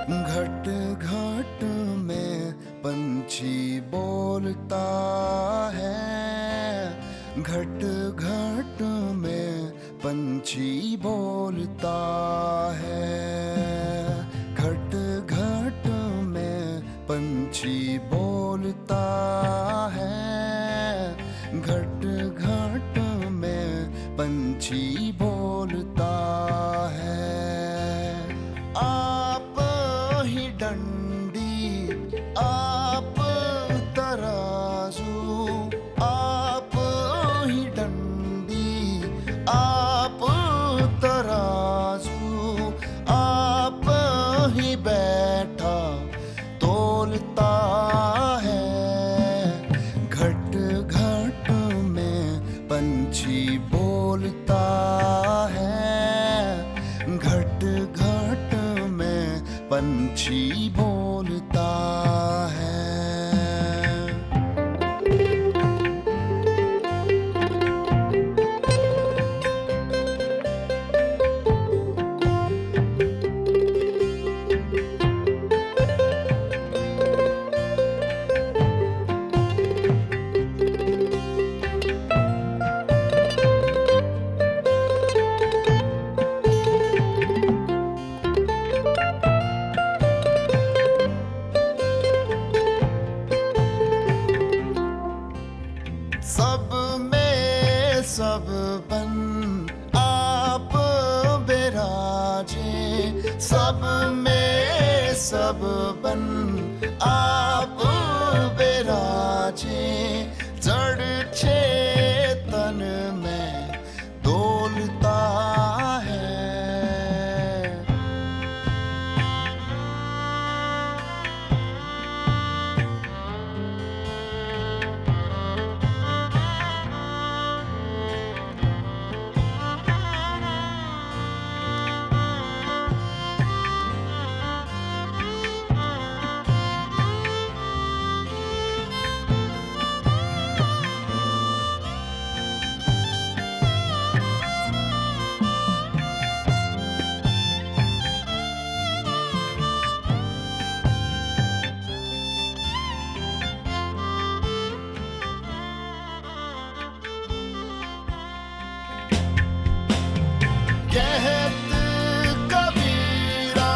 घट घट में पंछी बोलता है, घट घट में पंछी बोलता है, घट घट में पंछी बोलता है, घट घट में पंछी बोलता है। आप ही डंडी, आप तराजू, आप ही डंडी, आप तराजू, आप ही बैठा तोलता है। घट घट में पंछी बोलता है, घट घट में पंछी बोलता है। सब में सब बन आप बिराजे, सब में सब बन आप बिराजे, जड़ चेतन में डोलता है। कहत कबीरा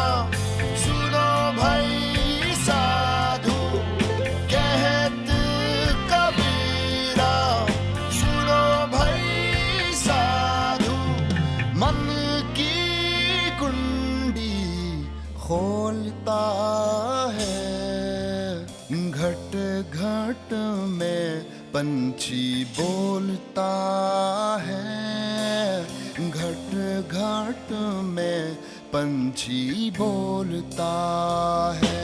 सुनो भाई साधु, कहत कबीरा सुनो भाई साधु, मन की कुंडी खोलता है। घट घट में पंछी बोलता है, घट घट में पंछी बोलता है।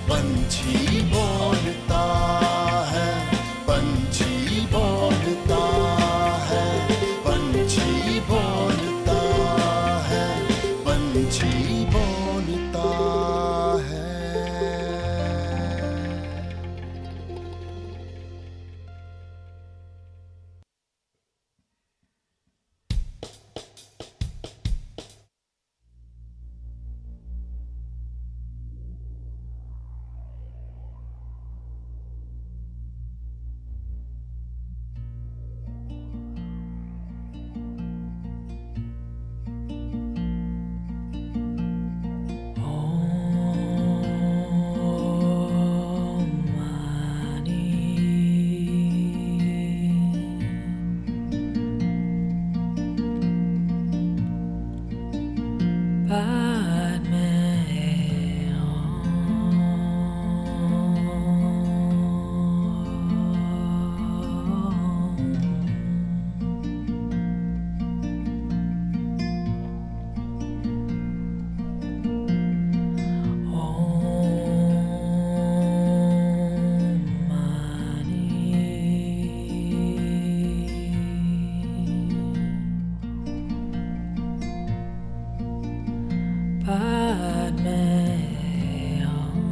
पंछी बोलता है, पंछी बोलता है, पंछी बोलता है, पंछी बोलता है। Padme Hum.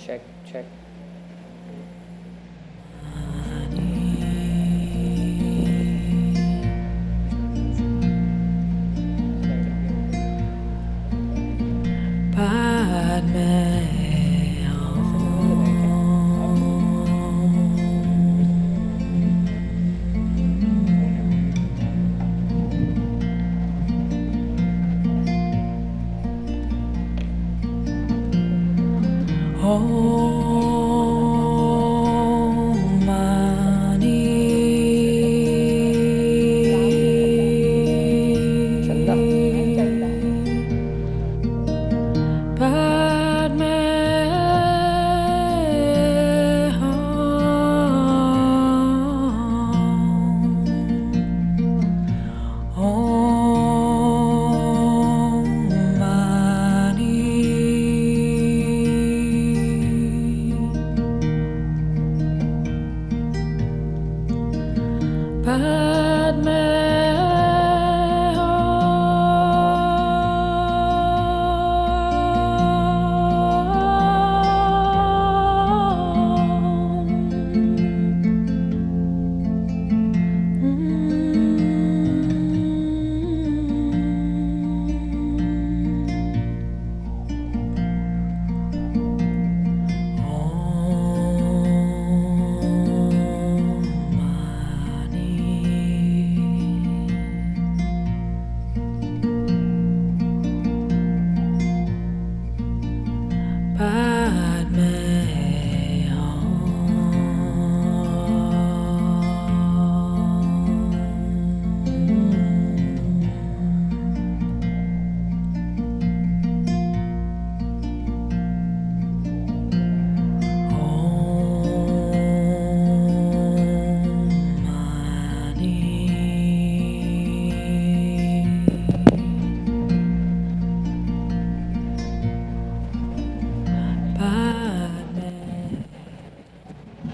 Check, check.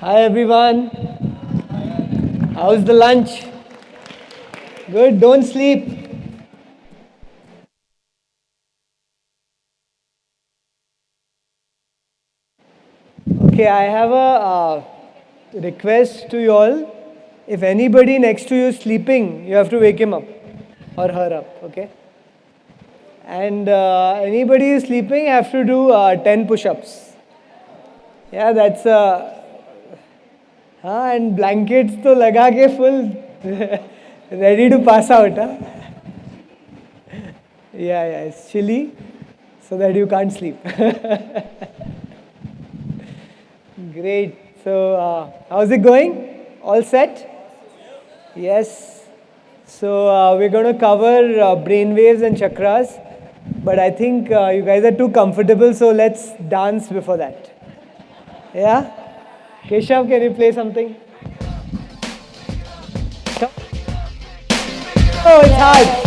Hi everyone. How's the lunch? Good, don't sleep. Okay, I have a request to you all. If anybody next to you is sleeping, you have to wake him up or her up, okay? And anybody who is sleeping have to do 10 push-ups. Yeah, that's and blankets to laga ke full ready to pass out. Huh? Yeah, it's chilly so that you can't sleep. Great. So, how's it going? All set? Yes. So, we're going to cover brain waves and chakras, but I think you guys are too comfortable, so let's dance before that. Yeah? Keshav, can you play something? Oh, it's hard.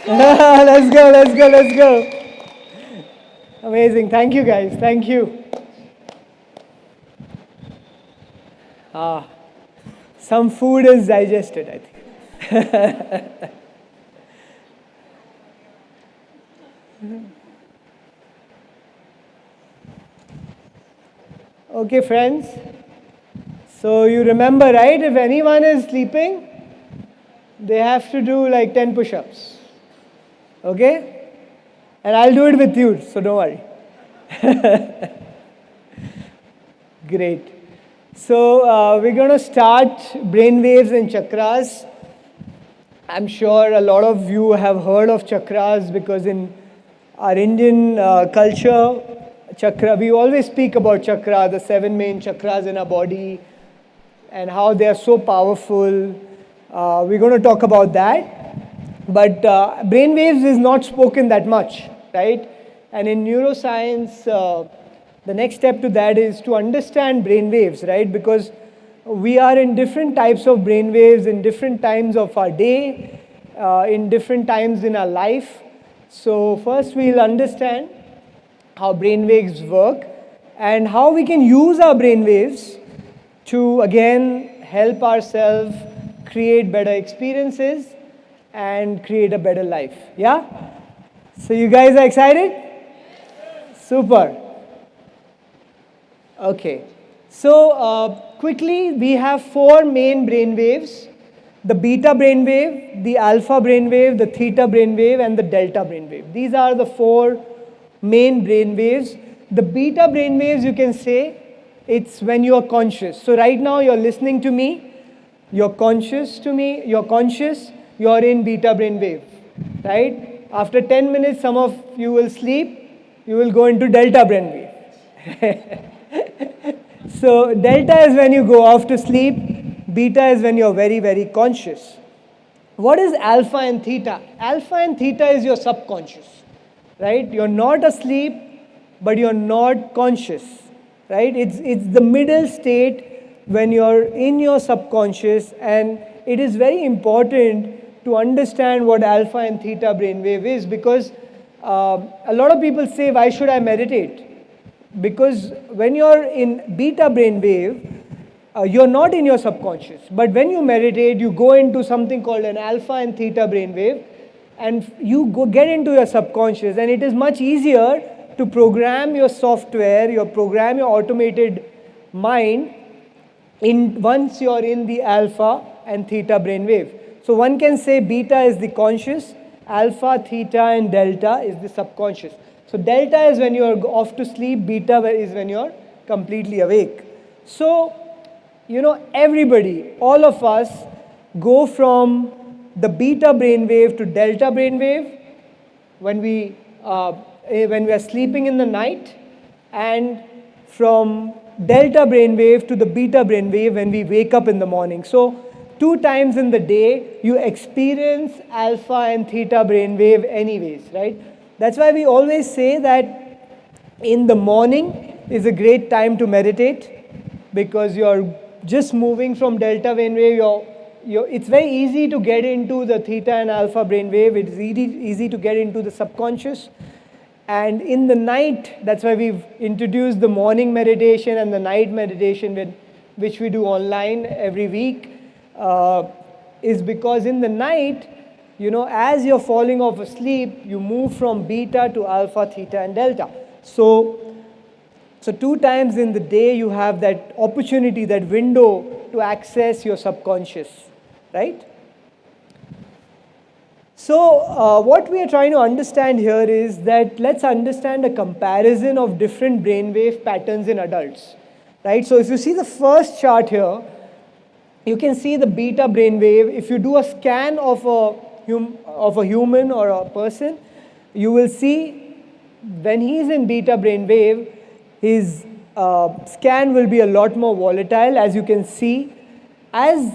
Let's go, let's go, let's go. Amazing. Thank you, guys. Thank you. Some food is digested, I think. Okay, friends. So you remember, right? If anyone is sleeping, they have to do like 10 push-ups. Okay? And I'll do it with you, so don't worry. Great. So we're going to start brainwaves and chakras. I'm sure a lot of you have heard of chakras because in our Indian culture, chakra, we always speak about chakra, the 7 main chakras in our body, and how they are so powerful. We're going to talk about that. But brainwaves is not spoken that much, right? And in neuroscience, the next step to that is to understand brainwaves, right? Because we are in different types of brainwaves in different times of our day, in different times in our life. So first we'll understand how brainwaves work and how we can use our brainwaves to again help ourselves create better experiences and create a better life. Yeah? So you guys are excited? Super. Okay. So quickly, we have 4 main brainwaves: the beta brainwave, the alpha brainwave, the theta brainwave, and the delta brainwave. These are the 4 main brainwaves. The beta brainwaves, you can say, it's when you are conscious. So right now you're listening to me, you're conscious to me, you're conscious, you're in beta brainwave, right? After 10 minutes, some of you will sleep, you will go into delta brainwave. So delta is when you go off to sleep, beta is when you're very, very conscious. What is alpha and theta? Alpha and theta is your subconscious, right? You're not asleep, but you're not conscious, right? It's the middle state when you're in your subconscious, and it is very important to understand what alpha and theta brainwave is, because a lot of people say, why should I meditate? Because when you're in beta brainwave, you're not in your subconscious. But when you meditate, you go into something called an alpha and theta brainwave, and you get into your subconscious, and it is much easier to program your software, program your automated mind once you're in the alpha and theta brainwave. So one can say beta is the conscious, alpha, theta, and delta is the subconscious. So delta is when you're off to sleep, beta is when you're completely awake. So, everybody, all of us go from the beta brainwave to delta brainwave when we are sleeping in the night, and from delta brainwave to the beta brainwave when we wake up in the morning. So 2 times in the day you experience alpha and theta brainwave anyways, right? That's why we always say that in the morning is a great time to meditate, because you're just moving from delta brainwave. It's very easy to get into the theta and alpha brainwave. It's easy to get into the subconscious. And in the night, that's why we've introduced the morning meditation and the night meditation, which we do online every week, is because in the night, as you're falling off asleep, you move from beta to alpha, theta, and delta. So 2 times in the day, you have that opportunity, that window to access your subconscious, right? So what we are trying to understand here is that let's understand a comparison of different brainwave patterns in adults, right? So if you see the first chart here, you can see the beta brainwave. If you do a scan of a human or a person, you will see when he's in beta brainwave, his scan will be a lot more volatile, as you can see. As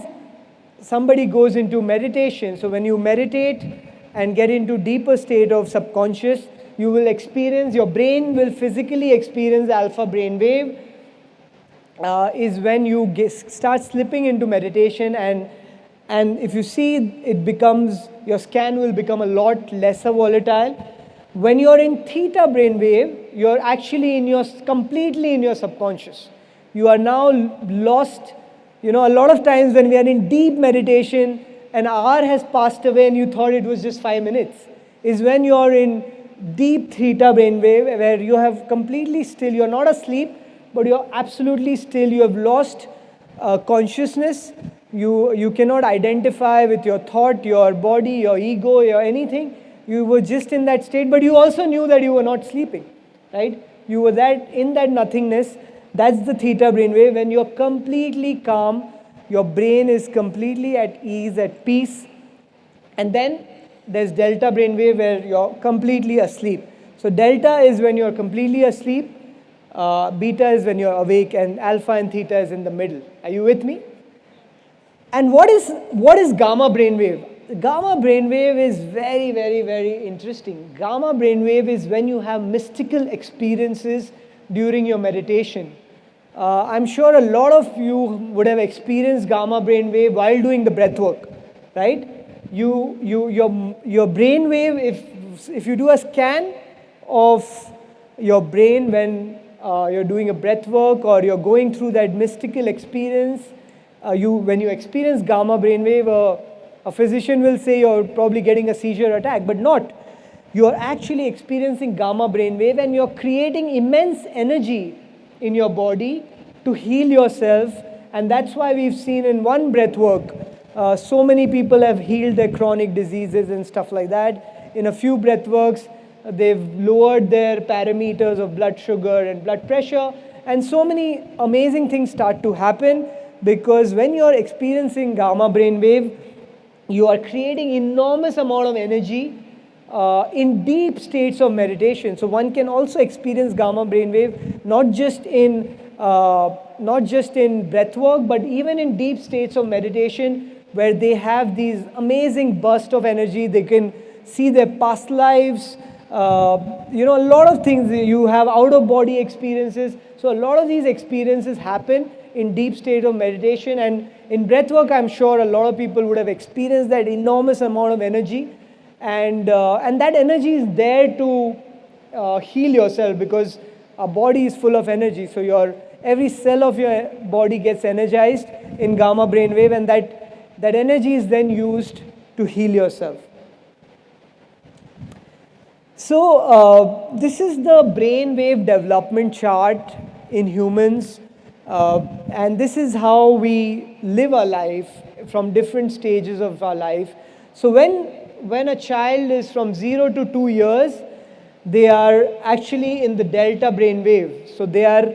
somebody goes into meditation, so when you meditate and get into deeper state of subconscious, you will experience, your brain will physically experience alpha brainwave, is when you start slipping into meditation, and And if you see, your scan will become a lot lesser volatile. When you're in theta brainwave, you're actually completely in your subconscious. You are now lost. A lot of times when we are in deep meditation, an hour has passed away and you thought it was just 5 minutes, is when you're in deep theta brainwave where you have completely still, you're not asleep, but you're absolutely still. You have lost consciousness. You cannot identify with your thought, your body, your ego, your anything. You were just in that state, but you also knew that you were not sleeping, right? You were in that nothingness. That's the theta brainwave. When you're completely calm, your brain is completely at ease, at peace. And then there's delta brainwave where you're completely asleep. So delta is when you're completely asleep, beta is when you're awake, and alpha and theta is in the middle. Are you with me? And what is gamma brainwave? Gamma brainwave is very, very, very interesting. Gamma brainwave is when you have mystical experiences during your meditation. I'm sure a lot of you would have experienced gamma brainwave while doing the breath work, right? Your brainwave, if you do a scan of your brain when you're doing a breath work or you're going through that mystical experience, when you experience gamma brainwave, a physician will say you're probably getting a seizure attack, but not. You're actually experiencing gamma brainwave and you're creating immense energy in your body to heal yourself. And that's why we've seen in one breath work, so many people have healed their chronic diseases and stuff like that. In a few breath works, they've lowered their parameters of blood sugar and blood pressure. And so many amazing things start to happen because when you're experiencing gamma brainwave, you are creating enormous amount of energy in deep states of meditation. So one can also experience gamma brainwave not just in breath work, but even in deep states of meditation where they have these amazing bursts of energy. They can see their past lives, a lot of things. You have out-of-body experiences. So a lot of these experiences happen in deep state of meditation, and in breathwork, I'm sure a lot of people would have experienced that enormous amount of energy, and that energy is there to heal yourself because our body is full of energy. So every cell of your body gets energized in gamma brainwave, and that energy is then used to heal yourself. So this is the brainwave development chart in humans. And this is how we live our life from different stages of our life. So when a child is from 0 to 2 years, they are actually in the delta brainwave. So they are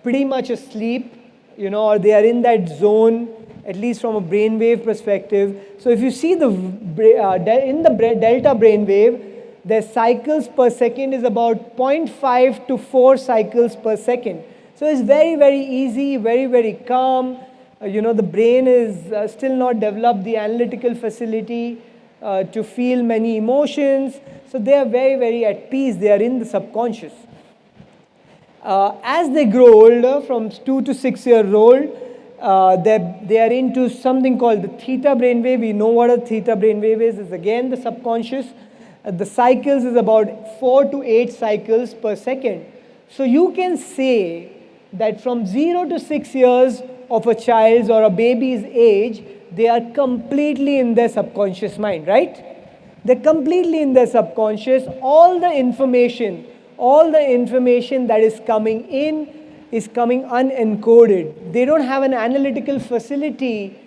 pretty much asleep, or they are in that zone, at least from a brainwave perspective. So if you see in the delta brainwave, their cycles per second is about 0.5 to 4 cycles per second. So it's very, very easy, very, very calm. The brain is still not developed the analytical facility to feel many emotions. So they are very, very at peace. They are in the subconscious. As they grow older, from 2 to 6 years old, they are into something called the theta brainwave. We know what a theta brainwave is. It's again the subconscious. The cycles is about 4 to 8 cycles per second. So you can say that from 0 to 6 years of a child's or a baby's age, they are completely in their subconscious mind, right? They're completely in their subconscious. All the information that is coming in is coming unencoded. They don't have an analytical facility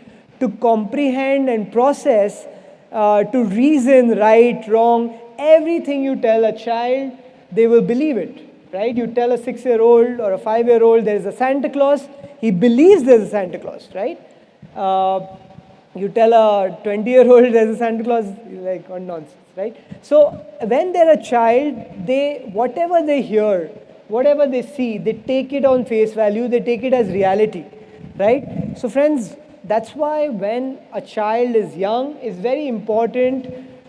to comprehend and process, to reason right, wrong. Everything you tell a child, they will believe it. Right? You tell a 6-year-old or a 5-year-old there is a Santa Claus, he believes there's a Santa Claus, right? You tell a 20-year-old there's a Santa Claus, you're like, what nonsense, right? So when they're a child, whatever they hear, whatever they see, they take it on face value, they take it as reality, right? So friends, that's why when a child is young, it's very important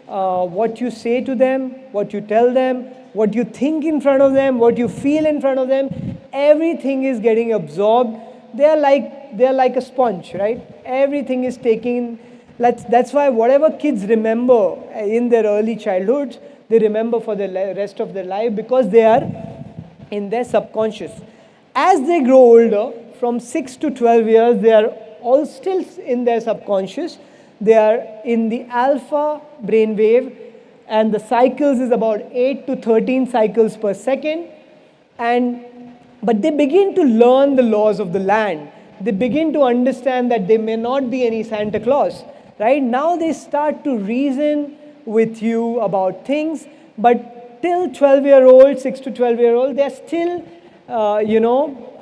what you say to them, what you tell them, what you think in front of them, what you feel in front of them, everything is getting absorbed. They are like a sponge, right? Everything is taken That's why whatever kids remember in their early childhood, they remember for the rest of their life, because they are in their subconscious. As they grow older, from 6 to 12 years, they are all still in their subconscious. They are in the alpha brainwave, and the cycles is about 8 to 13 cycles per second. But they begin to learn the laws of the land. They begin to understand that there may not be any Santa Claus. Right now, they start to reason with you about things, but till 12-year-old, 6 to 12-year-old, they're still,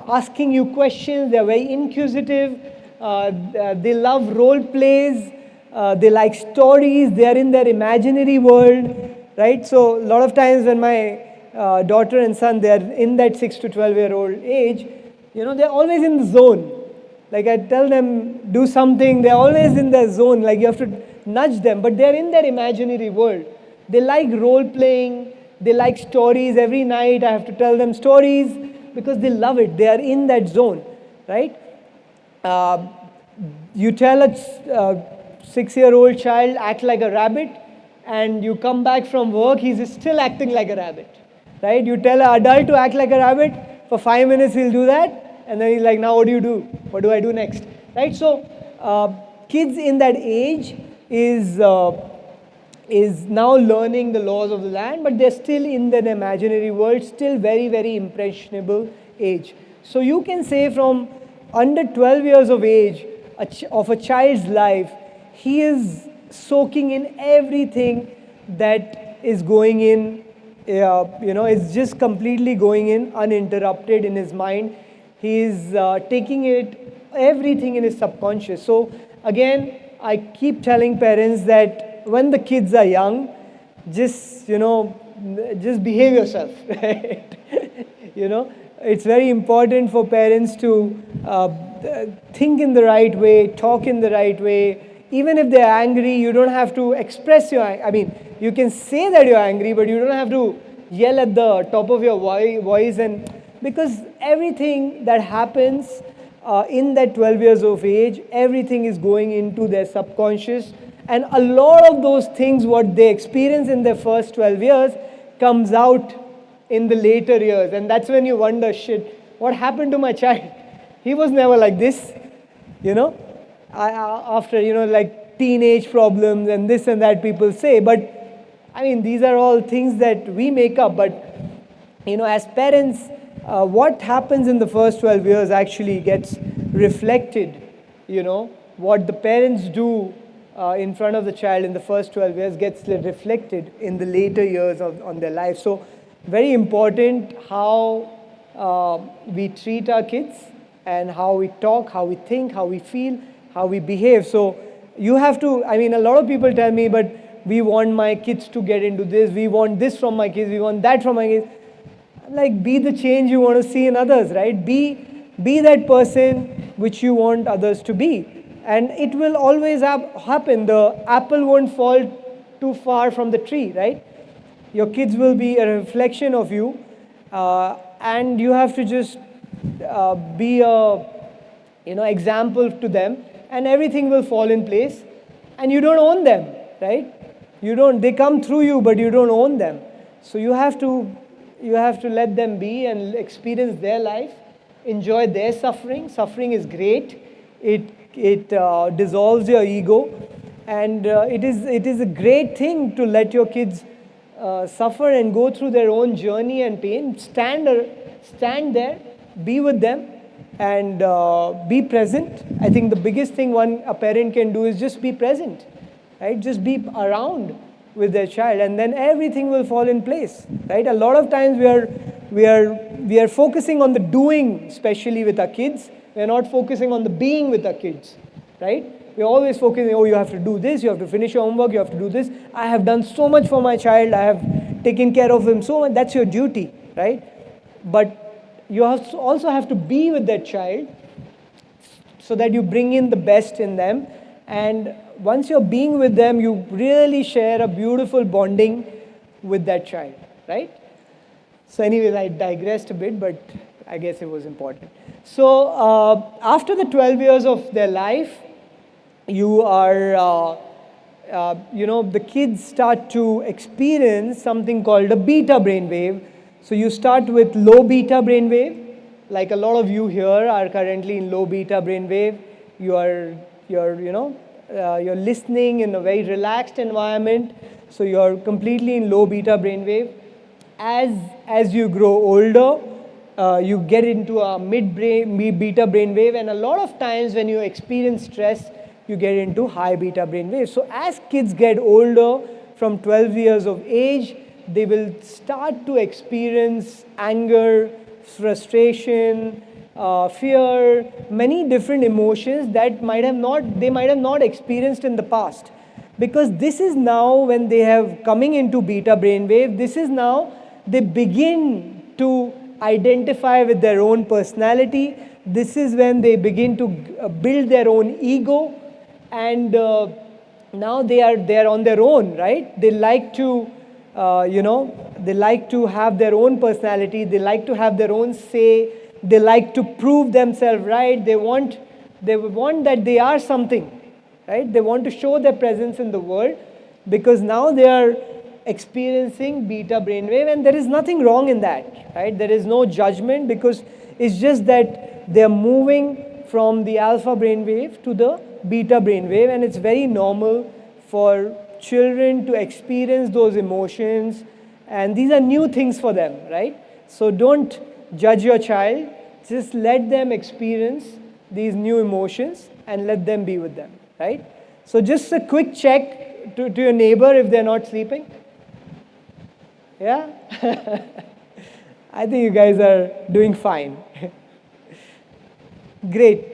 asking you questions. They're very inquisitive. They love role plays. They like stories. They are in their imaginary world, right? So a lot of times when my daughter and son, they are in that 6 to 12-year-old age, they're always in the zone. Like I tell them, do something, they're always in their zone. Like you have to nudge them, but they're in their imaginary world. They like role playing. They like stories. Every night I have to tell them stories because they love it. They are in that zone, right? You tell a 6-year-old child, act like a rabbit, and you come back from work, he's still acting like a rabbit, right? You tell an adult to act like a rabbit, for 5 minutes he'll do that, and then he's like, now what do you do? What do I do next? Right? So kids in that age is now learning the laws of the land, but they're still in their imaginary world, still very, very impressionable age. So you can say from under 12 years of age of a child's life, he is soaking in everything that is going in, it's just completely going in uninterrupted in his mind. He is taking everything in his subconscious. So again, I keep telling parents that when the kids are young, just behave yourself, right? It's very important for parents to think in the right way, talk in the right way. Even if they're angry, you don't have to express your anger. I mean, you can say that you're angry, but you don't have to yell at the top of your voice, and because everything that happens in that 12 years of age, everything is going into their subconscious, and a lot of those things what they experience in their first 12 years comes out in the later years, and that's when you wonder, shit, what happened to my child? He was never like this, after like teenage problems and this and that people say, but I mean these are all things that we make up. But as parents, what happens in the first 12 years actually gets reflected. What the parents do in front of the child in the first 12 years gets reflected in the later years on their life. So very important how we treat our kids, and how we talk, how we think, how we feel, how we behave. So you have to, a lot of people tell me, but we want my kids to get into this, we want this from my kids, we want that from my kids. Like, be the change you want to see in others, right? Be that person which you want others to be. And it will always happen. The apple won't fall too far from the tree, right? Your kids will be a reflection of you, and you have to just be a example to them, and everything will fall in place. And you don't own them, right? They come through you, but you don't own them. So you have to let them be and experience their life, enjoy their suffering. Suffering is great. It dissolves your ego, and it is a great thing to let your kids suffer and go through their own journey and pain. Stand there, be with them, and be present. I think the biggest thing a parent can do is just be present, right? Just be around with their child, and then everything will fall in place, right? A lot of times we are focusing on the doing, especially with our kids. We are not focusing on the being with our kids, right? We're always focusing, you have to do this, you have to finish your homework, you have to do this. I have done so much for my child, I have taken care of him so much. That's your duty, right? But you also have to be with that child so that you bring in the best in them. And once you're being with them, you really share a beautiful bonding with that child, right? So anyways, I digressed a bit, but I guess it was important. So after the 12 years of their life, you are, the kids start to experience something called a beta brainwave. So you start with low beta brainwave, like a lot of you here are currently in low beta brainwave. You're listening in a very relaxed environment, so you're completely in low beta brainwave. As you grow older, you get into a beta brainwave, and a lot of times when you experience stress, you get into high beta brainwave. So as kids get older, from 12 years of age, they will start to experience anger, frustration, fear, many different emotions that they might have not experienced in the past. Because this is now when they have coming into beta brainwave, this is now they begin to identify with their own personality. This is when they begin to build their own ego, and now they are on their own, right? They like to they like to have their own personality, they like to have their own say, they like to prove themselves right, they want that they are something, right? They want to show their presence in the world, because now they are experiencing beta brainwave, and there is nothing wrong in that, right? There is no judgment, because it's just that they are moving from the alpha brainwave to the beta brainwave, and it's very normal for children to experience those emotions, and these are new things for them, right? So don't judge your child, just let them experience these new emotions and let them be with them, right? So just a quick check to your neighbor if they're not sleeping. Yeah? I think you guys are doing fine. Great.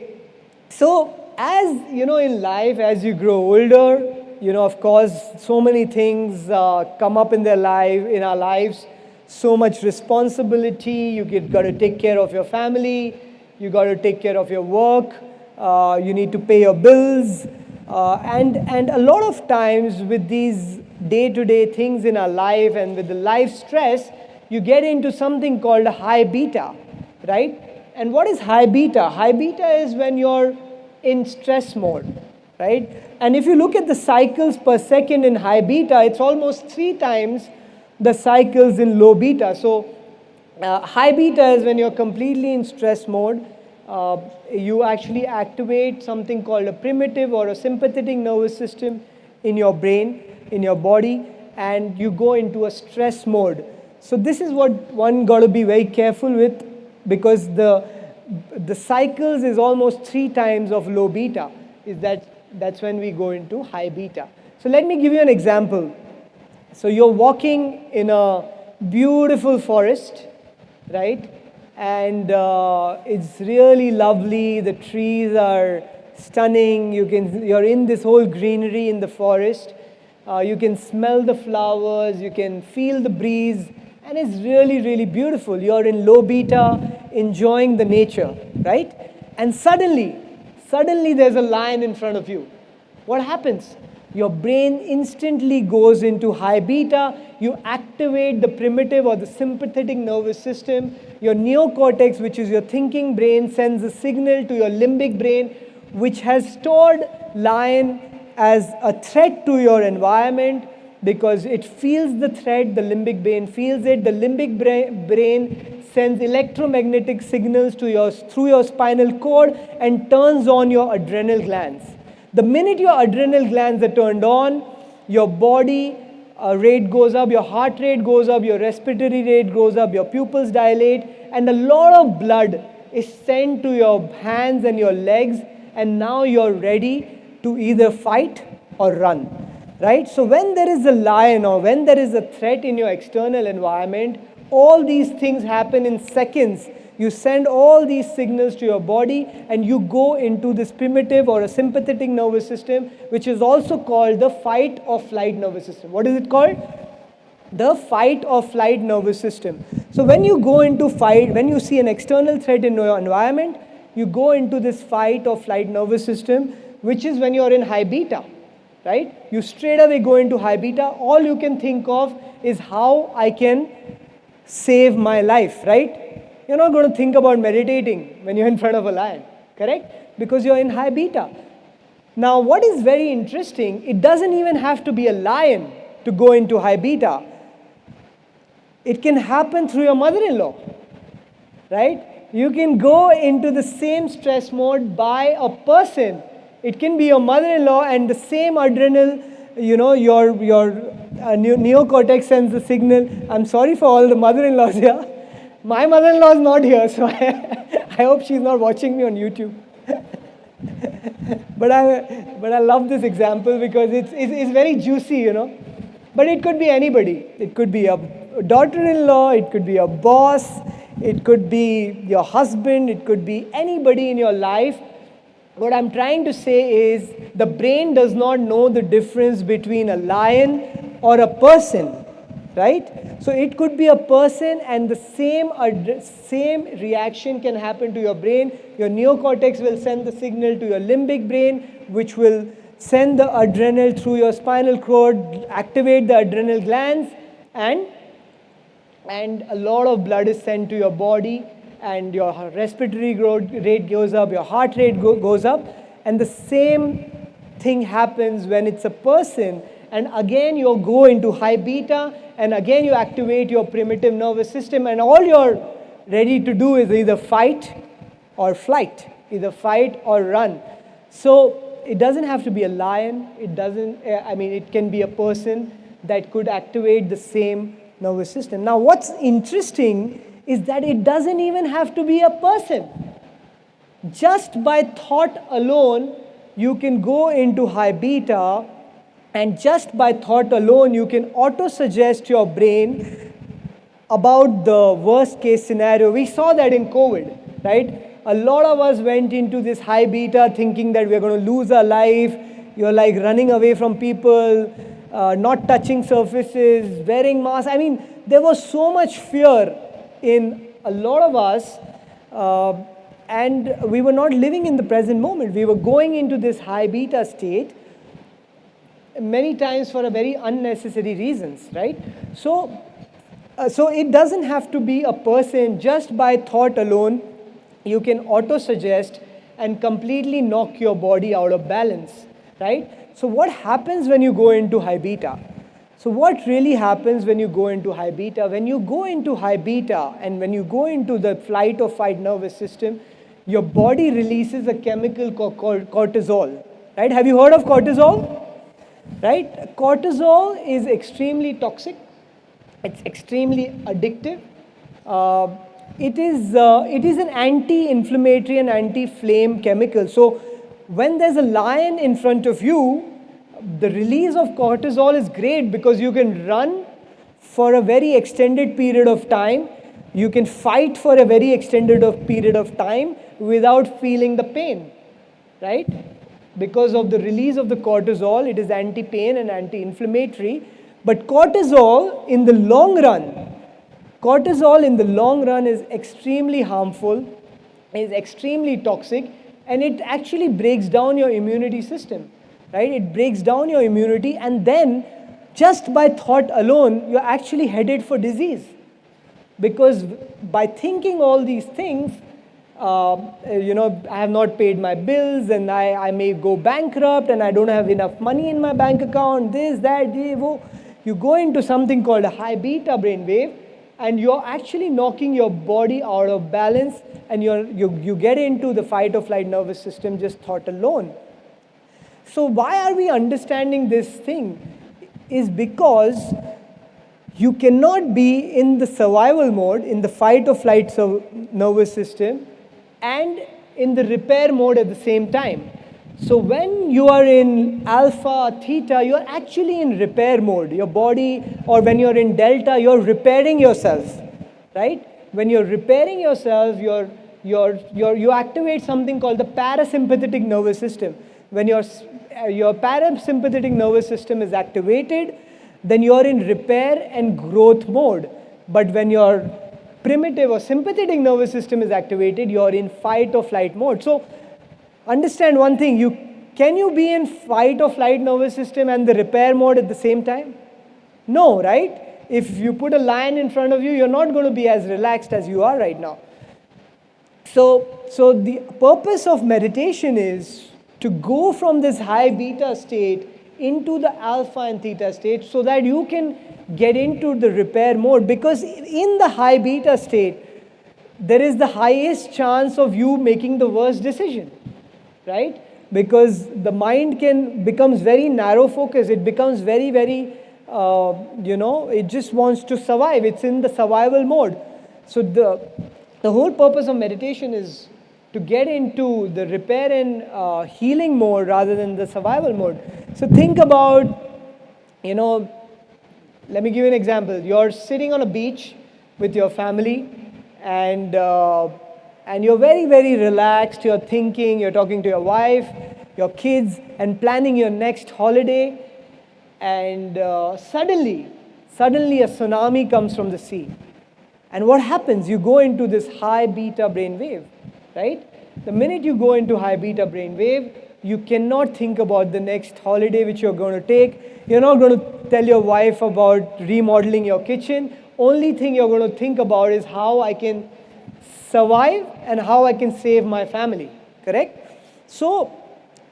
So as you know, in life, as you grow older, of course, so many things come up in our lives, so much responsibility. You got to take care of your family, you got to take care of your work, you need to pay your bills, and a lot of times with these day-to-day things in our life and with the life stress, you get into something called a high beta, right? And what is high beta? High beta is when you're in stress mode, right? And if you look at the cycles per second in high beta, it's almost 3 times the cycles in low beta. So high beta is when you're completely in stress mode. You actually activate something called a primitive or a sympathetic nervous system in your brain, in your body, and you go into a stress mode. So this is what one got to be very careful with, because the cycles is almost 3 times of low beta. That's when we go into high beta. So let me give you an example. So you're walking in a beautiful forest, right? And it's really lovely. The trees are stunning. You're in this whole greenery in the forest. You can smell the flowers. You can feel the breeze, and it's really, really beautiful. You're in low beta, enjoying the nature, right? And suddenly there's a lion in front of you. What happens? Your brain instantly goes into high beta. You activate the primitive or the sympathetic nervous system. Your neocortex, which is your thinking brain, sends a signal to your limbic brain, which has stored lion as a threat to your environment, because it feels the threat, the limbic brain feels it. The limbic brain sends electromagnetic signals through your spinal cord and turns on your adrenal glands. The minute your adrenal glands are turned on, your body rate goes up, your heart rate goes up, your respiratory rate goes up, your pupils dilate, and a lot of blood is sent to your hands and your legs, and now you're ready to either fight or run, right? So when there is a lion or when there is a threat in your external environment, all these things happen in seconds. You send all these signals to your body, and you go into this primitive or a sympathetic nervous system, which is also called the fight or flight nervous system. What is it called? The fight or flight nervous system. So when you go into fight, when you see an external threat in your environment, you go into this fight or flight nervous system, which is when you're in high beta, right? You straight away go into high beta. All you can think of is how I can save my life, right? You're not going to think about meditating when you're in front of a lion, correct? Because you're in high beta. Now, what is very interesting, it doesn't even have to be a lion to go into high beta. It can happen through your mother-in-law, right? You can go into the same stress mode by a person. It can be your mother-in-law, and the same adrenal, your neocortex sends the signal. I'm sorry for all the mother-in-laws here. My mother-in-law is not here, so I hope she's not watching me on YouTube. But I love this example because it's very juicy, But it could be anybody. It could be a daughter-in-law, it could be a boss, it could be your husband, it could be anybody in your life. What I'm trying to say is the brain does not know the difference between a lion or a person, right? So it could be a person, and the same reaction can happen to your brain. Your neocortex will send the signal to your limbic brain, which will send the adrenal through your spinal cord, activate the adrenal glands, and a lot of blood is sent to your body, and your respiratory rate goes up, your heart rate goes up. And the same thing happens when it's a person, and again you go into high beta, and again you activate your primitive nervous system, and all you're ready to do is either fight or flight, either fight or run. So it doesn't have to be a lion, it can be a person that could activate the same nervous system. Now what's interesting is that it doesn't even have to be a person. Just by thought alone, you can go into high beta, and just by thought alone, you can auto-suggest your brain about the worst case scenario. We saw that in COVID, right? A lot of us went into this high beta thinking that we're going to lose our life. You're like running away from people, not touching surfaces, wearing masks. There was so much fear in a lot of us, and we were not living in the present moment. We were going into this high beta state many times for a very unnecessary reasons, right? So it doesn't have to be a person. Just by thought alone, you can auto-suggest and completely knock your body out of balance, right? So what happens when you go into high beta? So what really happens when you go into high beta? When you go into high beta and when you go into the flight or fight nervous system, your body releases a chemical called cortisol, right? Have you heard of cortisol? Right? Cortisol is extremely toxic. It's extremely addictive. It is an anti-inflammatory and anti-flame chemical. So when there's a lion in front of you, the release of cortisol is great because you can run for a very extended period of time. You can fight for a very extended period of time without feeling the pain, right? Because of the release of the cortisol, it is anti-pain and anti-inflammatory. But cortisol in the long run is extremely harmful, is extremely toxic, and it actually breaks down your immunity system, right? It breaks down your immunity, and then just by thought alone, you're actually headed for disease. Because by thinking all these things, I have not paid my bills, and I may go bankrupt, and I don't have enough money in my bank account, this, that, you go into something called a high beta brainwave, and you're actually knocking your body out of balance, and you get into the fight or flight nervous system just thought alone. So why are we understanding this thing? Is because you cannot be in the survival mode, in the fight or flight nervous system, and in the repair mode at the same time. So when you are in alpha, theta, you are actually in repair mode. Your body, or when you're in delta, you're repairing yourself, right? When you're repairing yourself, you activate something called the parasympathetic nervous system. When your parasympathetic nervous system is activated, then you're in repair and growth mode. But when your primitive or sympathetic nervous system is activated, you're in fight or flight mode. So understand one thing, can you be in fight or flight nervous system and the repair mode at the same time? No, right? If you put a lion in front of you, you're not going to be as relaxed as you are right now. So the purpose of meditation is to go from this high beta state into the alpha and theta state so that you can get into the repair mode. Because in the high beta state, there is the highest chance of you making the worst decision, right? Because the mind becomes very narrow focused. It becomes very, very, it just wants to survive. It's in the survival mode. So the whole purpose of meditation is to get into the repair and healing mode rather than the survival mode. So think about, let me give you an example. You're sitting on a beach with your family, and you're very, very relaxed. You're thinking, you're talking to your wife, your kids, and planning your next holiday. And suddenly a tsunami comes from the sea. And what happens? You go into this high beta brainwave, right? The minute you go into high beta brainwave, you cannot think about the next holiday which you're going to take. You're not going to tell your wife about remodeling your kitchen. Only thing you're going to think about is how I can survive and how I can save my family, correct? So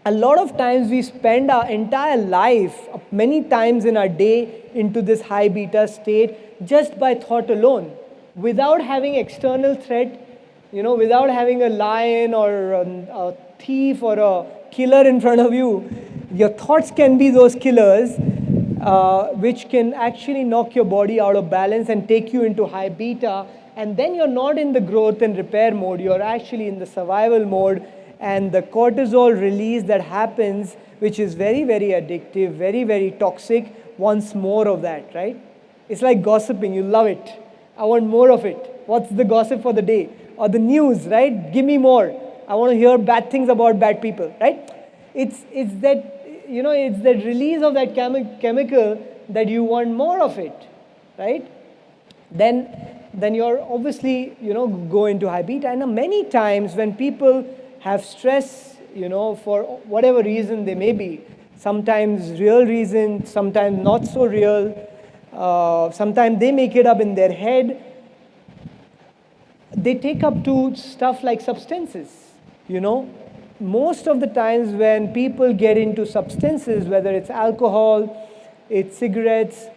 a lot of times we spend our entire life, many times in our day, into this high beta state just by thought alone, without having external threat, without having a lion or a thief or a killer in front of you. Your thoughts can be those killers which can actually knock your body out of balance and take you into high beta, and then you're not in the growth and repair mode, you're actually in the survival mode, and the cortisol release that happens, which is very, very addictive, very, very toxic, wants more of that, right? It's like gossiping, you love it. I want more of it. What's the gossip for the day? Or the news, right? Give me more. I want to hear bad things about bad people, right? It's that, it's that release of that chemical that you want more of it, right? Then you're obviously, go into high beta. And many times when people have stress, for whatever reason they may be, sometimes real reason, sometimes not so real, sometimes they make it up in their head, they take up to stuff like substances, Most of the times when people get into substances, whether it's alcohol, it's cigarettes,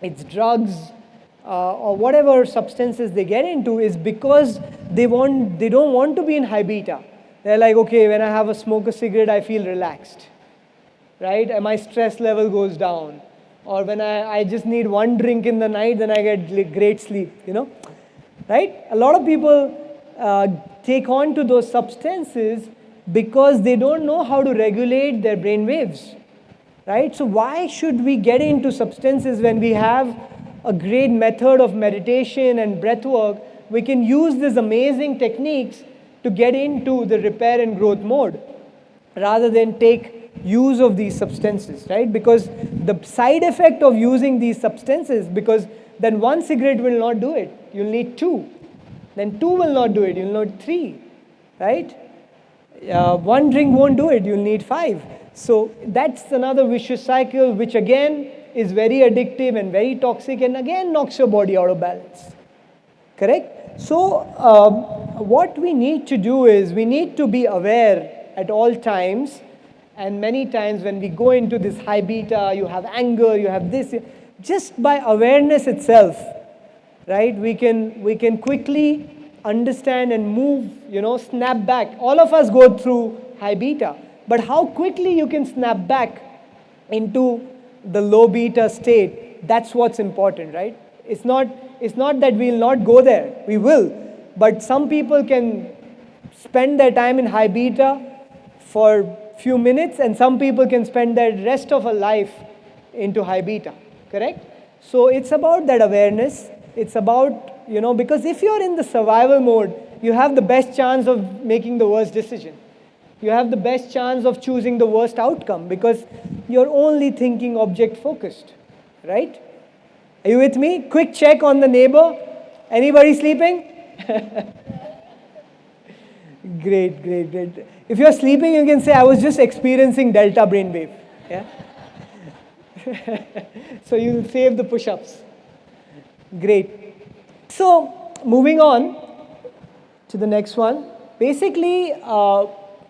it's drugs, or whatever substances they get into, is because they don't want to be in high beta. They're like, okay, when I smoke a cigarette, I feel relaxed, right? And my stress level goes down. Or when I just need one drink in the night, then I get great sleep, right? A lot of people take on to those substances because they don't know how to regulate their brain waves, right? So why should we get into substances when we have a great method of meditation and breath work? We can use these amazing techniques to get into the repair and growth mode rather than take use of these substances, right? Because the side effect of using these substances, because then one cigarette will not do it. You'll need two. Then two will not do it. You'll need three, right? One drink won't do it. You'll need 5. So that's another vicious cycle, which again is very addictive and very toxic, and again knocks your body out of balance. Correct? So what we need to do is we need to be aware at all times. And many times when we go into this high beta, you have anger, you have this, just by awareness itself, right? We can quickly understand and move, snap back. All of us go through high beta, but how quickly you can snap back into the low beta state, that's what's important, right? It's not that we'll not go there, we will, but some people can spend their time in high beta for few minutes, and some people can spend their rest of a life into high beta, correct? So it's about that awareness. It's about, because if you're in the survival mode, you have the best chance of making the worst decision. You have the best chance of choosing the worst outcome because you're only thinking object focused, right? Are you with me? Quick check on the neighbor. Anybody sleeping? Great, great, great. If you're sleeping, you can say, I was just experiencing delta brainwave. Yeah? So you'll save the push-ups. Great. So moving on to the next one. Basically,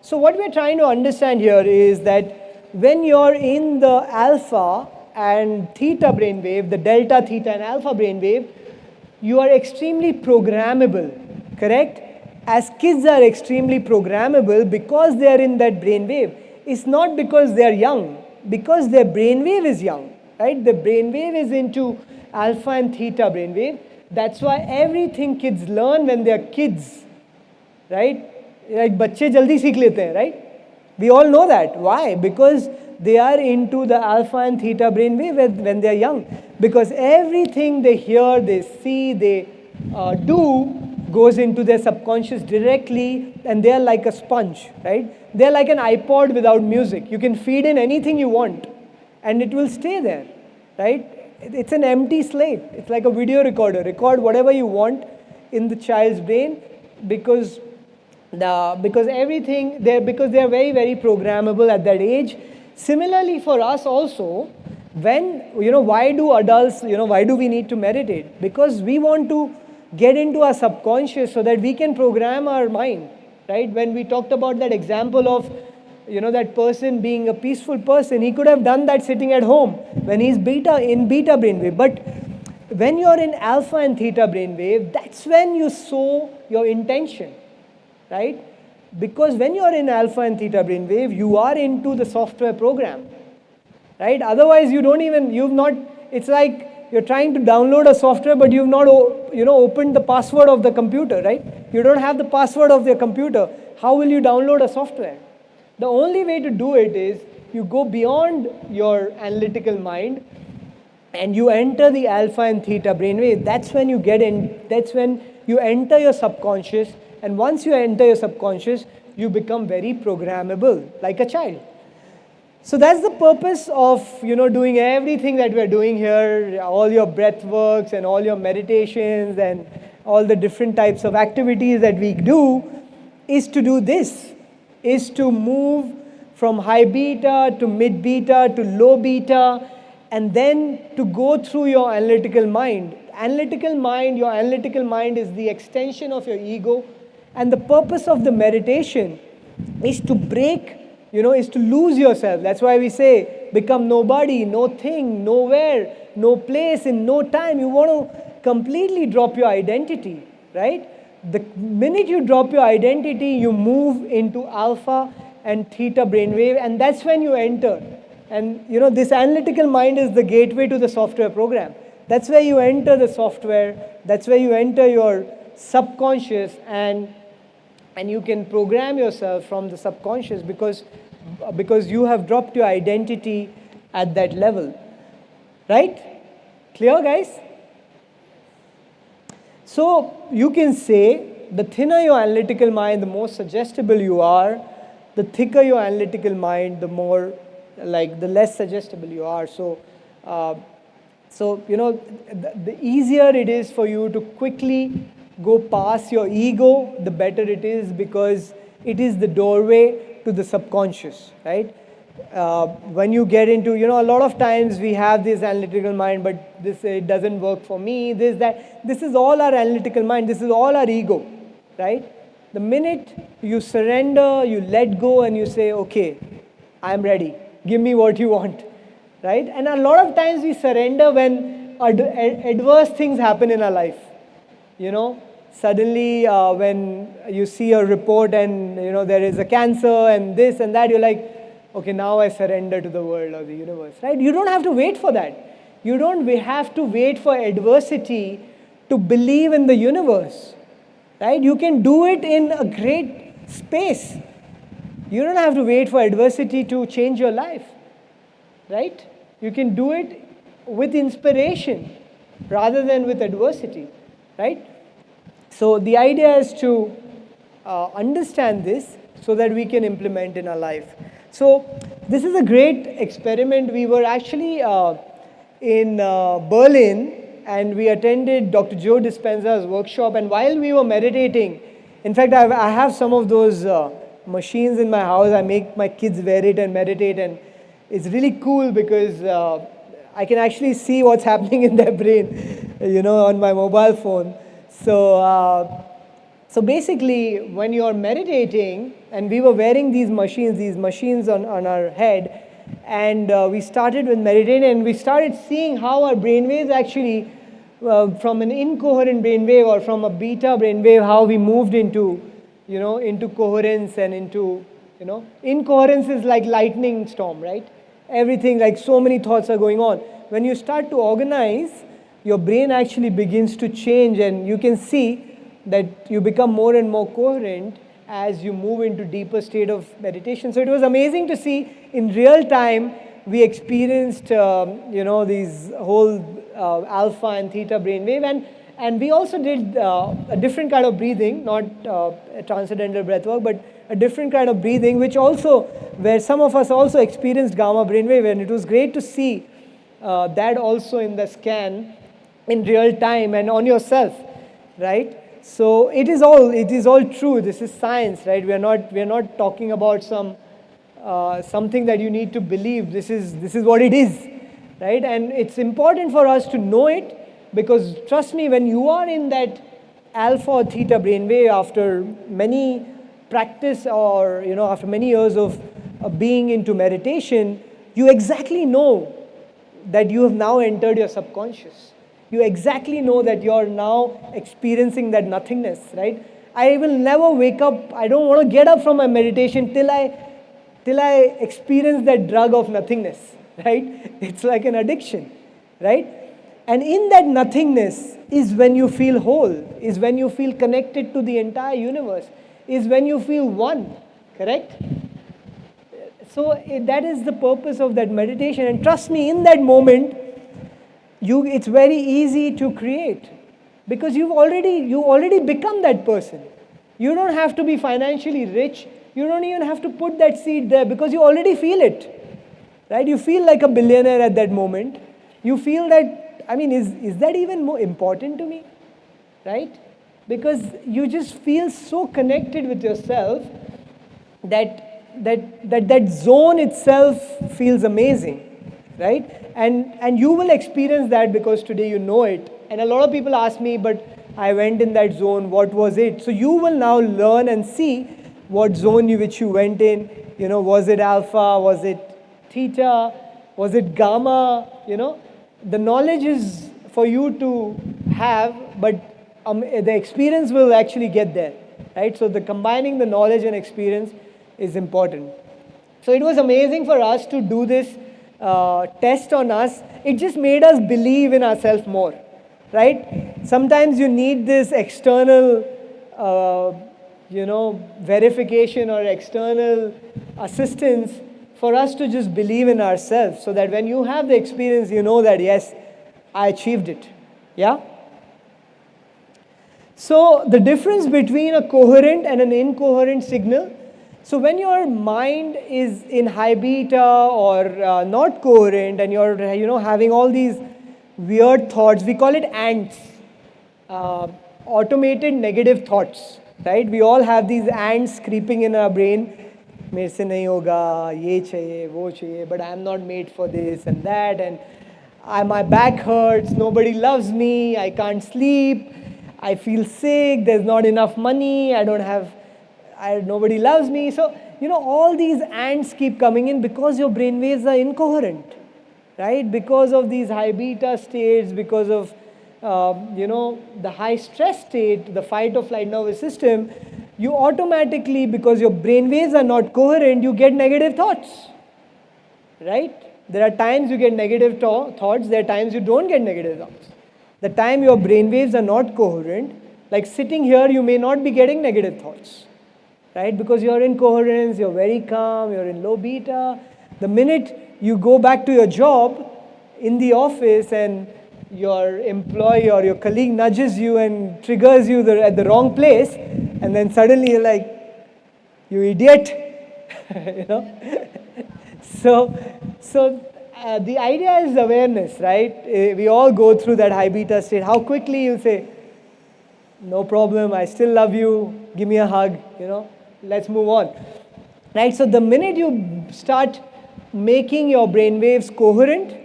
So what we're trying to understand here is that when you're in the alpha and theta brainwave, the delta, theta, and alpha brainwave, you are extremely programmable, correct? As kids are extremely programmable because they are in that brainwave. It's not because they are young, because their brainwave is young, right? The brainwave is into alpha and theta brainwave. That's why everything kids learn when they are kids, right? Like बच्चे जल्दी सीख लेते हैं, right? We all know that. Why? Because they are into the alpha and theta brainwave when they are young. Because everything they hear, they see, they do goes into their subconscious directly, and they are like a sponge, right? They are like an iPod without music. You can feed in anything you want, and it will stay there, right? It's an empty slate. It's like a video recorder. Record whatever you want in the child's brain because everything because they are very, very programmable at that age. Similarly for us also, when why do adults, why do we need to meditate? Because we want to get into our subconscious so that we can program our mind, right? When we talked about that example of that person being a peaceful person, he could have done that sitting at home when he's in beta brainwave. But when you're in alpha and theta brainwave, that's when you sow your intention, right? Because when you're in alpha and theta brainwave, you are into the software program, right? Otherwise, it's like you're trying to download a software, but you've not, opened the password of the computer, right? You don't have the password of your computer. How will you download a software? The only way to do it is you go beyond your analytical mind and you enter the alpha and theta brainwave. That's when you that's when you enter your subconscious. And once you enter your subconscious, you become very programmable, like a child. So that's the purpose of, doing everything that we're doing here, all your breath works and all your meditations and all the different types of activities that we do is to do this, is to move from high beta to mid beta to low beta, and then to go through your analytical mind. Your analytical mind is the extension of your ego, and the purpose of the meditation is to break, is to lose yourself. That's why we say, become nobody, no thing, nowhere, no place, in no time. You want to completely drop your identity, right? The minute you drop your identity, you move into alpha and theta brainwave, and that's when you enter. And this analytical mind is the gateway to the software program. That's where you enter the software. That's where you enter your subconscious, and you can program yourself from the subconscious because you have dropped your identity at that level. Right? Clear, guys? So you can say the thinner your analytical mind, the more suggestible you are. The thicker your analytical mind, the less suggestible you are. So the easier it is for you to quickly go past your ego, the better it is, because it is the doorway to the subconscious, right? When you get into, a lot of times we have this analytical mind, but it doesn't work for me, this, that. This is all our analytical mind. This is all our ego, right? The minute you surrender, you let go, and you say, okay, I'm ready. Give me what you want, right? And a lot of times we surrender when adverse things happen in our life. Suddenly when you see a report and there is a cancer and this and that, you're like, okay, now I surrender to the world or the universe, right? You don't have to wait for that. You don't have to wait for adversity to believe in the universe, right? You can do it in a great space. You don't have to wait for adversity to change your life, right? You can do it with inspiration rather than with adversity, right? So the idea is to understand this so that we can implement in our life. So this is a great experiment. We were actually in Berlin, and we attended Dr. Joe Dispenza's workshop. And while we were meditating, in fact, I have some of those machines in my house. I make my kids wear it and meditate, and it's really cool because I can actually see what's happening in their brain, on my mobile phone. So So basically, when you're meditating, and we were wearing these machines on our head, and we started with meditating, and we started seeing how our brainwaves actually, from an incoherent brainwave or from a beta brainwave, how we moved into, into coherence and into, incoherence is like lightning storm, right? Everything, like so many thoughts are going on. When you start to organize, your brain actually begins to change, and you can see that you become more and more coherent as you move into deeper state of meditation. So it was amazing to see in real time. We experienced, these whole alpha and theta brainwave, and we also did a different kind of breathing, not a transcendental breath work, but a different kind of breathing, which also, where some of us also experienced gamma brainwave, and it was great to see that also in the scan in real time and on yourself, right? So it is all true. This is science, right? We are not talking about something that you need to believe. This is what it is, right? And it's important for us to know it, because trust me, when you are in that alpha or theta brainwave after many practice, or after many years of being into meditation, you exactly know that you have now entered your subconscious. You exactly know that you're now experiencing that nothingness, right? I will never wake up, I don't want to get up from my meditation till I experience that drug of nothingness, right? It's like an addiction, right? And in that nothingness is when you feel whole, is when you feel connected to the entire universe, is when you feel one, correct? So that is the purpose of that meditation. And trust me, in that moment, it's very easy to create, because you already become that person. You don't have to be financially rich. You don't even have to put that seed there, because you already feel it, right? You feel like a billionaire at that moment. You feel that, is that even more important to me, right? Because you just feel so connected with yourself that zone itself feels amazing, right? And you will experience that, because today you know it. And a lot of people ask me, but I went in that zone, what was it? So you will now learn and see what zone which you went in. Was it alpha? Was it theta? Was it gamma? The knowledge is for you to have, but the experience will actually get there, right? So combining the knowledge and experience is important. So it was amazing for us to do this test on us. It just made us believe in ourselves more, right? Sometimes you need this external, verification or external assistance for us to just believe in ourselves, so that when you have the experience, you know that, yes, I achieved it. Yeah? So the difference between a coherent and an incoherent signal. So when your mind is in high beta or not coherent, and you're having all these weird thoughts, we call it ants, automated negative thoughts, right? We all have these ants creeping in our brain. मेरे से नहीं होगा, ये चाहिए, वो चाहिए, but I'm not made for this and that, and my back hurts, nobody loves me, I can't sleep, I feel sick, there's not enough money, nobody loves me. So, all these ants keep coming in because your brainwaves are incoherent, right? Because of these high beta states, because of, the high stress state, the fight or flight nervous system, you automatically, because your brainwaves are not coherent, you get negative thoughts, right? There are times you get negative thoughts, there are times you don't get negative thoughts. The time your brainwaves are not coherent, like sitting here, you may not be getting negative thoughts, right? Because you're in coherence, you're very calm, you're in low beta. The minute you go back to your job in the office and your employee or your colleague nudges you and triggers you at the wrong place, and then suddenly you're like, you idiot, So the idea is awareness, right? We all go through that high beta state. How quickly you say, no problem, I still love you, give me a hug, let's move on. Right? So the minute you start making your brainwaves coherent,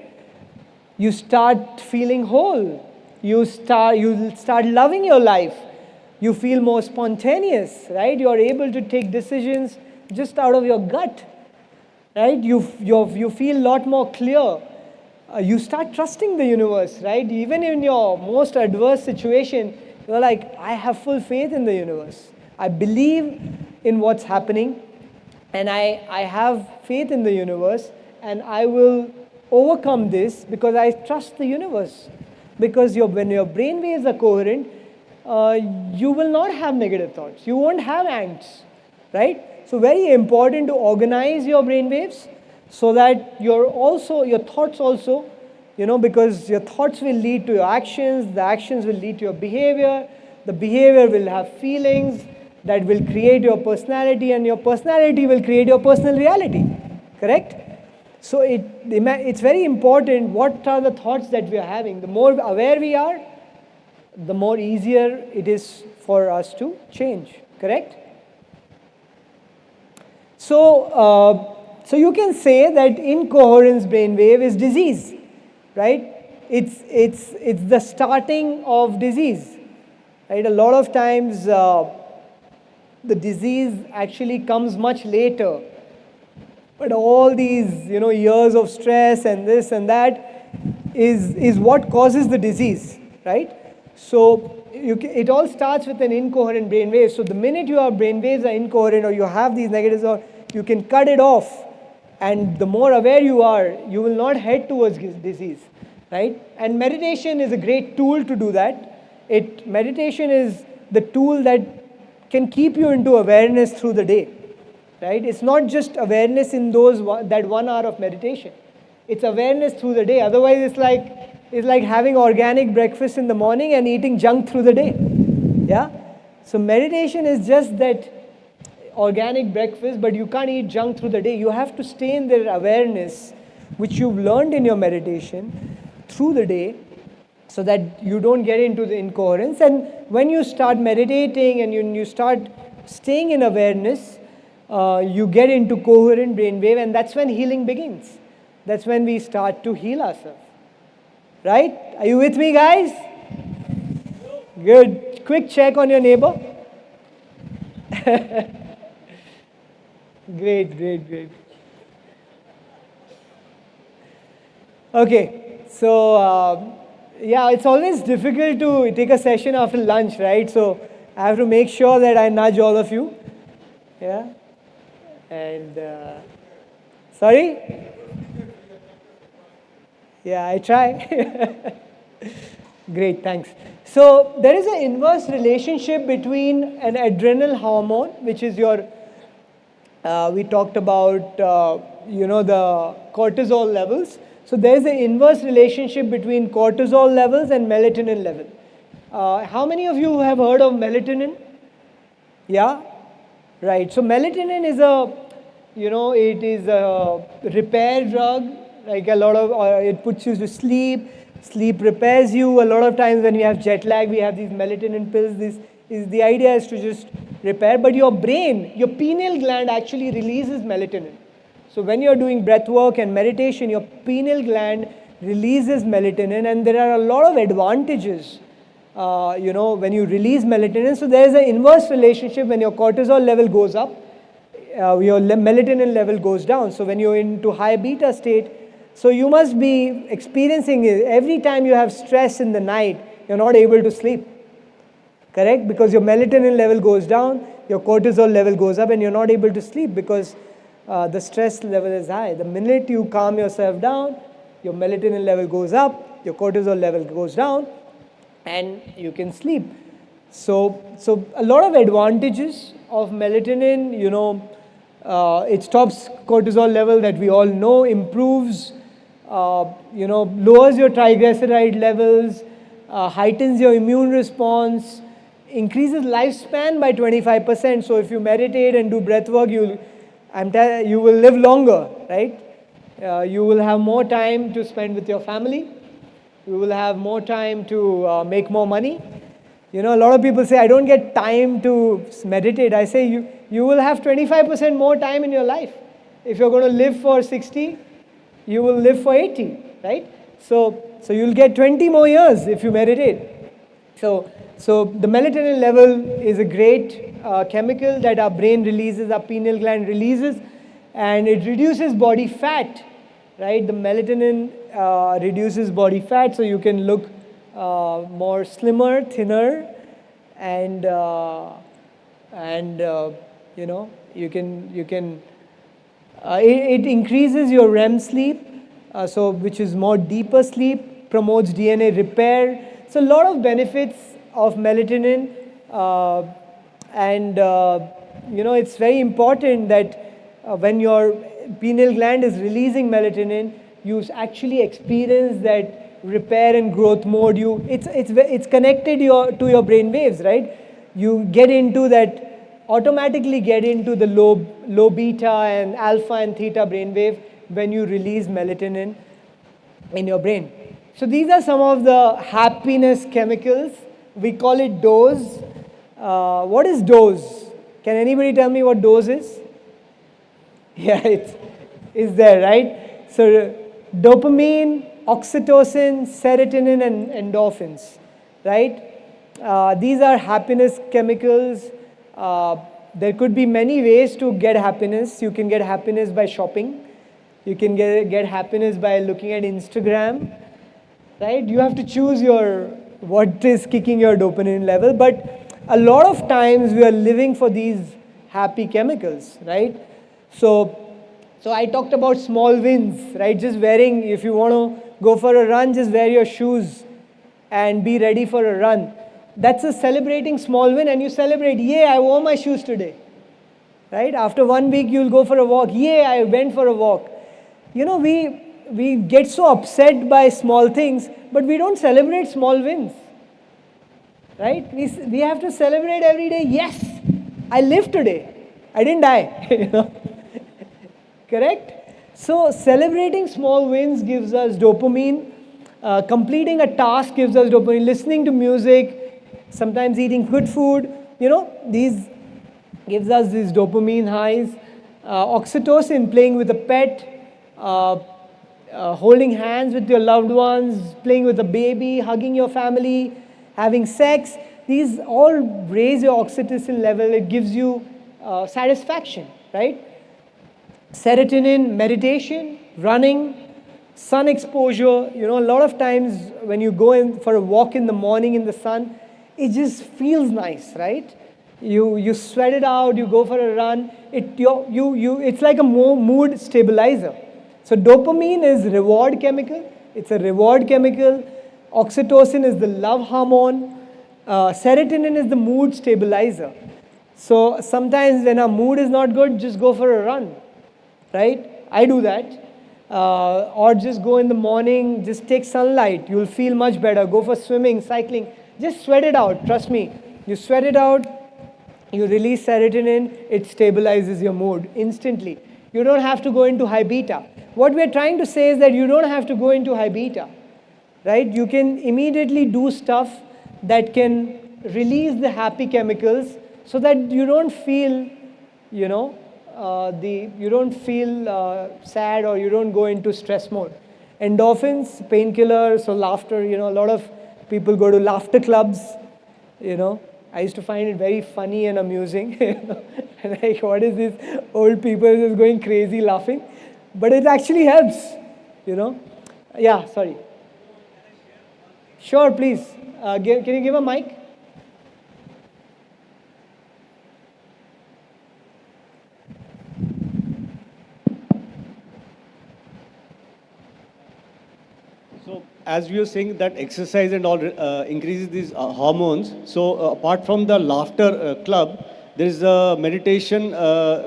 you start feeling whole. You'll start loving your life. You feel more spontaneous, right? You are able to take decisions just out of your gut, right? You feel a lot more clear. You start trusting the universe, right? Even in your most adverse situation, you're like, I have full faith in the universe. I believe in what's happening, and I have faith in the universe, and I will overcome this because I trust the universe. Because when your brain waves are coherent, you will not have negative thoughts. You won't have angst, right? So very important to organize your brain waves so that your thoughts also, because your thoughts will lead to your actions, the actions will lead to your behavior, the behavior will have feelings that will create your personality, and your personality will create your personal reality, correct? So it's very important what are the thoughts that we are having. The more aware we are, the more easier it is for us to change, correct? So you can say that incoherence brainwave is disease, right? It's the starting of disease, right? A lot of times the disease actually comes much later. But all these, years of stress and this and that is what causes the disease, right? So it all starts with an incoherent brainwave. So the minute your brainwaves are incoherent or you have these negatives, or you can cut it off, and the more aware you are, you will not head towards disease, right? And meditation is a great tool to do that. Meditation is the tool that can keep you into awareness through the day. Right? It's not just awareness in that 1 hour of meditation. It's awareness through the day. Otherwise, it's like having organic breakfast in the morning and eating junk through the day. Yeah? So meditation is just that organic breakfast, but you can't eat junk through the day. You have to stay in the awareness, which you've learned in your meditation, through the day, so that you don't get into the incoherence. And when you start meditating and you start staying in awareness, you get into coherent brainwave, and that's when healing begins. That's when we start to heal ourselves. Right? Are you with me, guys? Good. Quick check on your neighbor. Great. Okay. So, it's always difficult to take a session after lunch, right? So, I have to make sure that I nudge all of you. Yeah? And sorry? Yeah, I try. Great, thanks. So there is an inverse relationship between an adrenal hormone, which is your, we talked about, the cortisol levels. So there is an inverse relationship between cortisol levels and melatonin level. How many of you have heard of melatonin? Yeah? Right. So melatonin is it is a repair drug, like a lot of, it puts you to sleep. Sleep repairs you. A lot of times when we have jet lag, we have these melatonin pills. The idea is to just repair. But your brain, your pineal gland actually releases melatonin. So when you're doing breath work and meditation, your pineal gland releases melatonin, and there are a lot of advantages when you release melatonin. So there is an inverse relationship. When your cortisol level goes up, your melatonin level goes down. So when you're into high beta state, so you must be experiencing it. Every time you have stress in the night, you're not able to sleep. Correct? Because your melatonin level goes down, your cortisol level goes up, and you're not able to sleep because the stress level is high. The minute you calm yourself down, your melatonin level goes up, your cortisol level goes down, and you can sleep. So a lot of advantages of melatonin, it stops cortisol level that we all know, improves, lowers your triglyceride levels, heightens your immune response, increases lifespan by 25%. So if you meditate and do breath work, you will live longer, right? You will have more time to spend with your family. You will have more time to make more money. A lot of people say, I don't get time to meditate. I say, you will have 25% more time in your life. If you're going to live for 60, you will live for 80, right? So you'll get 20 more years if you meditate. So the melatonin level is a great chemical that our brain releases, our pineal gland releases, and it reduces body fat, right? The melatonin reduces body fat, so you can look more slimmer, thinner, and you know, you can it increases your REM sleep, so which is more deeper sleep, promotes DNA repair. So a lot of benefits of melatonin, and you know, it's very important that when your pineal gland is releasing melatonin, you actually experience that repair and growth mode. It's connected to your brain waves, right? You get into that, automatically get into the low beta and alpha and theta brainwave when you release melatonin in your brain. So these are some of the happiness chemicals. We call it dose. What is dose? Can anybody tell me what dose is? Yeah, it's there, right? So dopamine, oxytocin, serotonin, and endorphins, right? These are happiness chemicals. There could be many ways to get happiness. You can get happiness by shopping. You can get happiness by looking at Instagram, right? You have to choose what is kicking your dopamine level. But a lot of times we are living for these happy chemicals, right? So I talked about small wins, right? Just wearing, if you want to go for a run, just wear your shoes and be ready for a run. That's a celebrating small win, and you celebrate, yay, I wore my shoes today, right? After 1 week, you'll go for a walk, yay, I went for a walk. You know, we get so upset by small things, but we don't celebrate small wins, right? We have to celebrate every day, yes, I lived today, I didn't die, you know, correct? So celebrating small wins gives us dopamine, completing a task gives us dopamine, listening to music, sometimes eating good food, you know, these gives us these dopamine highs. Oxytocin, playing with a pet, holding hands with your loved ones, playing with a baby, hugging your family, having sex, these all raise your oxytocin level. It gives you satisfaction, right? Serotonin, meditation, running, sun exposure. You know, a lot of times when you go in for a walk in the morning in the sun, it just feels nice, right? You sweat it out, you go for a run, it's like a mood stabilizer. So dopamine is reward chemical, it's a reward chemical. Oxytocin is the love hormone. Serotonin is the mood stabilizer. So sometimes when our mood is not good, just go for a run, right? I do that. Or just go in the morning, just take sunlight, you'll feel much better. Go for swimming, cycling. Just sweat it out, trust me. You sweat it out, you release serotonin, it stabilizes your mood instantly. You don't have to go into high beta. What we're trying to say is that you don't have to go into high beta, right? You can immediately do stuff that can release the happy chemicals so that you don't feel, you know, you don't feel sad, or you don't go into stress mode. Endorphins, painkillers, so laughter, you know, a lot of people go to laughter clubs, you know. I used to find it very funny and amusing. Like, what is this old people just going crazy laughing? But it actually helps, you know. Yeah, sorry. Sure, please. Can you give a mic? So as we were saying that exercise and all increases these hormones. So apart from the laughter club, there is a meditation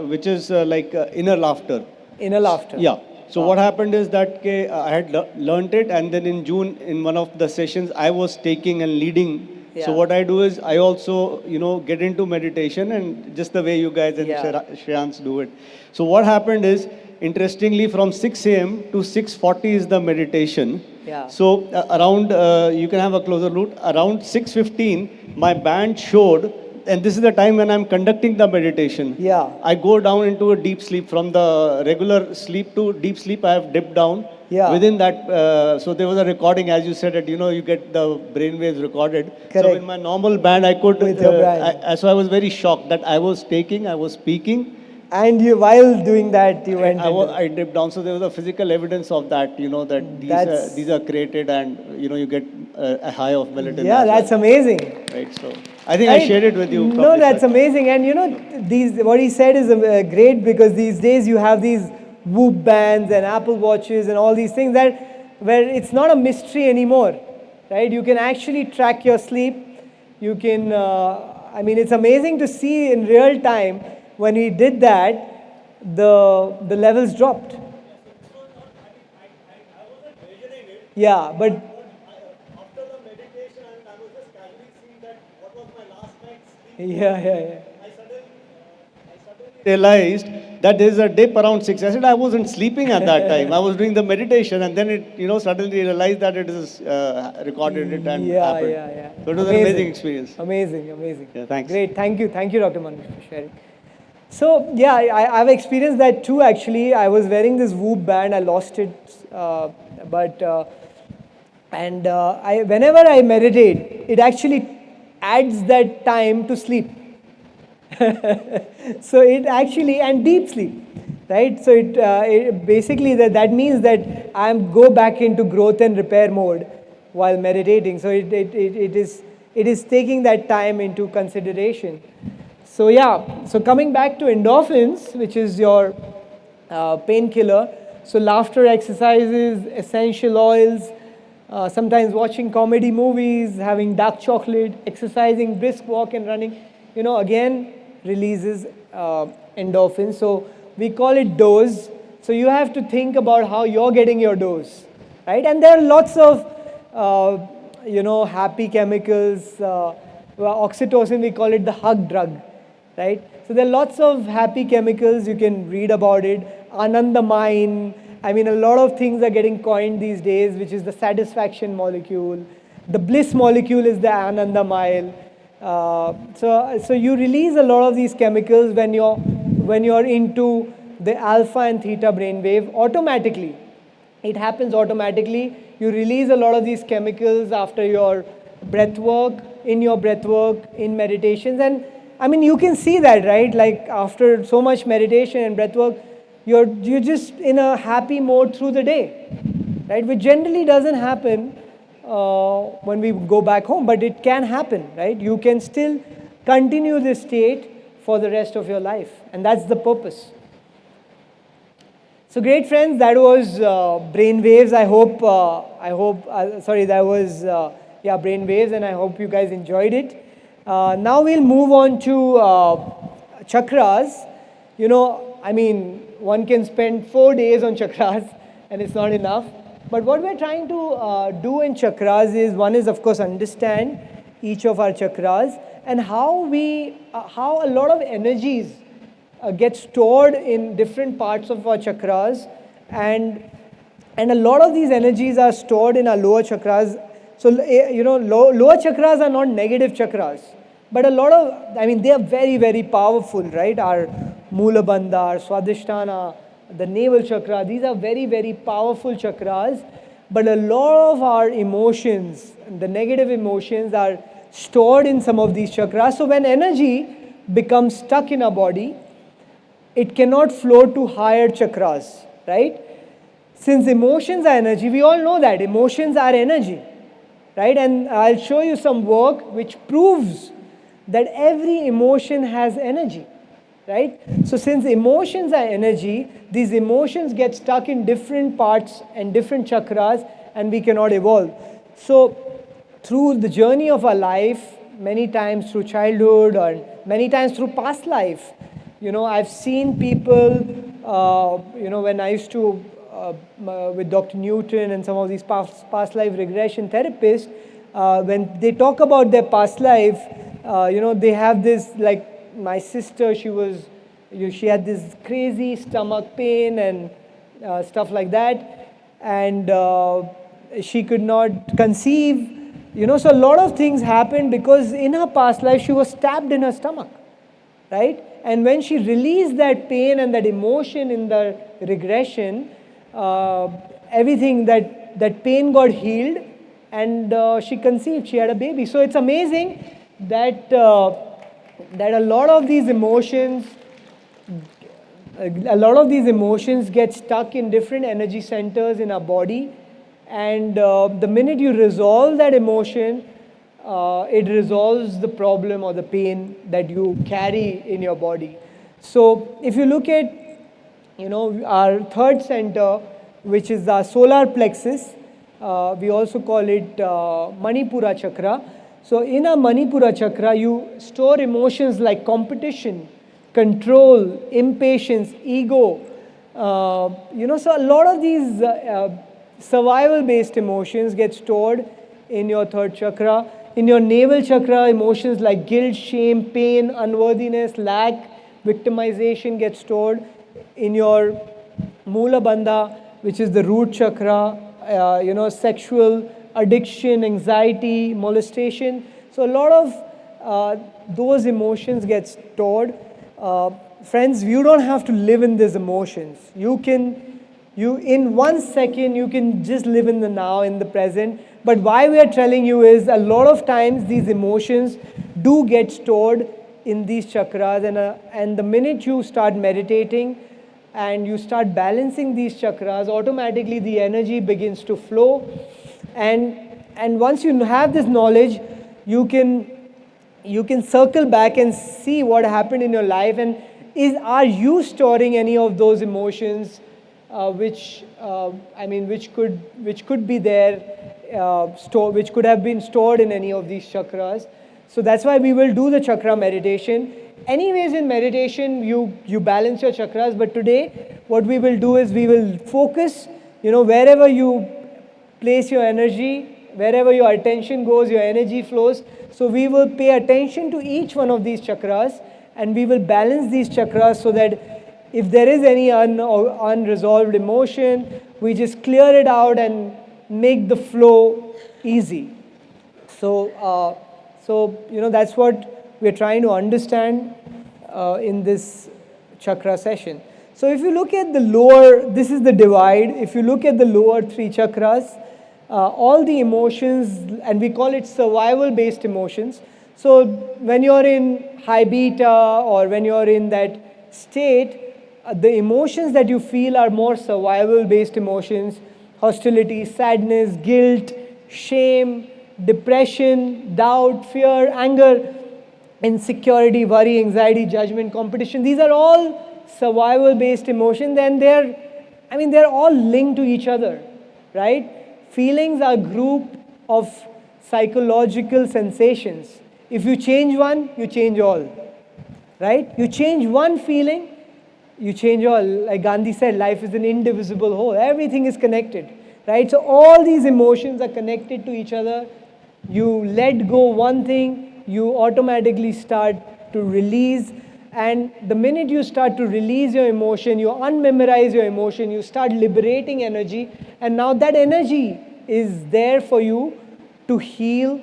which is like inner laughter. Inner laughter. Yeah. So what happened is that I had learned it, and then in June, in one of the sessions, I was taking and leading. Yeah. So what I do is I also, you know, get into meditation, and just the way you guys and Shreyans do it. So what happened is, interestingly, from 6 a.m. to 6:40 is the meditation. Yeah. So around, you can have a closer look, around 6:15, my band showed and this is the time when I'm conducting the meditation. Yeah. I go down into a deep sleep. From the regular sleep to deep sleep, I have dipped down. Yeah. Within that, so there was a recording, as you said, that you get the brain waves recorded. So Correct. in my normal band, I could. With your band. So I was very shocked that I was speaking. And you, while doing that, you went into I dipped down, so there was a physical evidence of that. That these are created, and you get a high of melatonin. Yeah, as that's well. amazing. Right. So I think I shared it with you. No, that's amazing. And these what he said is great, because these days you have these Whoop bands and Apple Watches and all these things where it's not a mystery anymore, right? You can actually track your sleep. You can. It's amazing to see in real time. When we did that, the levels dropped. Yeah, but After the meditation, I was just casually seeing that what was my last night's sleep. yeah. I suddenly realized that there is a dip around 6. I said I wasn't sleeping at that time. I was doing the meditation, and then it, suddenly realized that it is recorded it and happened. Yeah. So it was an amazing experience. Amazing. Yeah, thanks. Great, thank you, Dr. Manu, for sharing. So yeah, I've experienced that too. Actually, I was wearing this Whoop band. I lost it, whenever I meditate, it actually adds that time to sleep. So it actually, and deep sleep, right? So it basically that means that I go back into growth and repair mode while meditating. So it is taking that time into consideration. So yeah, so coming back to endorphins, which is your painkiller. So laughter exercises, essential oils, sometimes watching comedy movies, having dark chocolate, exercising, brisk walk and running, again releases endorphins. So we call it dose. So you have to think about how you're getting your dose, right? And there are lots of, happy chemicals. Oxytocin, we call it the hug drug, right? So there are lots of happy chemicals. You can read about it. Anandamine. A lot of things are getting coined these days, which is the satisfaction molecule. The bliss molecule is the anandamile. So you release a lot of these chemicals when you're into the alpha and theta brainwave automatically. It happens automatically. You release a lot of these chemicals after your breath work, in meditations. And you can see that, right? Like after so much meditation and breath work, you're just in a happy mode through the day, right? Which generally doesn't happen when we go back home, but it can happen, right? You can still continue this state for the rest of your life, and that's the purpose. So great, friends, that was brain waves. That was brain waves, and I hope you guys enjoyed it. Now we'll move on to chakras. One can spend 4 days on chakras, and it's not enough. But what we're trying to do in chakras is, one is, of course, understand each of our chakras and how a lot of energies get stored in different parts of our chakras, and a lot of these energies are stored in our lower chakras. So, lower chakras are not negative chakras, but a lot of, they are very, very powerful, right? Our Mula Bandha, our Swadhisthana, the navel chakra, these are very, very powerful chakras, but a lot of our emotions, the negative emotions, are stored in some of these chakras. So when energy becomes stuck in our body, it cannot flow to higher chakras, right? Since emotions are energy, we all know that emotions are energy, right? And I'll show you some work which proves that every emotion has energy, right? So since emotions are energy, these emotions get stuck in different parts and different chakras, and we cannot evolve. So through the journey of our life, many times through childhood or many times through past life, I've seen people, when I used to, with Dr. Newton and some of these past life regression therapists, when they talk about their past life, they have this, like my sister, she had this crazy stomach pain and stuff like that, and she could not conceive, So a lot of things happened because in her past life she was stabbed in her stomach, right? And when she released that pain and that emotion in the regression, everything that pain got healed, and she conceived. She had a baby. So it's amazing that that a lot of these emotions get stuck in different energy centers in our body, and the minute you resolve that emotion, it resolves the problem or the pain that you carry in your body. So if you look at our third center, which is the solar plexus, we also call it Manipura chakra. So in a Manipura chakra, you store emotions like competition, control, impatience, ego. So a lot of these survival-based emotions get stored in your third chakra. In your navel chakra, emotions like guilt, shame, pain, unworthiness, lack, victimization get stored. In your Mula Bandha, which is the root chakra, sexual addiction, anxiety, molestation. So a lot of those emotions get stored. Friends, you don't have to live in these emotions. In 1 second, you can just live in the now, in the present. But why we are telling you is a lot of times these emotions do get stored in these chakras, and the minute you start meditating and you start balancing these chakras, automatically the energy begins to flow. And once you have this knowledge, you can circle back and see what happened in your life, and are you storing any of those emotions which could be there, which could have been stored in any of these chakras. So that's why we will do the chakra meditation. Anyways, in meditation, you balance your chakras, but today what we will do is we will focus, wherever you place your energy, wherever your attention goes, your energy flows. So we will pay attention to each one of these chakras, and we will balance these chakras so that if there is any unresolved emotion, we just clear it out and make the flow easy. So, that's what we're trying to understand in this chakra session. So if you look at the lower, this is the divide. If you look at the lower three chakras, all the emotions, and we call it survival-based emotions. So when you're in high beta or when you're in that state, the emotions that you feel are more survival-based emotions: hostility, sadness, guilt, shame, depression, doubt, fear, anger, insecurity, worry, anxiety, judgment, competition. These are all survival-based emotions, and they're all linked to each other, right? Feelings are a group of psychological sensations. If you change one, you change all, right? You change one feeling, you change all. Like Gandhi said, life is an indivisible whole. Everything is connected, right? So all these emotions are connected to each other. You let go one thing, you automatically start to release. And the minute you start to release your emotion, you unmemorize your emotion, you start liberating energy. And now that energy is there for you to heal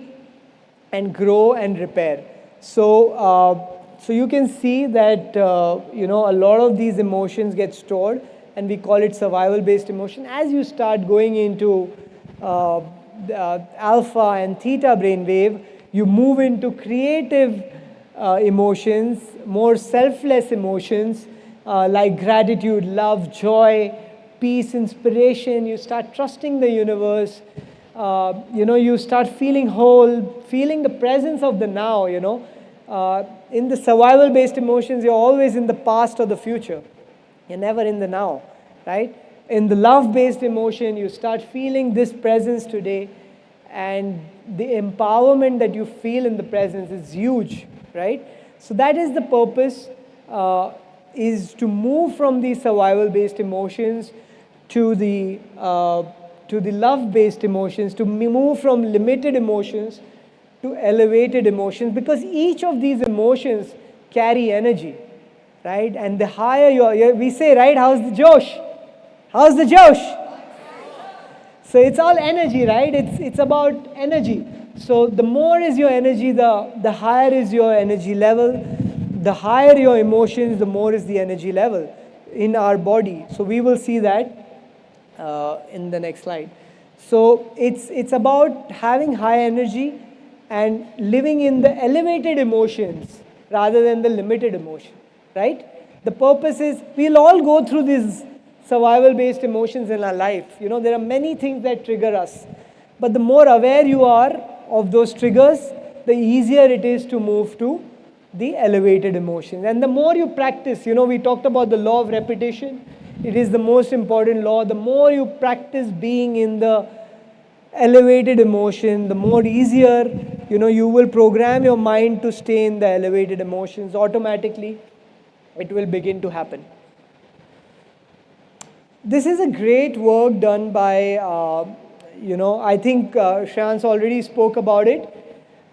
and grow and repair. So you can see that a lot of these emotions get stored, and we call it survival-based emotion. As you start going into alpha and theta brainwave, you move into creative emotions, more selfless emotions like gratitude, love, joy, peace, inspiration. You start trusting the universe. You start feeling whole, feeling the presence of the now. In the survival-based emotions, you're always in the past or the future. You're never in the now, right? In the love-based emotion, you start feeling this presence today, and the empowerment that you feel in the presence is huge, right? So that is the purpose, is to move from these survival-based emotions to the love-based emotions, to move from limited emotions to elevated emotions, because each of these emotions carry energy, right? And the higher we say, right, how's the Josh? How's the Josh? So it's all energy, right? It's about energy. So the more is your energy, the higher is your energy level. The higher your emotions, the more is the energy level in our body. So we will see that in the next slide. So it's about having high energy and living in the elevated emotions rather than the limited emotion, right? The purpose is we'll all go through these survival-based emotions in our life. You know, there are many things that trigger us. But the more aware you are of those triggers, the easier it is to move to the elevated emotions. And the more you practice, you know, we talked about the law of repetition. It is the most important law. The more you practice being in the elevated emotion, the more easier, you know, you will program your mind to stay in the elevated emotions. Automatically, it will begin to happen. This is a great work done by, you know, I think Shreyans already spoke about it.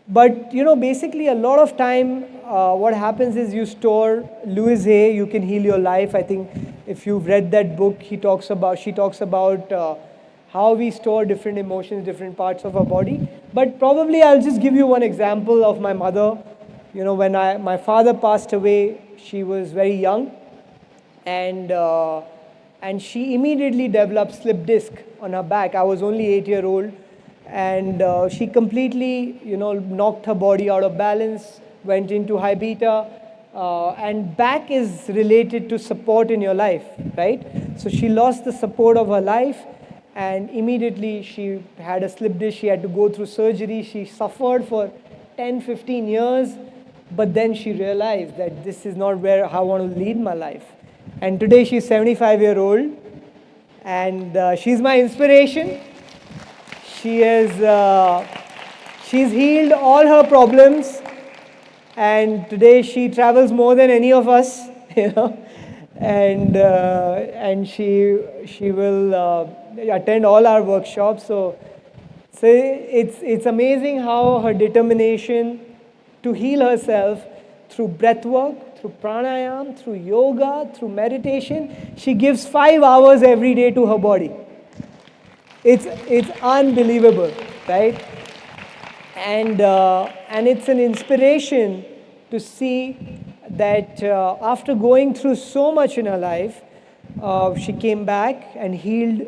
But, you know, basically a lot of time, what happens is you store Louise Hay, You Can Heal Your Life. I think if you've read that book, she talks about how we store different emotions, different parts of our body. But probably I'll just give you one example of my mother. You know, when my father passed away, she was very young, and she immediately developed slip disc on her back. I was only 8 years old, and she completely, you know, knocked her body out of balance, went into high beta, and back is related to support in your life, right? So she lost the support of her life, and immediately she had a slip disc. She had to go through surgery. She suffered for 10, 15 years, but then she realized that this is not where I want to lead my life. And today she's 75 years old, and she's my inspiration. She's healed all her problems, and today she travels more than any of us, you know, and she will attend all our workshops. So it's amazing how her determination to heal herself through breath work, through pranayam, through yoga, through meditation. She gives 5 hours every day to her body. It's unbelievable, right? And it's an inspiration to see that after going through so much in her life, she came back and healed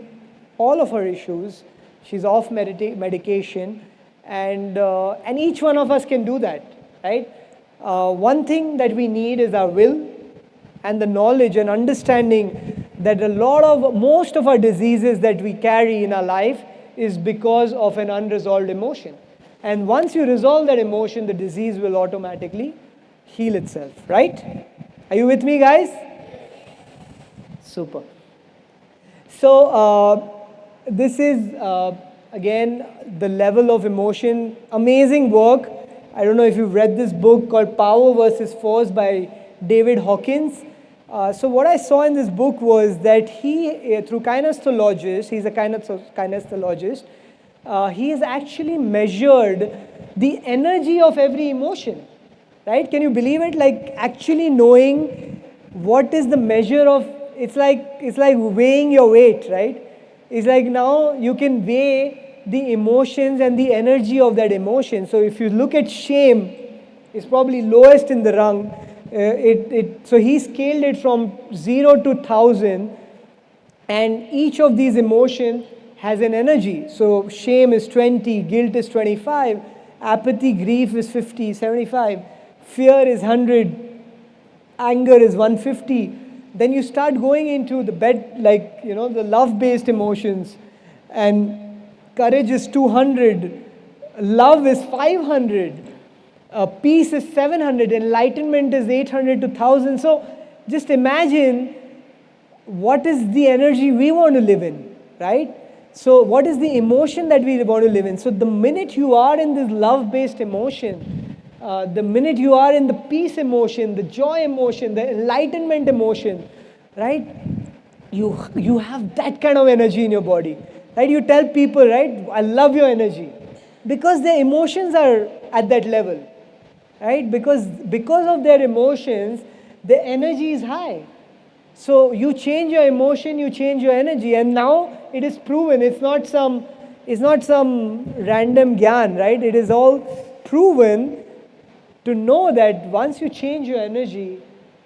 all of her issues. She's off medication, and each one of us can do that, right? One thing that we need is our will and the knowledge and understanding that most of our diseases that we carry in our life is because of an unresolved emotion. And once you resolve that emotion, the disease will automatically heal itself, right? Are you with me, guys? Super. So this is, again, the level of emotion. Amazing work. I don't know if you've read this book called Power versus Force by David Hawkins. So what I saw in this book was that he, through kinesiologist, he's a kinesiologist, he has actually measured the energy of every emotion, right? Can you believe it? Like actually knowing what is the measure of, it's like weighing your weight, right? It's like now you can weigh the emotions and the energy of that emotion. So if you look at shame, it's probably lowest in the rung. So he scaled it from 0 to 1,000, and each of these emotions has an energy. So shame is 20, guilt is 25, apathy, grief is 50, 75, fear is 100, anger is 150. Then you start going into the the love-based emotions, and courage is 200, love is 500, peace is 700, enlightenment is 800 to 1,000. So just imagine what is the energy we want to live in, right? So what is the emotion that we want to live in? So the minute you are in this love-based emotion, the minute you are in the peace emotion, the joy emotion, the enlightenment emotion, right? You have that kind of energy in your body, right? You tell people, right, I love your energy, because their emotions are at that level, right? Because of their emotions, the energy is high. So you change your emotion, you change your energy, and now it is proven. It's not some, is not some random gyan, right? It is all proven to know that once you change your energy,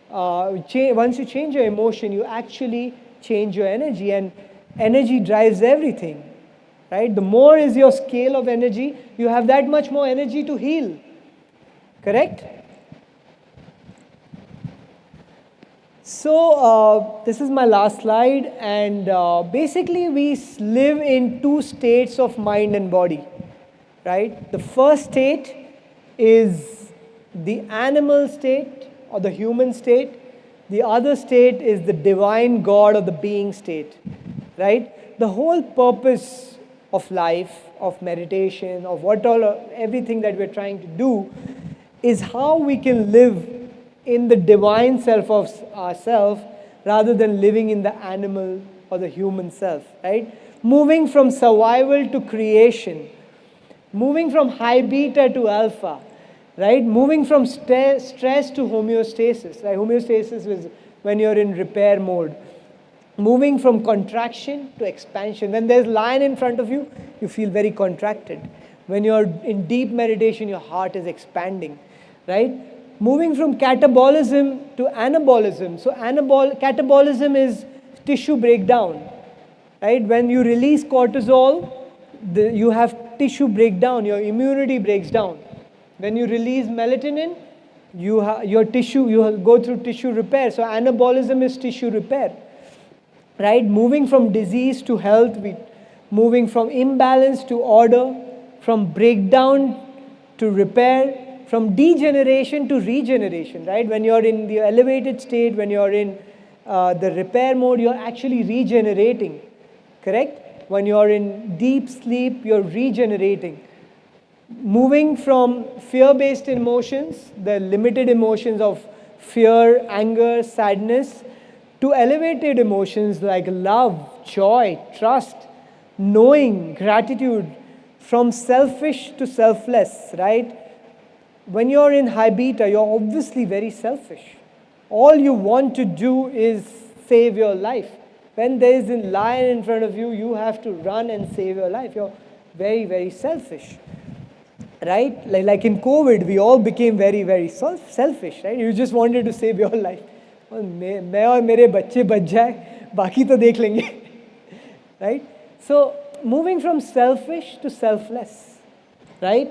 once you change your emotion, you actually change your energy, and energy drives everything, right? The more is your scale of energy, you have that much more energy to heal, correct? So this is my last slide, and basically we live in two states of mind and body, right? The first state is the animal state or the human state. The other state is the divine God or the being state, right? The whole purpose of life, of meditation, of everything that we're trying to do is how we can live in the divine self of ourselves rather than living in the animal or the human self, right? Moving from survival to creation, moving from high beta to alpha, right? Moving from stress to homeostasis, right? Homeostasis is when you're in repair mode. Moving from contraction to expansion. When there's lion in front of you, you feel very contracted. When you're in deep meditation, your heart is expanding, right? Moving from catabolism to anabolism. So catabolism is tissue breakdown, right? When you release cortisol, you have tissue breakdown, your immunity breaks down. When you release melatonin, you go through tissue repair. So anabolism is tissue repair, right? Moving from disease to health, moving from imbalance to order, from breakdown to repair, from degeneration to regeneration, right? When you're in the elevated state, when you're in the repair mode, you're actually regenerating, correct? When you're in deep sleep, you're regenerating. Moving from fear-based emotions, the limited emotions of fear, anger, sadness, to elevated emotions like love, joy, trust, knowing, gratitude, from selfish to selfless, right? When you're in high beta, you're obviously very selfish. All you want to do is save your life. When there is a lion in front of you, you have to run and save your life. You're very, very selfish, right? Like in COVID, we all became very, very selfish, right? You just wanted to save your life. मैं और मेरे बच्चे बच जाए, बाकी तो देख लेंगे, right? So moving from selfish to selfless, right?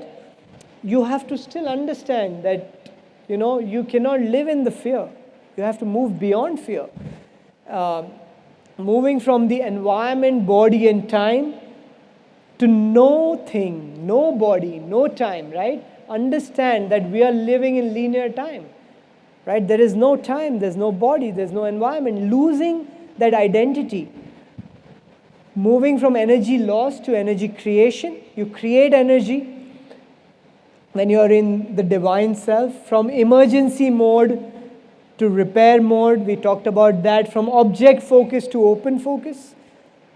You have to still understand that, you cannot live in the fear. You have to move beyond fear. Moving from the environment, body and time to no thing, no body, no time, right? Understand that we are living in linear time, right? There is no time, there's no body, there's no environment. Losing that identity. Moving from energy loss to energy creation. You create energy when you're in the divine self. From emergency mode to repair mode, we talked about that. From object focus to open focus.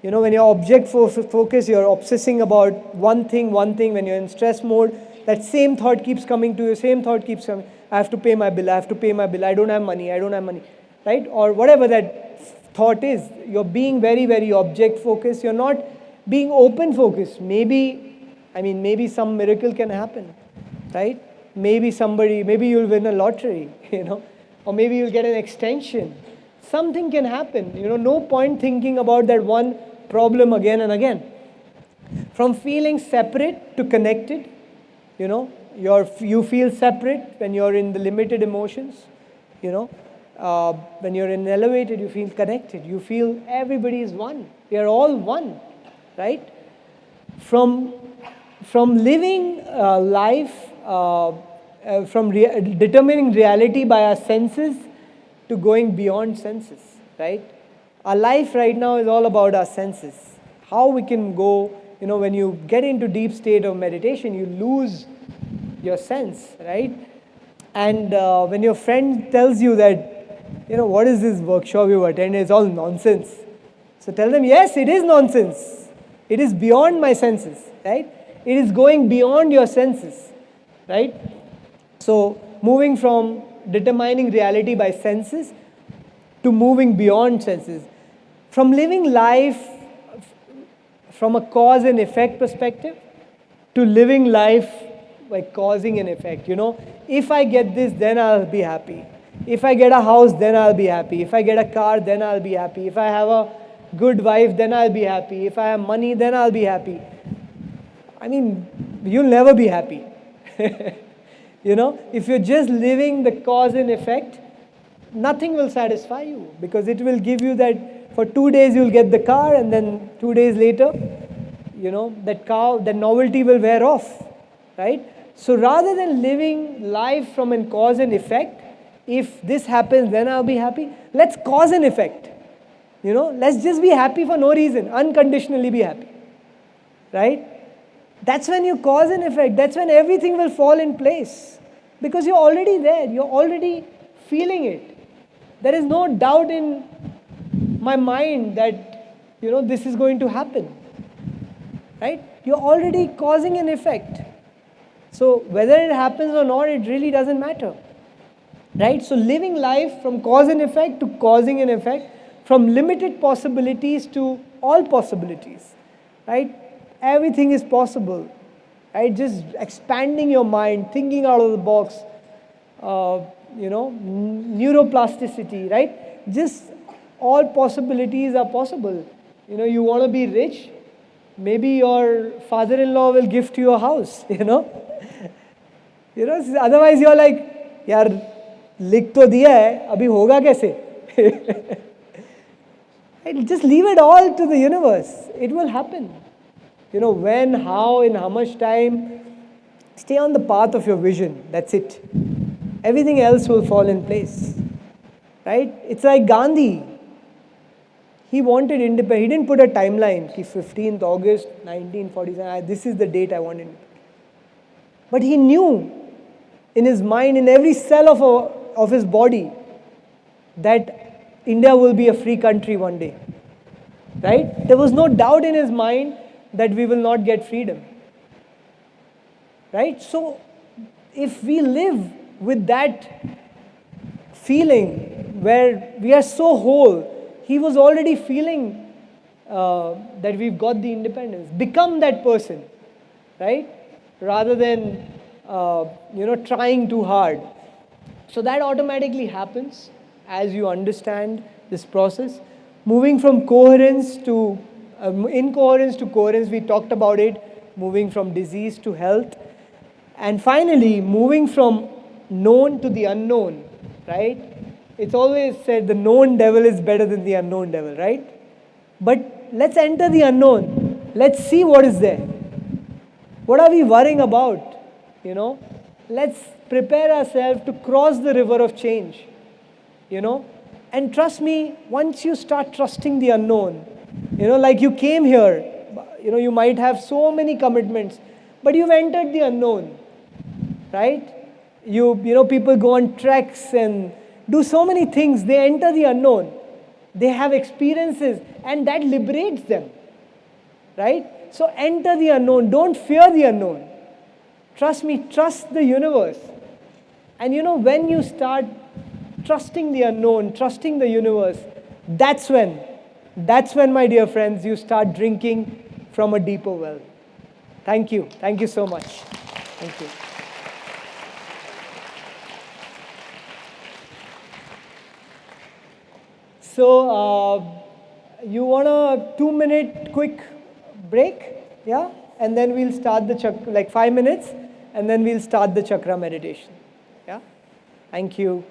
When you're object focus, you're obsessing about one thing. When you're in stress mode, that same thought keeps coming to you, same thought keeps coming. I have to pay my bill, I don't have money, right? Or whatever that thought is. You're being very, very object focused. You're not being open focused. Maybe some miracle can happen, right? Maybe you'll win a lottery, or maybe you'll get an extension. Something can happen, no point thinking about that one problem again and again. From feeling separate to connected, you feel separate when you're in the limited emotions, when you're in elevated, you feel connected. You feel everybody is one. We are all one, right? From living life, determining reality by our senses to going beyond senses, right? Our life right now is all about our senses. How we can go, when you get into deep state of meditation, you lose your sense, right? And when your friend tells you that, what is this workshop you attend? It's all nonsense. So tell them, yes, it is nonsense. It is beyond my senses, right? It is going beyond your senses, right? So moving from determining reality by senses to moving beyond senses. From living life from a cause and effect perspective to living life by causing an effect. If I get this, then I'll be happy. If I get a house, then I'll be happy. If I get a car, then I'll be happy. If I have a good wife, then I'll be happy. If I have money, then I'll be happy. I mean, you'll never be happy. If you're just living the cause and effect, nothing will satisfy you, because it will give you that for 2 days you'll get the car, and then 2 days later, that novelty will wear off, right? So rather than living life from a cause and effect, if this happens, then I'll be happy, let's cause and effect. Let's just be happy for no reason, unconditionally be happy, right? That's when you cause and effect. That's when everything will fall in place, because you're already there. You're already feeling it. There is no doubt in my mind that, this is going to happen, right? You're already causing an effect. So whether it happens or not, it really doesn't matter, right? So living life from cause and effect to causing an effect, from limited possibilities to all possibilities, right? Everything is possible, right? Just expanding your mind, thinking out of the box, neuroplasticity, right? Just all possibilities are possible. You want to be rich, maybe your father-in-law will gift you a house, otherwise you're like, yaar, लिख तो दिया है, अभी होगा कैसे? Just leave it all to the universe. It will happen. When, how, in how much time. Stay on the path of your vision. That's it. Everything else will fall in place. Right? It's like Gandhi. He wanted independence. He didn't put a timeline. 15th August 1947. This is the date I want independence. But he knew in his mind, in every cell of his body, that India will be a free country one day. Right? There was no doubt in his mind that we will not get freedom. Right? So, if we live with that feeling where we are so whole, he was already feeling that we've got the independence. Become that person, right? Rather than, trying too hard. So that automatically happens as you understand this process. Moving from coherence to incoherence to coherence, we talked about it, moving from disease to health. And finally, moving from known to the unknown, right? It's always said the known devil is better than the unknown devil, right? But let's enter the unknown. Let's see what is there. What are we worrying about? Let's prepare ourselves to cross the river of change. And trust me, once you start trusting the unknown, like you came here, you might have so many commitments, but you've entered the unknown, right? People go on treks and do so many things. They enter the unknown. They have experiences, and that liberates them, right? So enter the unknown. Don't fear the unknown. Trust me, trust the universe. And when you start trusting the unknown, trusting the universe, that's when, my dear friends, you start drinking from a deeper well. Thank you. Thank you so much. Thank you. So, you want a 2-minute quick break? Yeah? And then we'll start the chakra, like 5 minutes, and then we'll start the chakra meditation. Yeah? Thank you.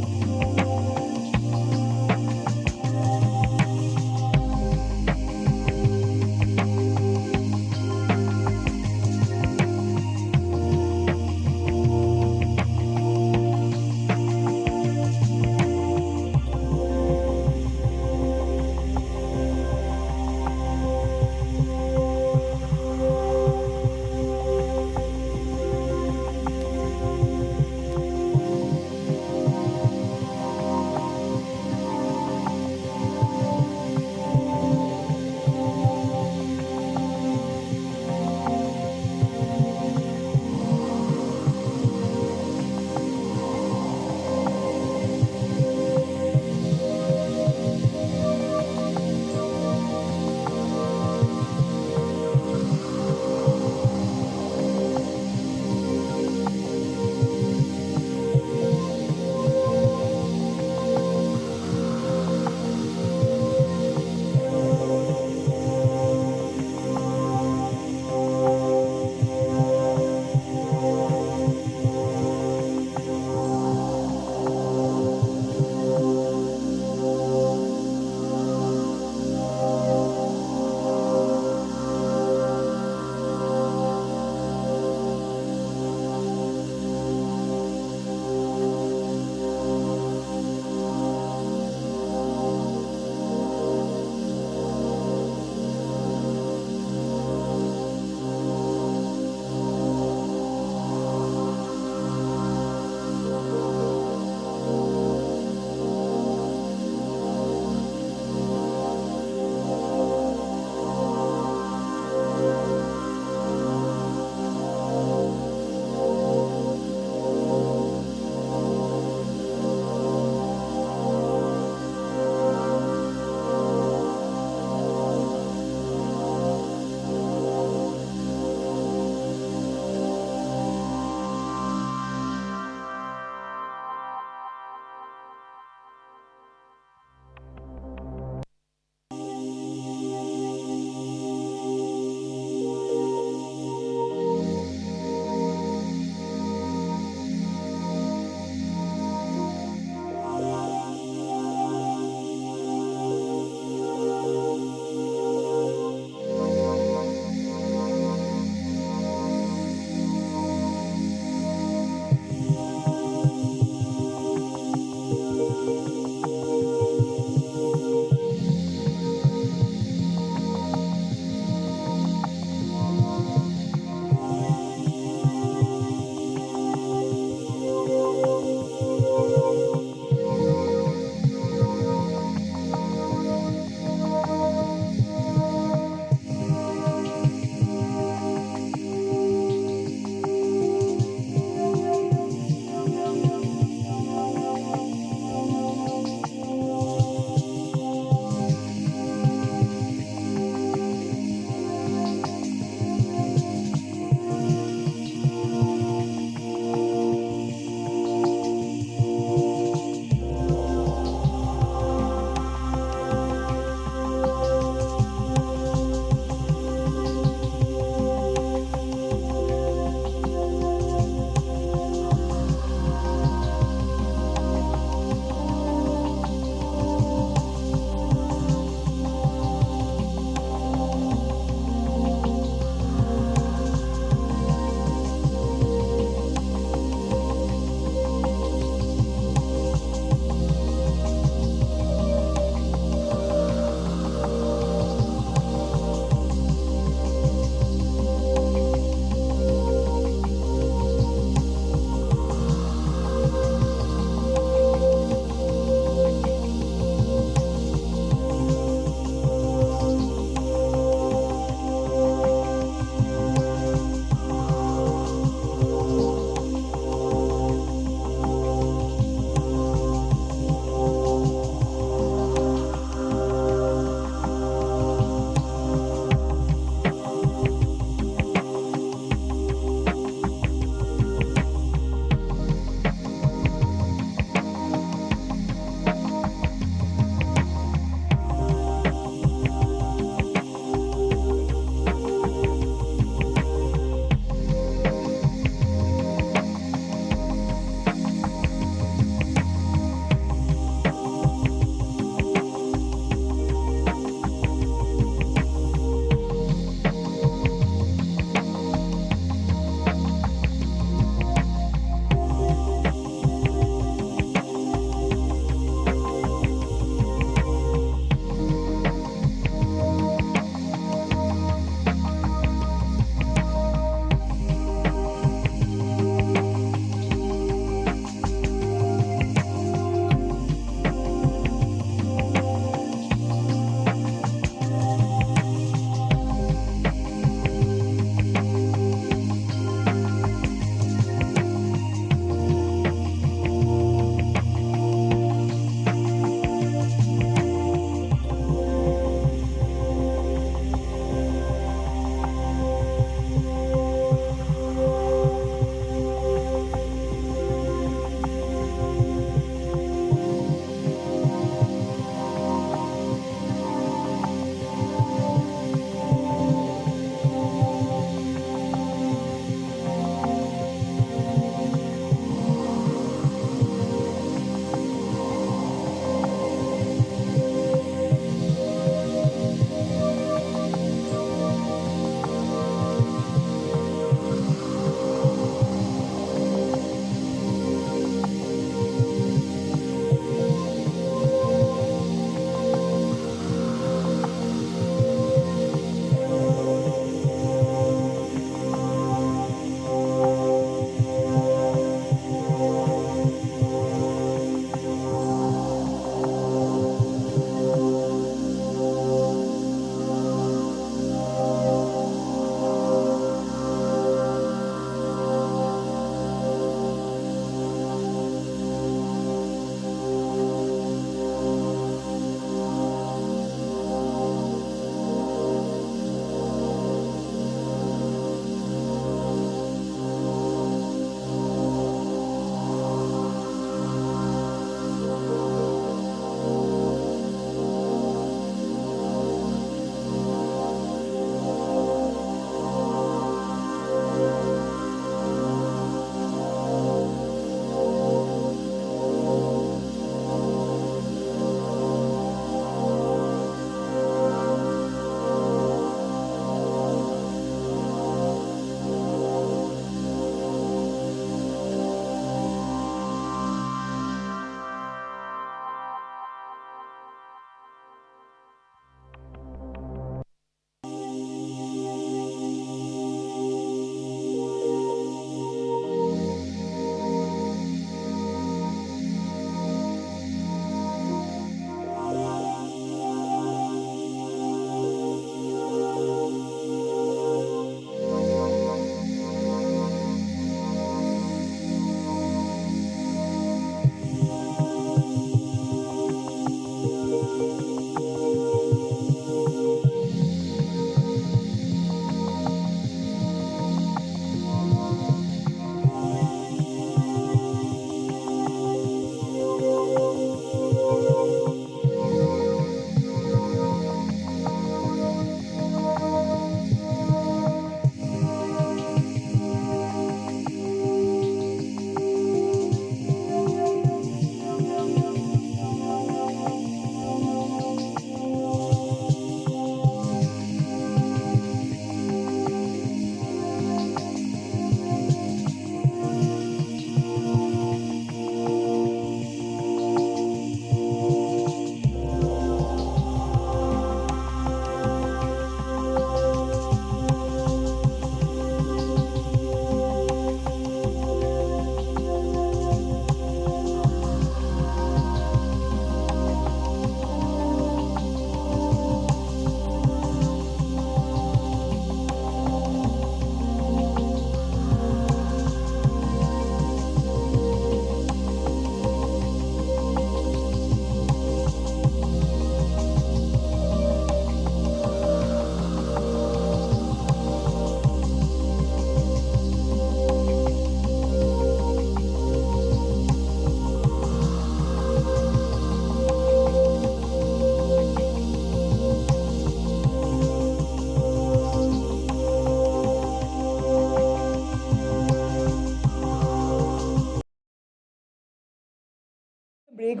break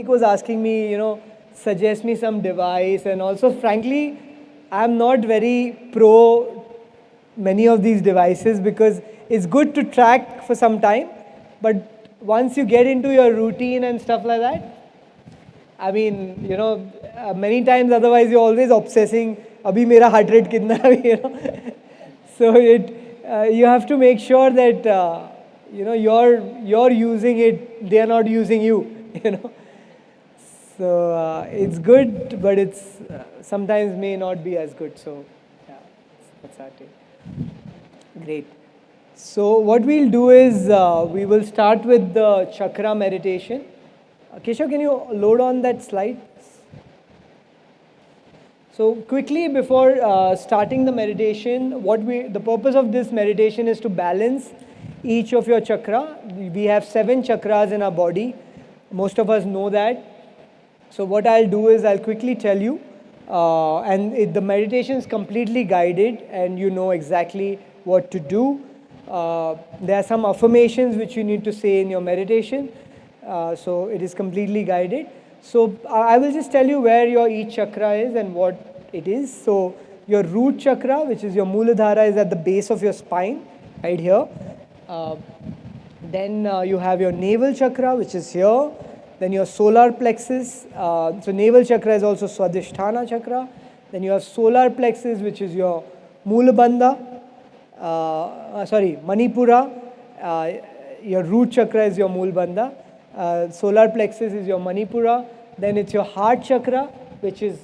was asking me, suggest me some device, and also, frankly, I'm not very pro many of these devices because it's good to track for some time, but once you get into your routine and stuff like that, I mean, many times otherwise you're always obsessing, abhi mera heart rate kitna hai, So you have to make sure that, you're using it, they're not using you. So it's good, but it's sometimes may not be as good. So yeah, that's our take. Great. So what we'll do is we will start with the chakra meditation. Keshav, can you load on that slide? So quickly before starting the meditation, the purpose of this meditation is to balance each of your chakra. We have 7 chakras in our body. Most of us know that. So what I'll do is I'll quickly tell you, the meditation is completely guided and you know exactly what to do. There are some affirmations which you need to say in your meditation. So it is completely guided. So I will just tell you where your each chakra is and what it is. So your root chakra, which is your Muladhara, is at the base of your spine, right here. Then you have your navel chakra, which is here. Then your solar plexus. So navel chakra is also Swadhisthana chakra. Then you have solar plexus, which is your Mulabandha. Manipura. Your root chakra is your Mulabandha. Solar plexus is your Manipura. Then it's your heart chakra, which is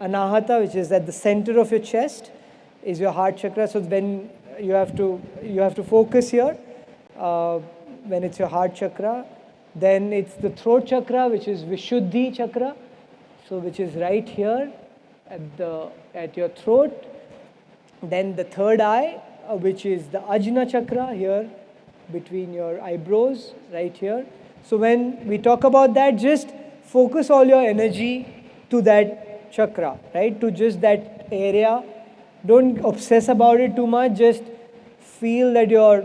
Anahata, which is at the center of your chest, is your heart chakra. So then you have to focus here when it's your heart chakra. Then it's the throat chakra, which is Vishuddhi chakra, so which is right here at your throat. Then the third eye, which is the Ajna chakra here between your eyebrows, right here. So when we talk about that, just focus all your energy to that chakra, right? To just that area. Don't obsess about it too much. Just feel that you're,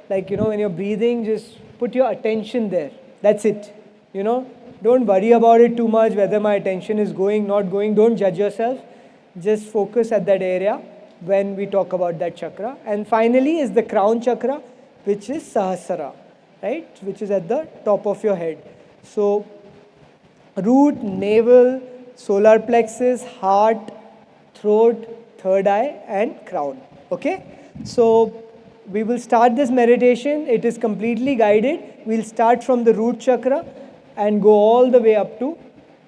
when you're breathing, just put your attention there. That's it. Don't worry about it too much, whether my attention is going, not going. Don't judge yourself. Just focus at that area when we talk about that chakra. And finally is the crown chakra, which is Sahasrara, right? Which is at the top of your head. So root, navel, solar plexus, heart, throat, third eye, and crown. Okay? So we will start this meditation. It is completely guided. We'll start from the root chakra and go all the way up to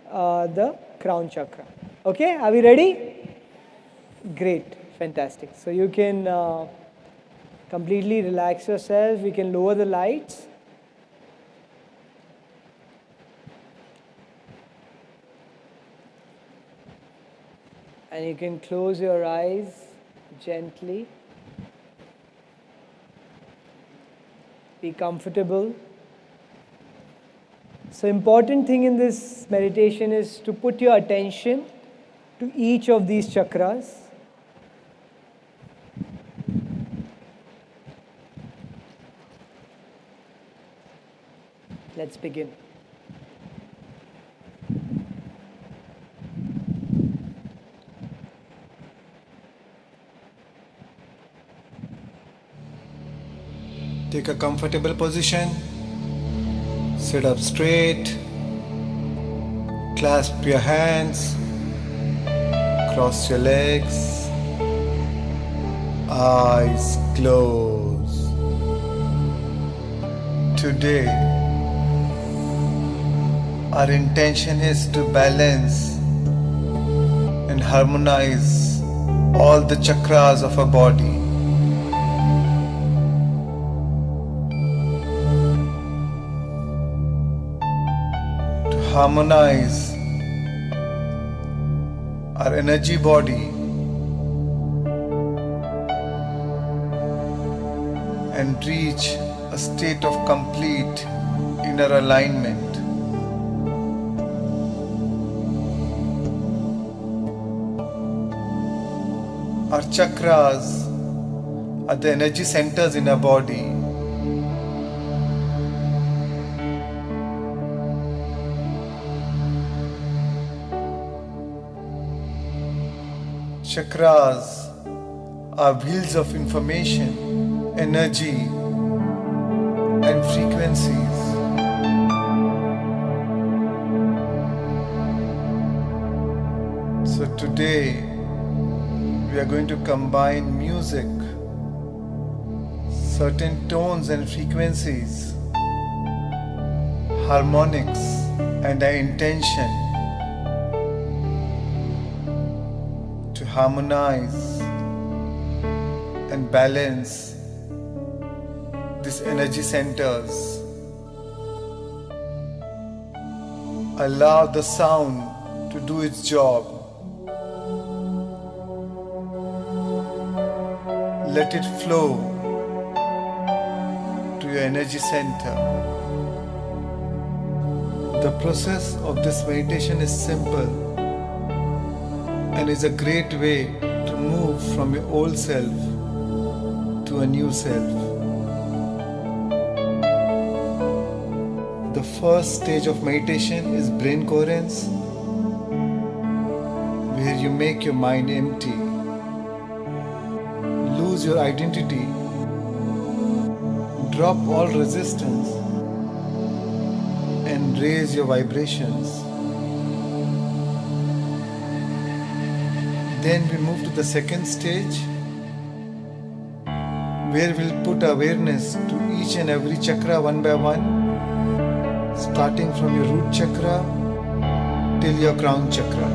the crown chakra. Okay? Are we ready? Great. Fantastic. So you can completely relax yourself. We can lower the lights. And you can close your eyes gently. Be comfortable. So important thing in this meditation is to put your attention to each of these chakras. Let's begin. Take a comfortable position, sit up straight, clasp your hands, cross your legs, eyes closed. Today, our intention is to balance and harmonize all the chakras of our body. Harmonize our energy body and reach a state of complete inner alignment. Our chakras are the energy centers in our body. Chakras are wheels of information, energy, and frequencies. So today we are going to combine music, certain tones and frequencies, harmonics, and our intention to harmonize and balance these energy centers. Allow the sound to do its job. Let it flow to your energy center. The process of this meditation is simple and is a great way to move from your old self to a new self. The first stage of meditation is brain coherence, where you make your mind empty, lose your identity, drop all resistance, and raise your vibrations. Then we move to the second stage, where we'll put awareness to each and every chakra one by one, starting from your root chakra till your crown chakra.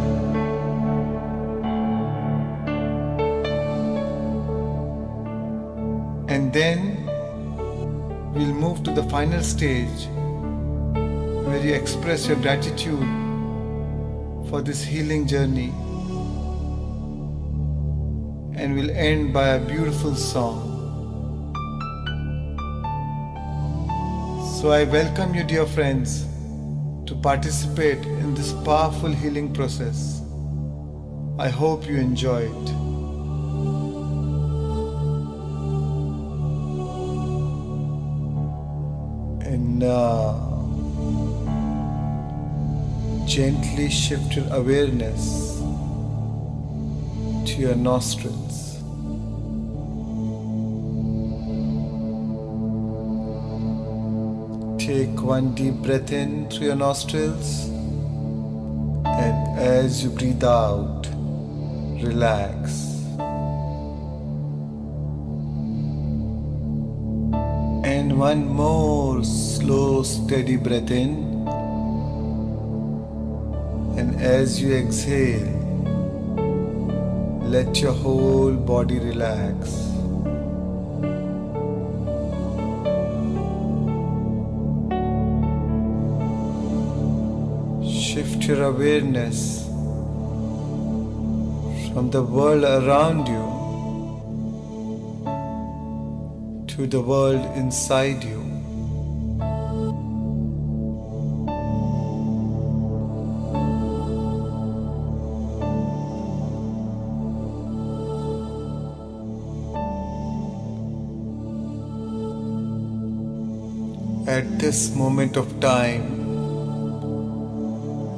And then we'll move to the final stage, where you express your gratitude for this healing journey, and we'll end by a beautiful song. So I welcome you, dear friends, to participate in this powerful healing process. I hope you enjoy it. And now, gently shift your awareness to your nostrils. Take one deep breath in through your nostrils, and as you breathe out, relax. And one more slow, steady breath in, and as you exhale, let your whole body relax. Shift your awareness from the world around you to the world inside you. At this moment of time,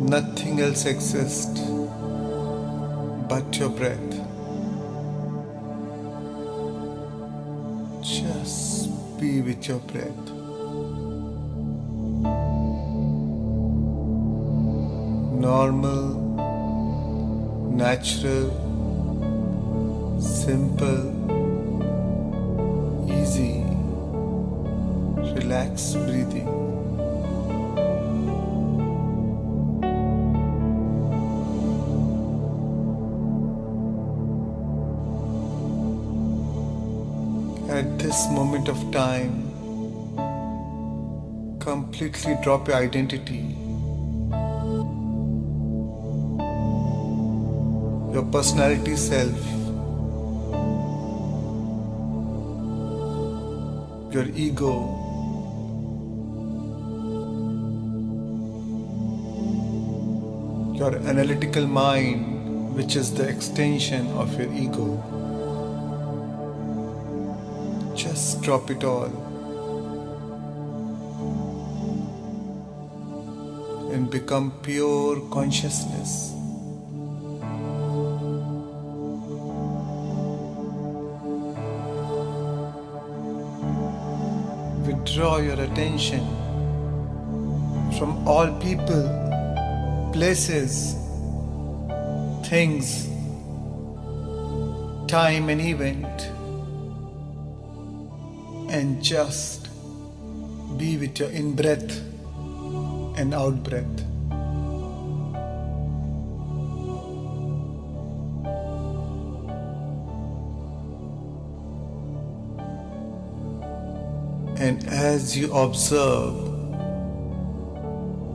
nothing else exists but your breath. Just be with your breath. Normal, natural, simple, easy, relaxed breathing. At this moment of time, completely drop your identity, your personality self, your ego, your analytical mind, which is the extension of your ego. Just drop it all and become pure consciousness. withdraw your attention from all people, places, things, time and event, and just be with your in-breath and out-breath. And as you observe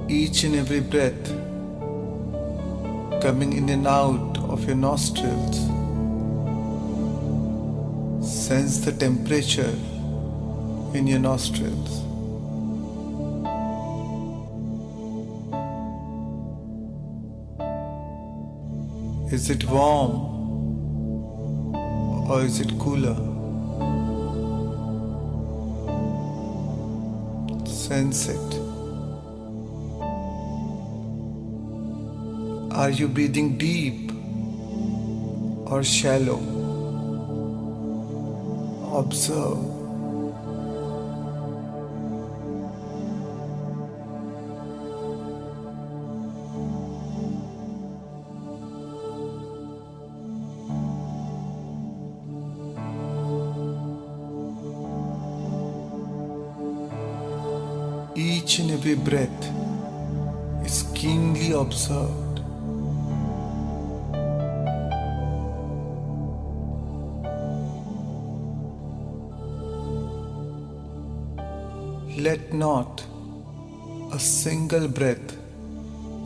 each and every breath coming in and out of your nostrils, sense the temperature in your nostrils. Is it warm or is it cooler? Sense it. Are you breathing deep or shallow? Observe. Each and every breath is keenly observed. Let not a single breath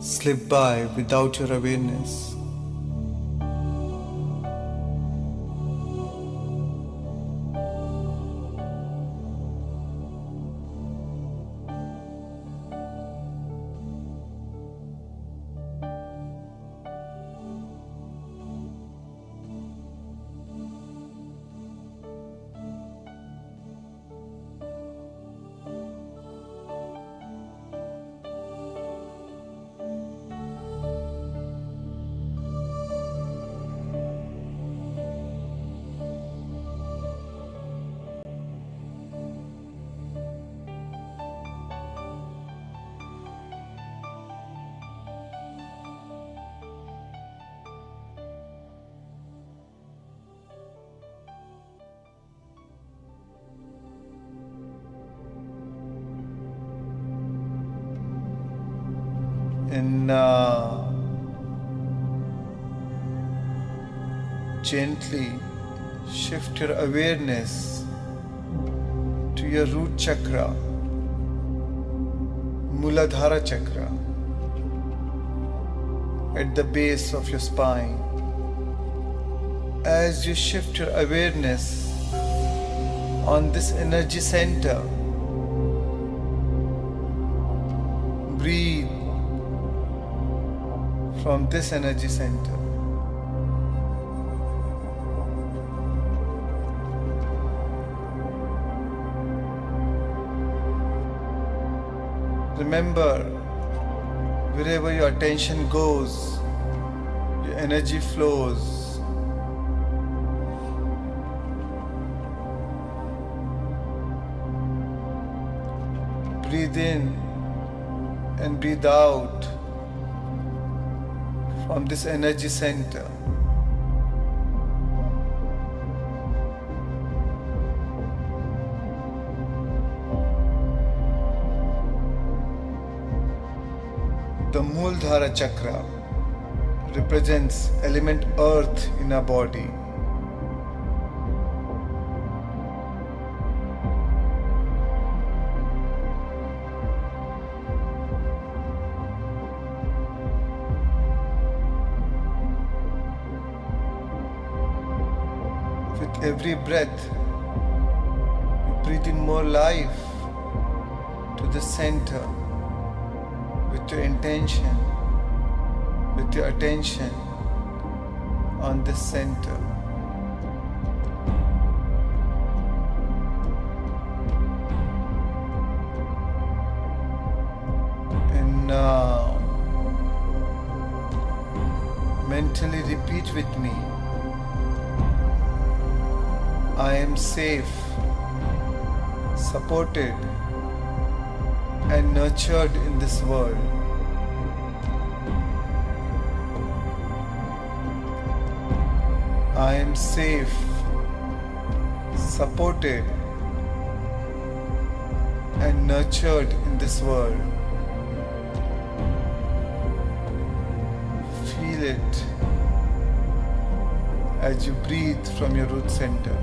slip by without your awareness. And now, gently shift your awareness to your root chakra, Muladhara chakra, at the base of your spine. As you shift your awareness on this energy center, breathe from this energy center. Remember, wherever your attention goes, your energy flows. Breathe in and breathe out from this energy center. The Muladhara chakra represents element earth in our body. With every breath, you breathe in more life to the center with your intention, with your attention on this center. And now, mentally repeat with me. I am safe, supported, and nurtured in this world. I am safe, supported, and nurtured in this world. Feel it as you breathe from your root center.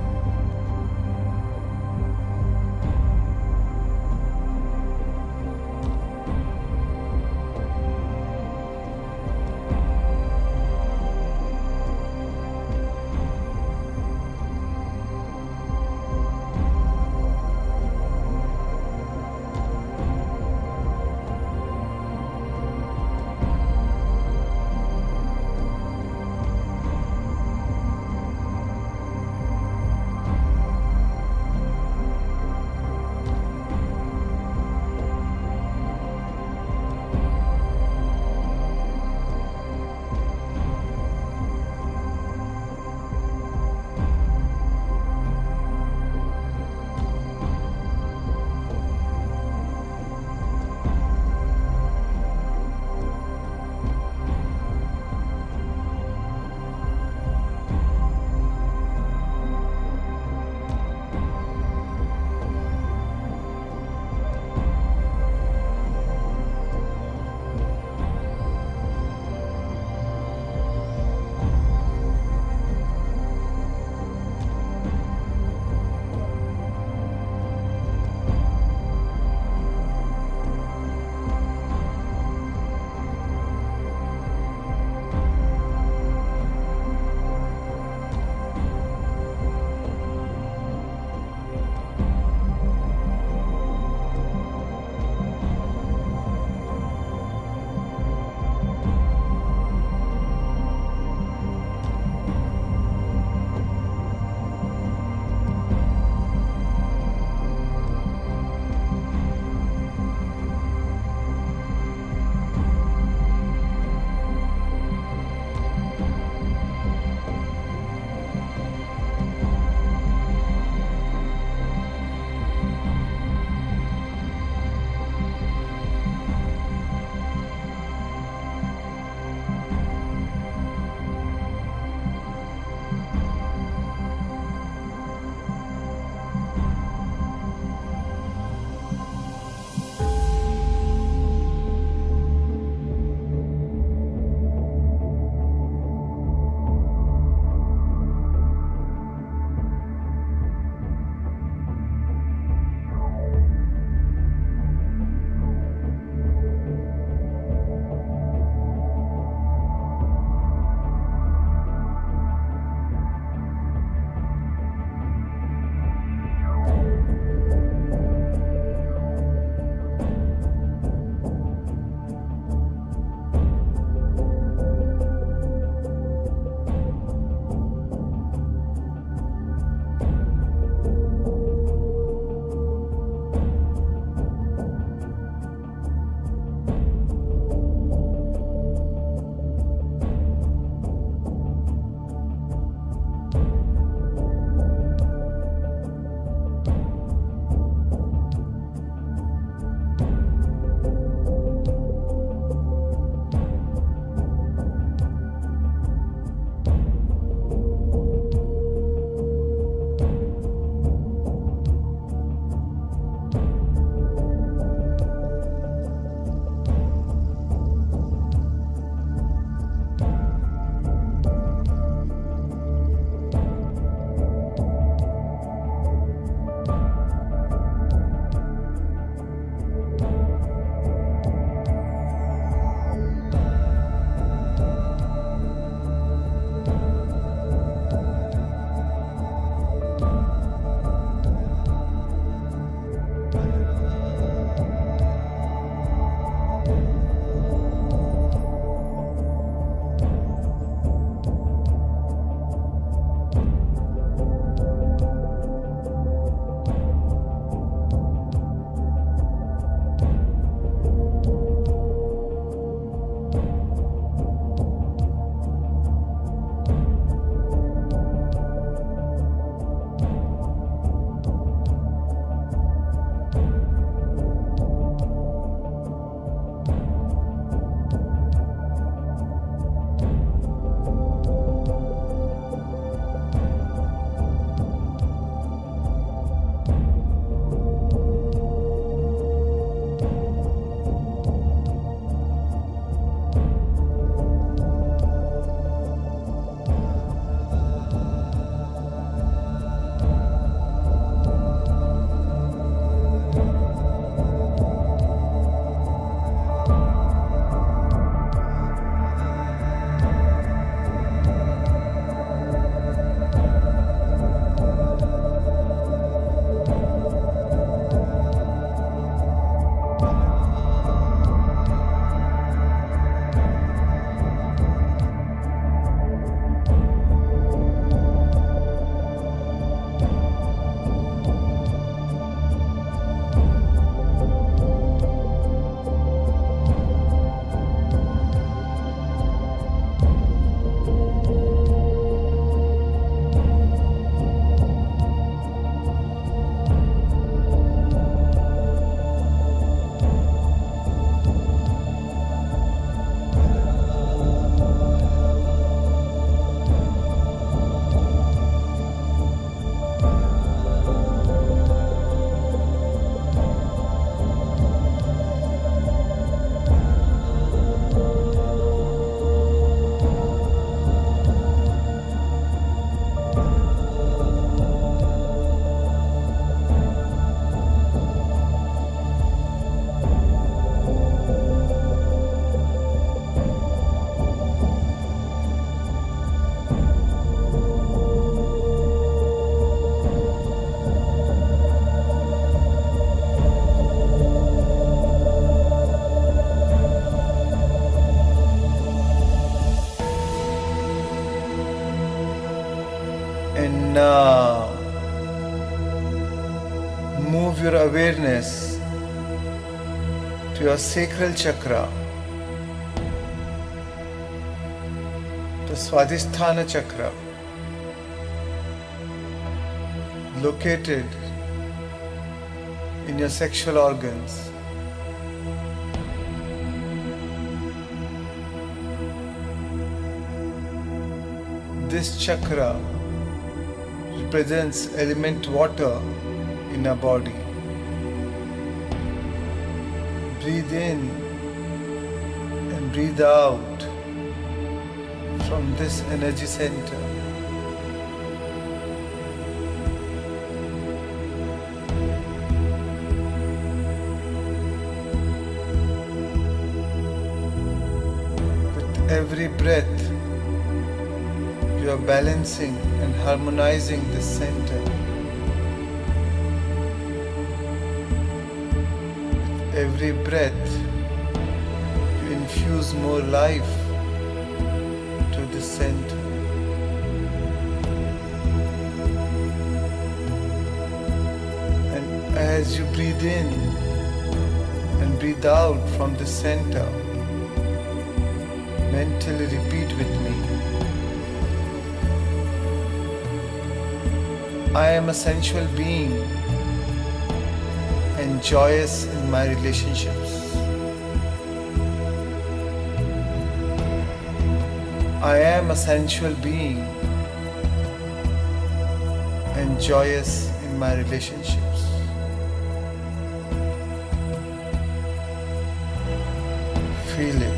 move your awareness to your sacral chakra, the Swadhisthana chakra, located in your sexual organs. This chakra represents element water in our body. Breathe in and breathe out from this energy center. With every breath, you are balancing and harmonizing this center. With every breath, you infuse more life to this center. And as you breathe in and breathe out from the center, mentally repeat with me. I am a sensual being and joyous in my relationships. I am a sensual being and joyous in my relationships. Feel it.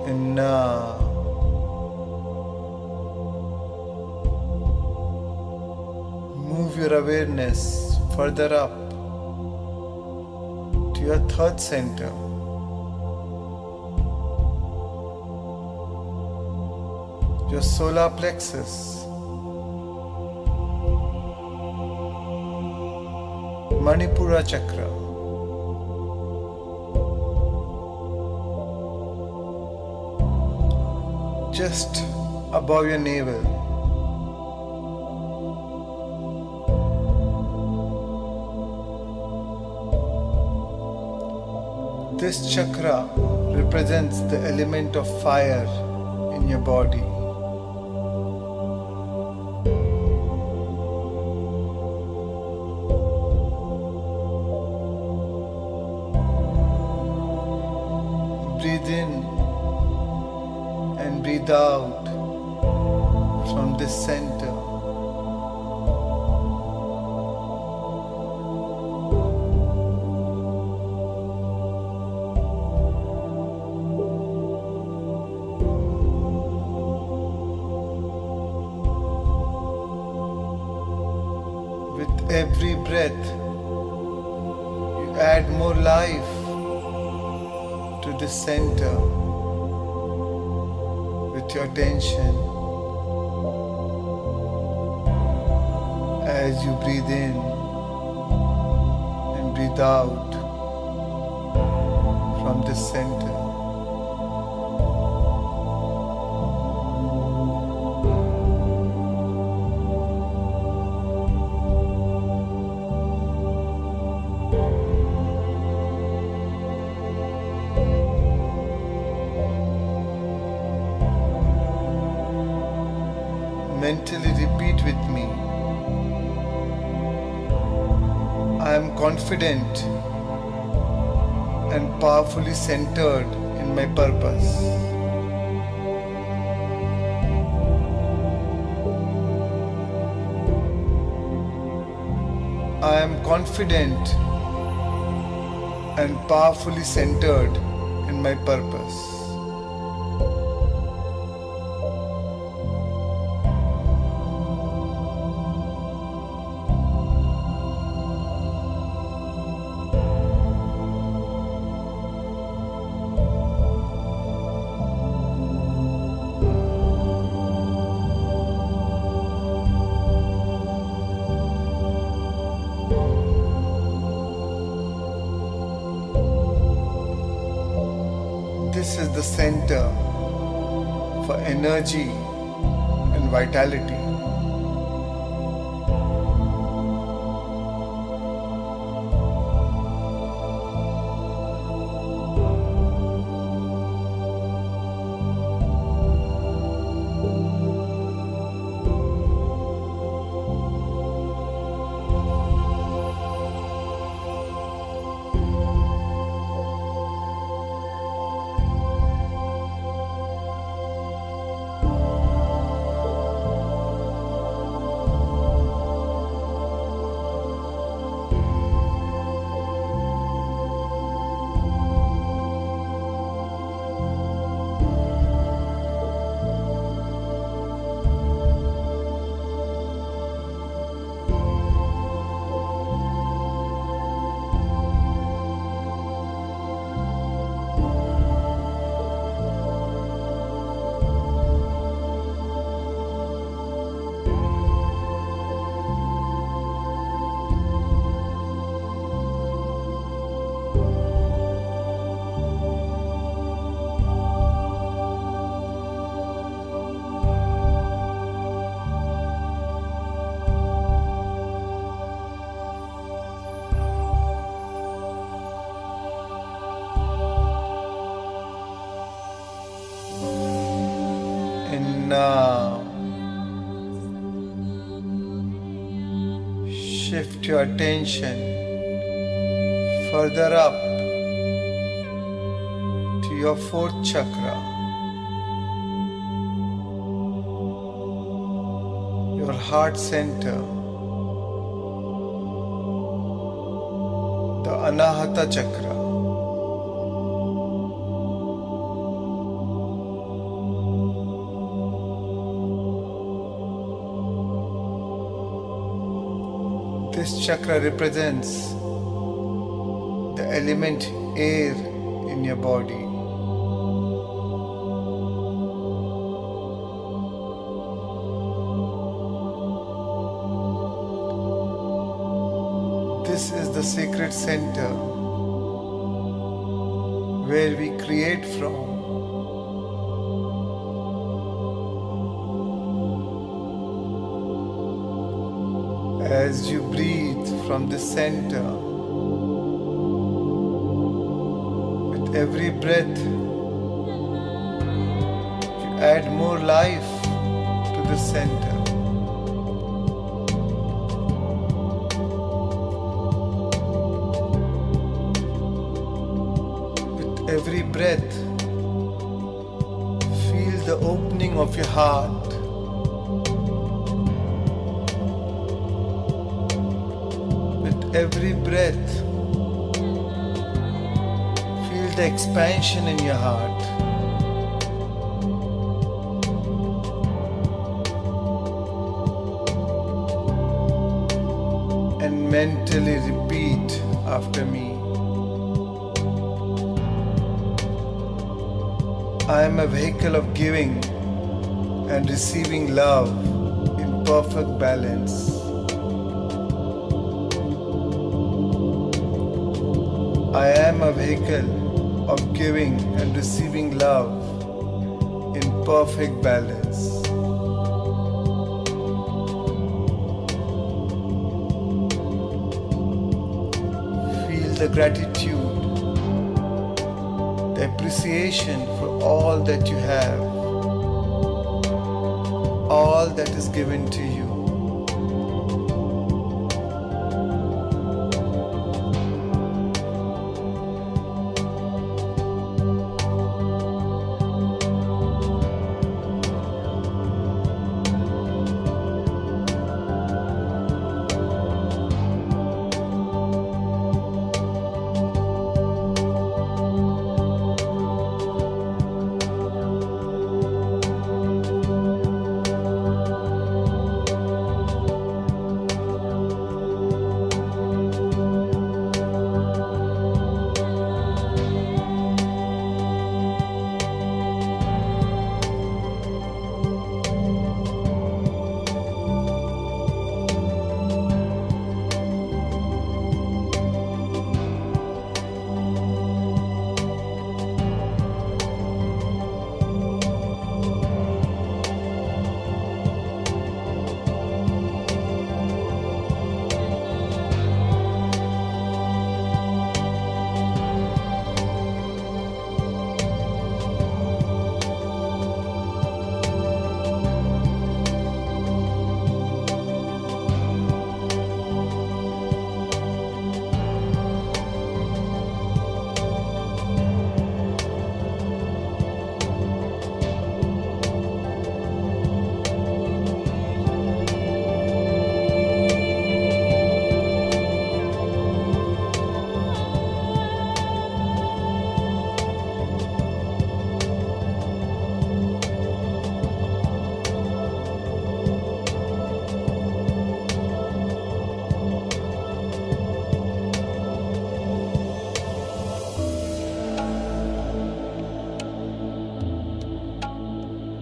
And now, move your awareness further up to your third center. Your solar plexus, Manipura chakra. Just above your navel. This chakra represents the element of fire in your body. Breathe in and breathe out from this center. With every breath, you add more life to the center with your attention. As you breathe in and breathe out from the center. Mentally repeat with me. I am confident and powerfully centered in my purpose. I am confident and powerfully centered in my purpose. This is the center for energy and vitality. And now, shift your attention further up to your fourth chakra, your heart center, the Anahata chakra. This chakra represents the element air in your body. This is the sacred center where we create from. as you breathe from the center. With every breath, you add more life to the center. With every breath, feel the opening of your heart. Every breath, feel the expansion in your heart. And mentally repeat after me. I am a vehicle of giving and receiving love in perfect balance. I am a vehicle of giving and receiving love in perfect balance. Feel the gratitude, the appreciation for all that you have, all that is given to you.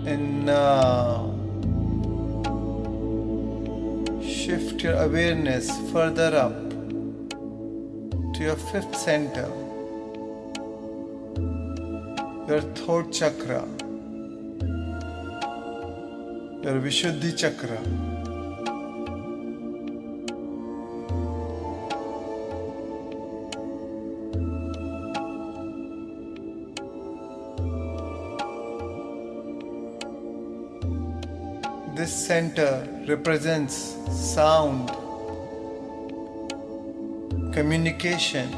And now shift your awareness further up to your fifth center, your throat chakra, your Vishuddhi chakra. This center represents sound, communication,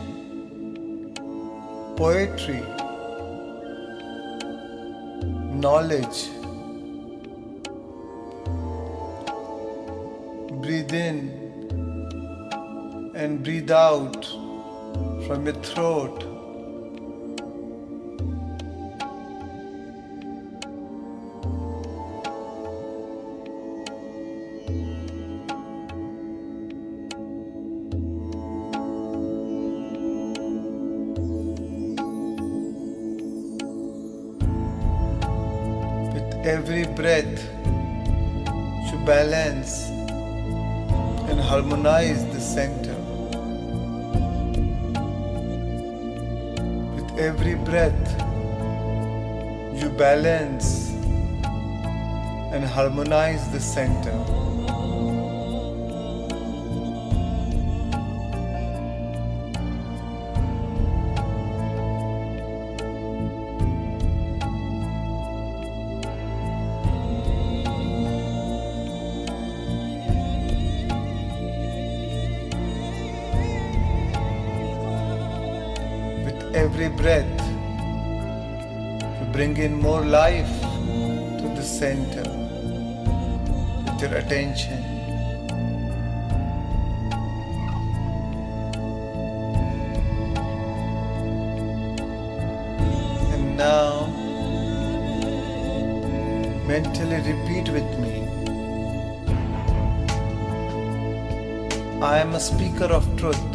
poetry, knowledge. Breathe in and breathe out from your throat. Every breath to balance and harmonize the center. With every breath, you balance and harmonize the center. every breath, you bring in more life to the center with your attention. And now, mentally repeat with me. I am a speaker of truth.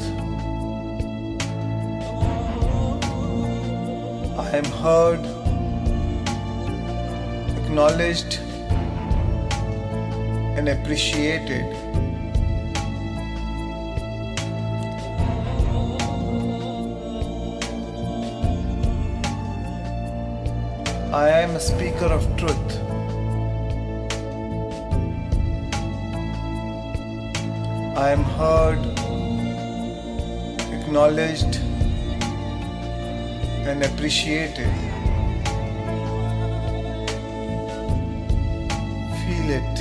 I am heard, acknowledged, and appreciated. I am a speaker of truth. I am heard, acknowledged, and appreciated. Feel it.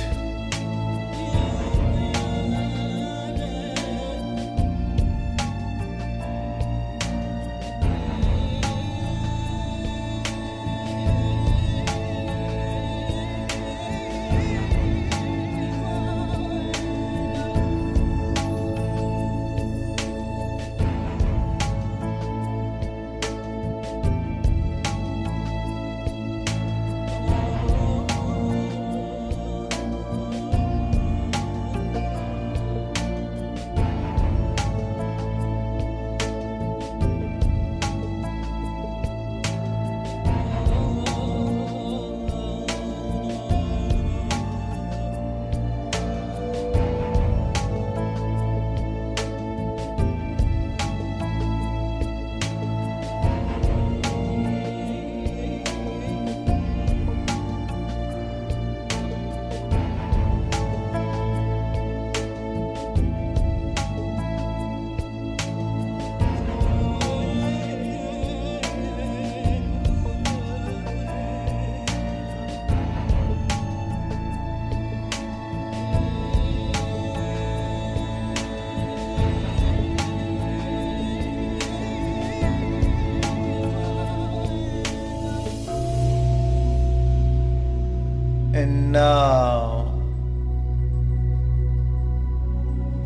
And now,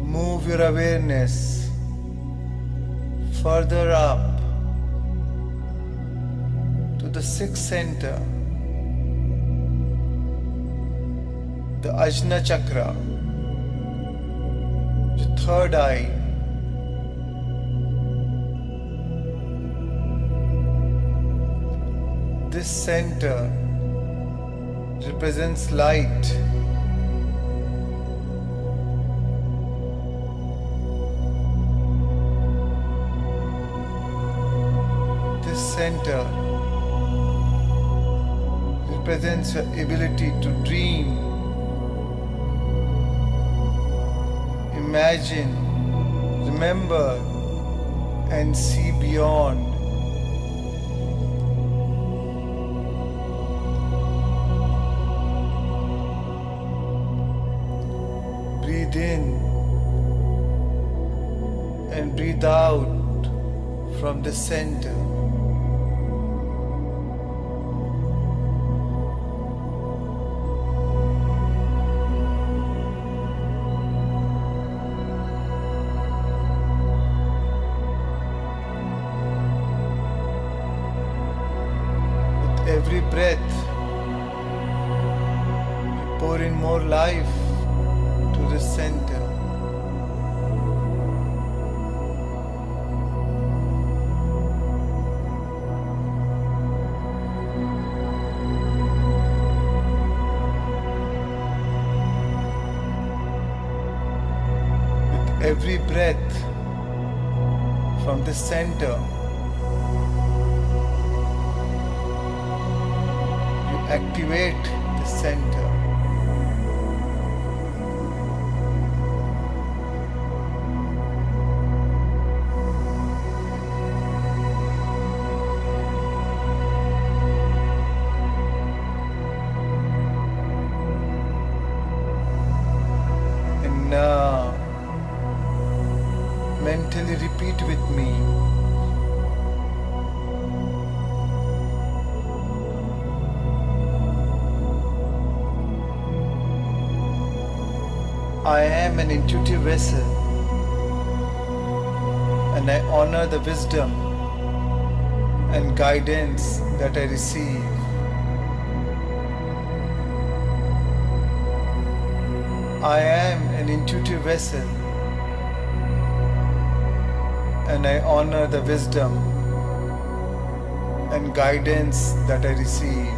move your awareness further up to the sixth center, the Ajna chakra, your third eye. This center represents light. This center represents your ability to dream, imagine, remember, and see beyond. Breathe in and breathe out from the center. With every breath, you pour in more life to the center. With every breath from the center, you activate the center. And now, mentally repeat with me. I am an intuitive vessel and I honor the wisdom and guidance that I receive. I am an intuitive vessel and I honor the wisdom and guidance that I receive.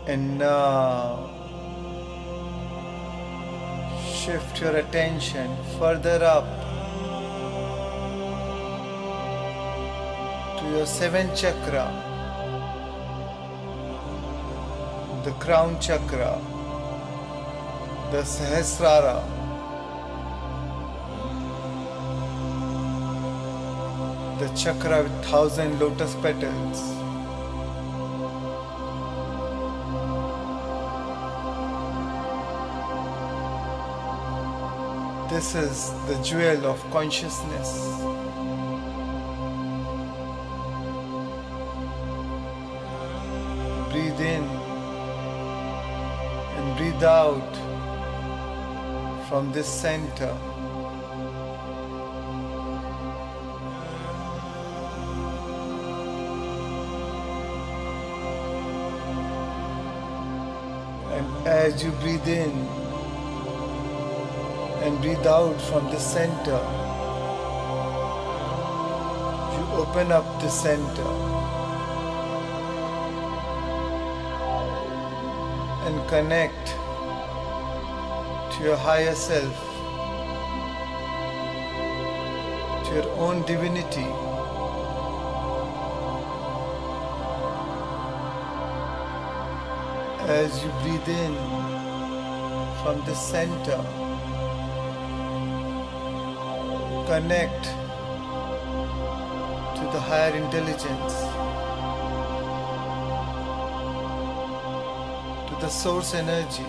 And now shift your attention further up to your seventh chakra, the crown chakra, the Sahasrara, the chakra with 1,000 lotus petals. This is the jewel of consciousness. Breathe in and breathe out from this center. And as you breathe in and breathe out from the center, you open up the center and connect to your higher self, to your own divinity. As you breathe in from the center, connect to the higher intelligence, to the source energy.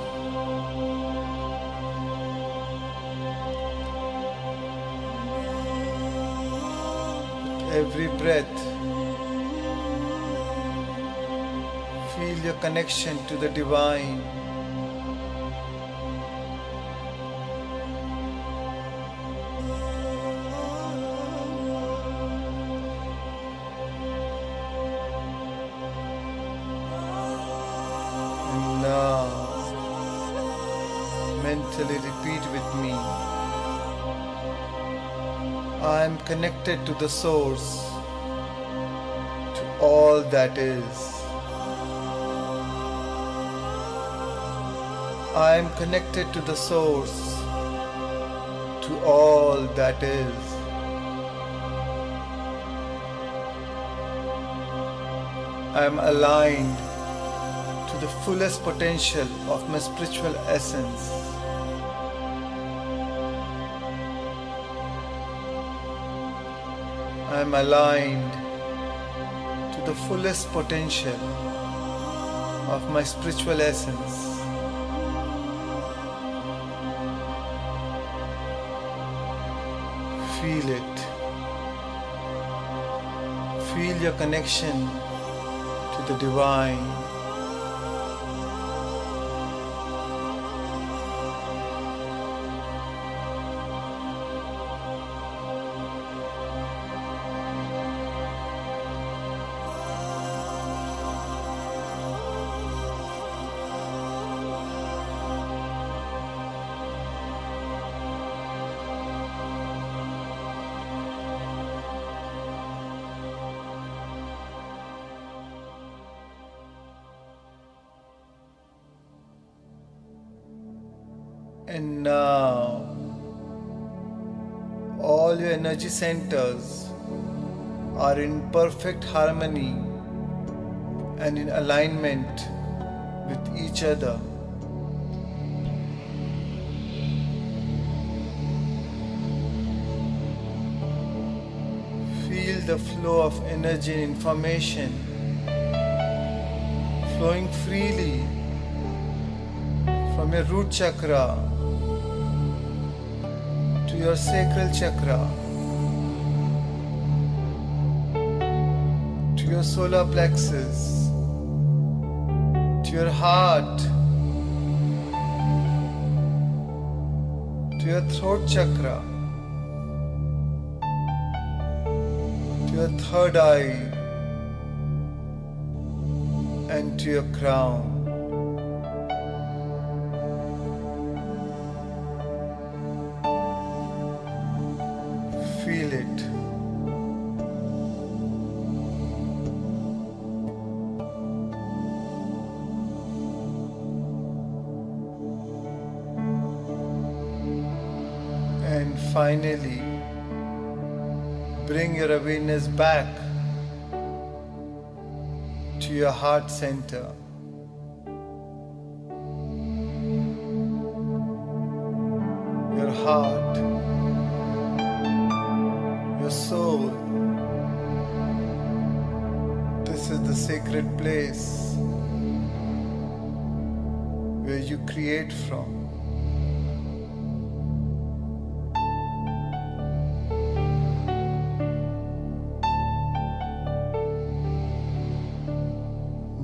With every breath, feel your connection to the divine. I am connected to the source, to all that is. I am connected to the source, to all that is. I am aligned to the fullest potential of my spiritual essence. I am aligned to the fullest potential of my spiritual essence. Feel it. Feel your connection to the divine. And now, all your energy centers are in perfect harmony and in alignment with each other. Feel the flow of energy and information flowing freely from your root chakra to your sacral chakra, to your solar plexus, to your heart, to your throat chakra, to your third eye, and to your crown. Feel it. And finally, bring your awareness back to your heart center. Your heart, your soul. This is the sacred place where you create from.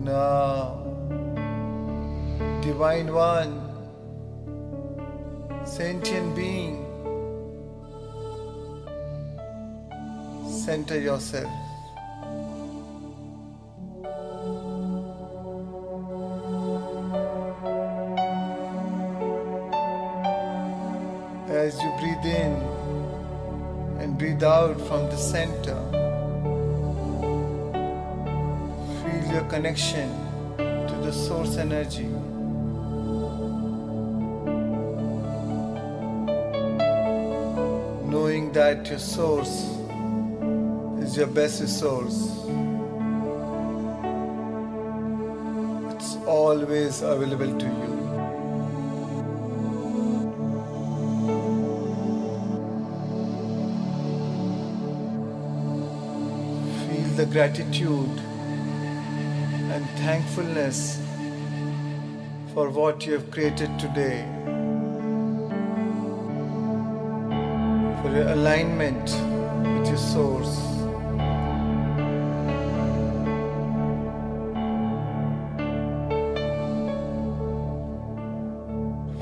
Now, Divine One, sentient being, center yourself. As you breathe in and breathe out from the center, feel your connection to the source energy. Knowing that your source is your best resource. It's always available to you. Feel the gratitude and thankfulness for what you have created today, for your alignment with your source.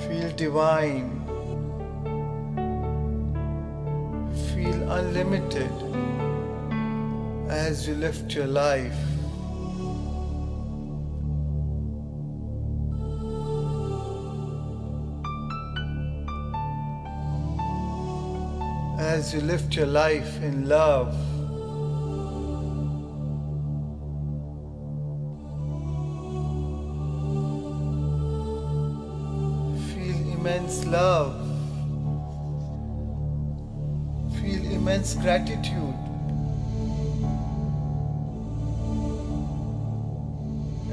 Feel divine, feel unlimited as you lift your life. as you lift your life in love. Feel immense love. Feel immense gratitude.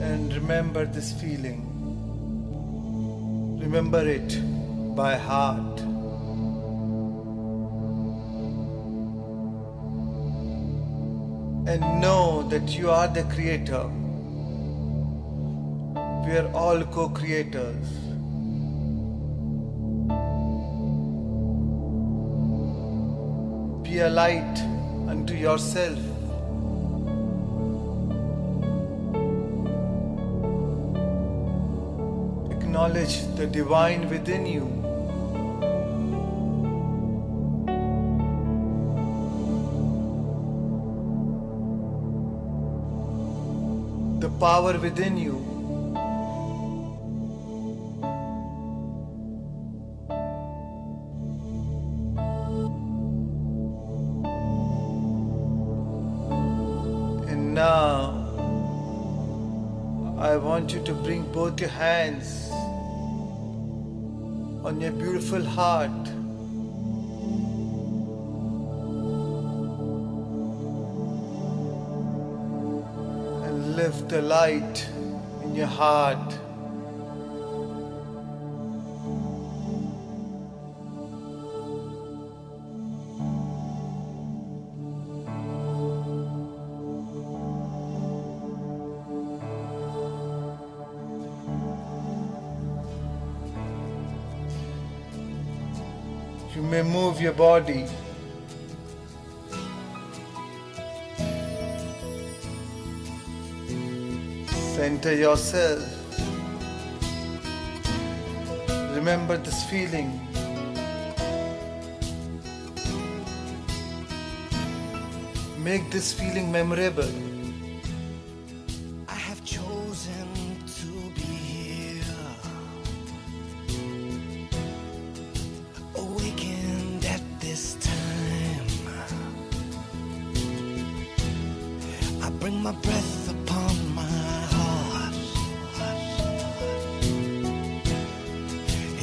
And remember this feeling. Remember it by heart. And know that you are the creator. We are all co-creators. Be a light unto yourself. Acknowledge the divine within you. The power within you. And now, I want you to bring both your hands on your beautiful heart. And lift the light in your heart. You may move your body. Center yourself. Remember this feeling. Make this feeling memorable. I have chosen to be here, awakened at this time. I bring my breath upon my heart,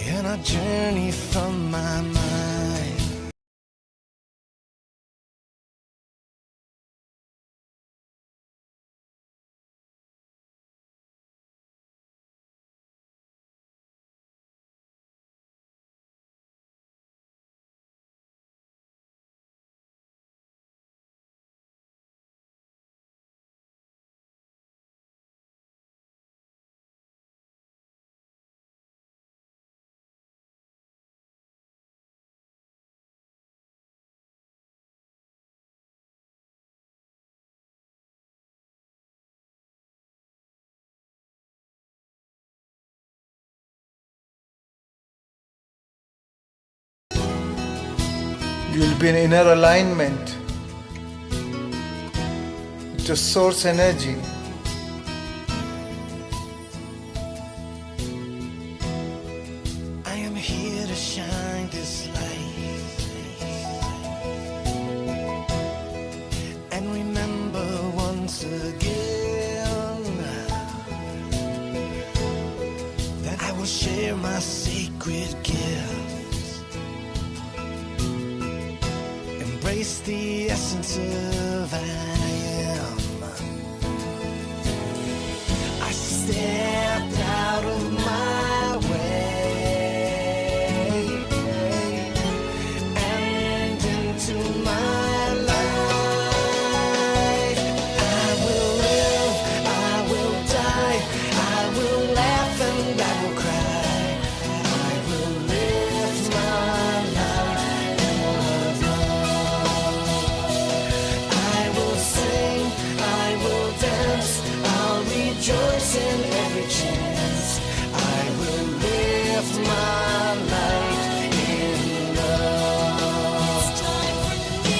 and I journey from my mind. You'll be in inner alignment with your source energy. I am here to shine this light and remember once again that I will share my sacred gifts, embrace the essence of I am. I stepped out of my way and into my life. I will live, I will die, I will laugh and I will cry. I will live my life in love. I will sing, I will dance, I'll rejoice in every chance. I will live my life in love. It's time for me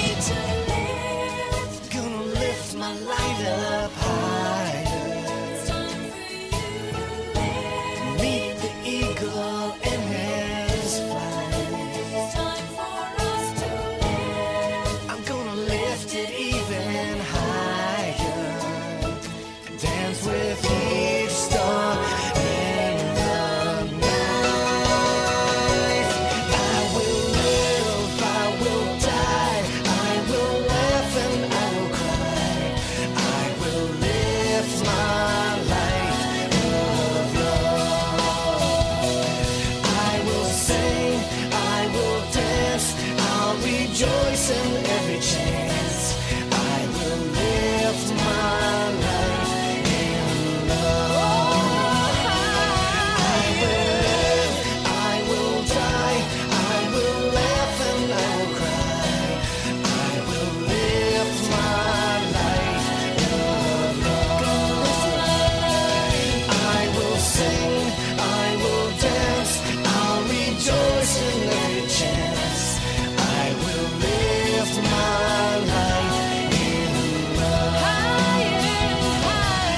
rejoice in every chance. I will live my life in love. I will live, I will die, I will laugh and I will cry. I will live my life in love. I will sing, I will dance, I'll rejoice in every chance. I will live my life in love. I will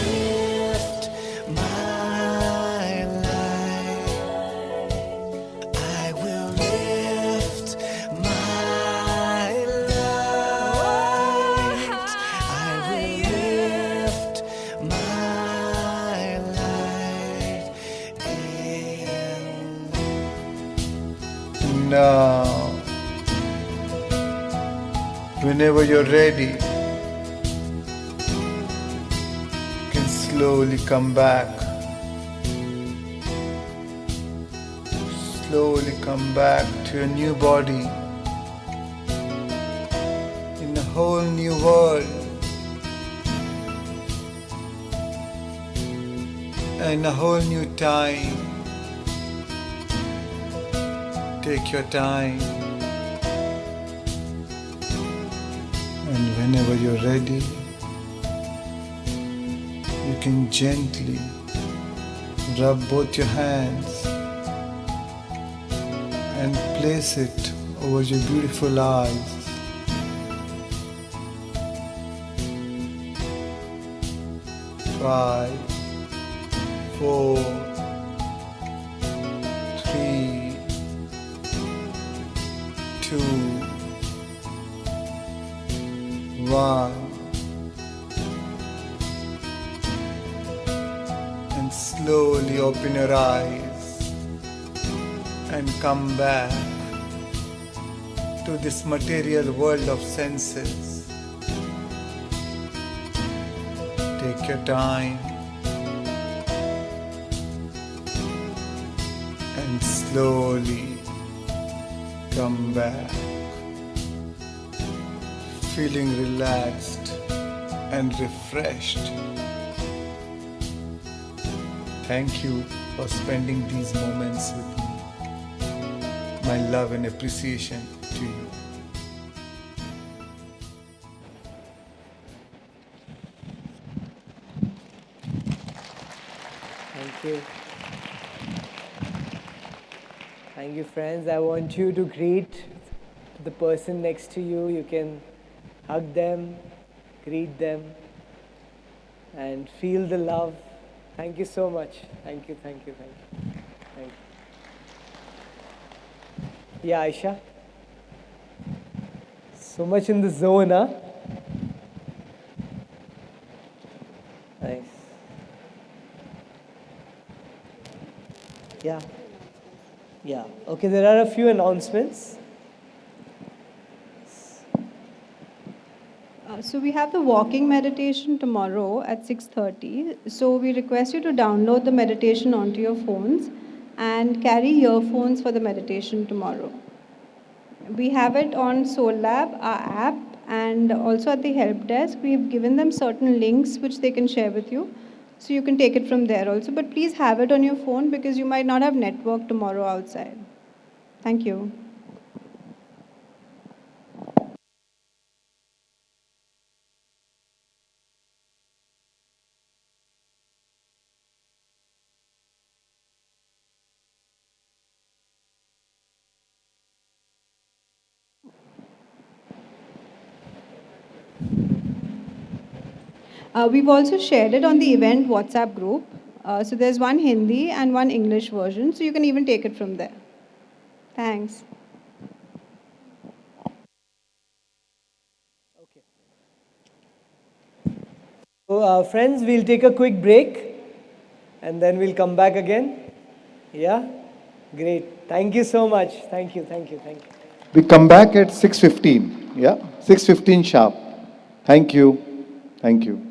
lift my life. I will lift my light. I will lift my light in. Now, whenever you're ready, you can slowly come back. Slowly come back to your new body in a whole new world and a whole new time. Take your time, and whenever you're ready, you can gently rub both your hands and place it over your beautiful eyes. Five, four, three, two, one, and slowly open your eyes and come back to this material world of senses. Take your time and slowly come back, feeling relaxed and refreshed. Thank you for spending these moments with me. My love and appreciation to you. Thank you. Thank you, friends. I want you to greet the person next to you. You can hug them, greet them, and feel the love. Thank you so much. Thank you, thank you, thank you. Thank you. Yeah, Aisha. So much in the zone, huh? Nice. Yeah. Yeah. Okay, there are a few announcements. So we have the walking meditation tomorrow at 6:30. So we request you to download the meditation onto your phones and carry earphones for the meditation tomorrow. We have it on Soul Lab, our app, and also at the help desk. We've given them certain links which they can share with you. So you can take it from there also. But please have it on your phone because you might not have network tomorrow outside. Thank you. We've also shared it on the event WhatsApp group. So there's one Hindi and one English version, so you can even take it from there. Thanks. So, friends, we'll take a quick break and then we'll come back again. Yeah? Great. Thank you so much. Thank you, thank you, thank you. We come back at 6:15. Yeah, 6:15 sharp. Thank you. Thank you.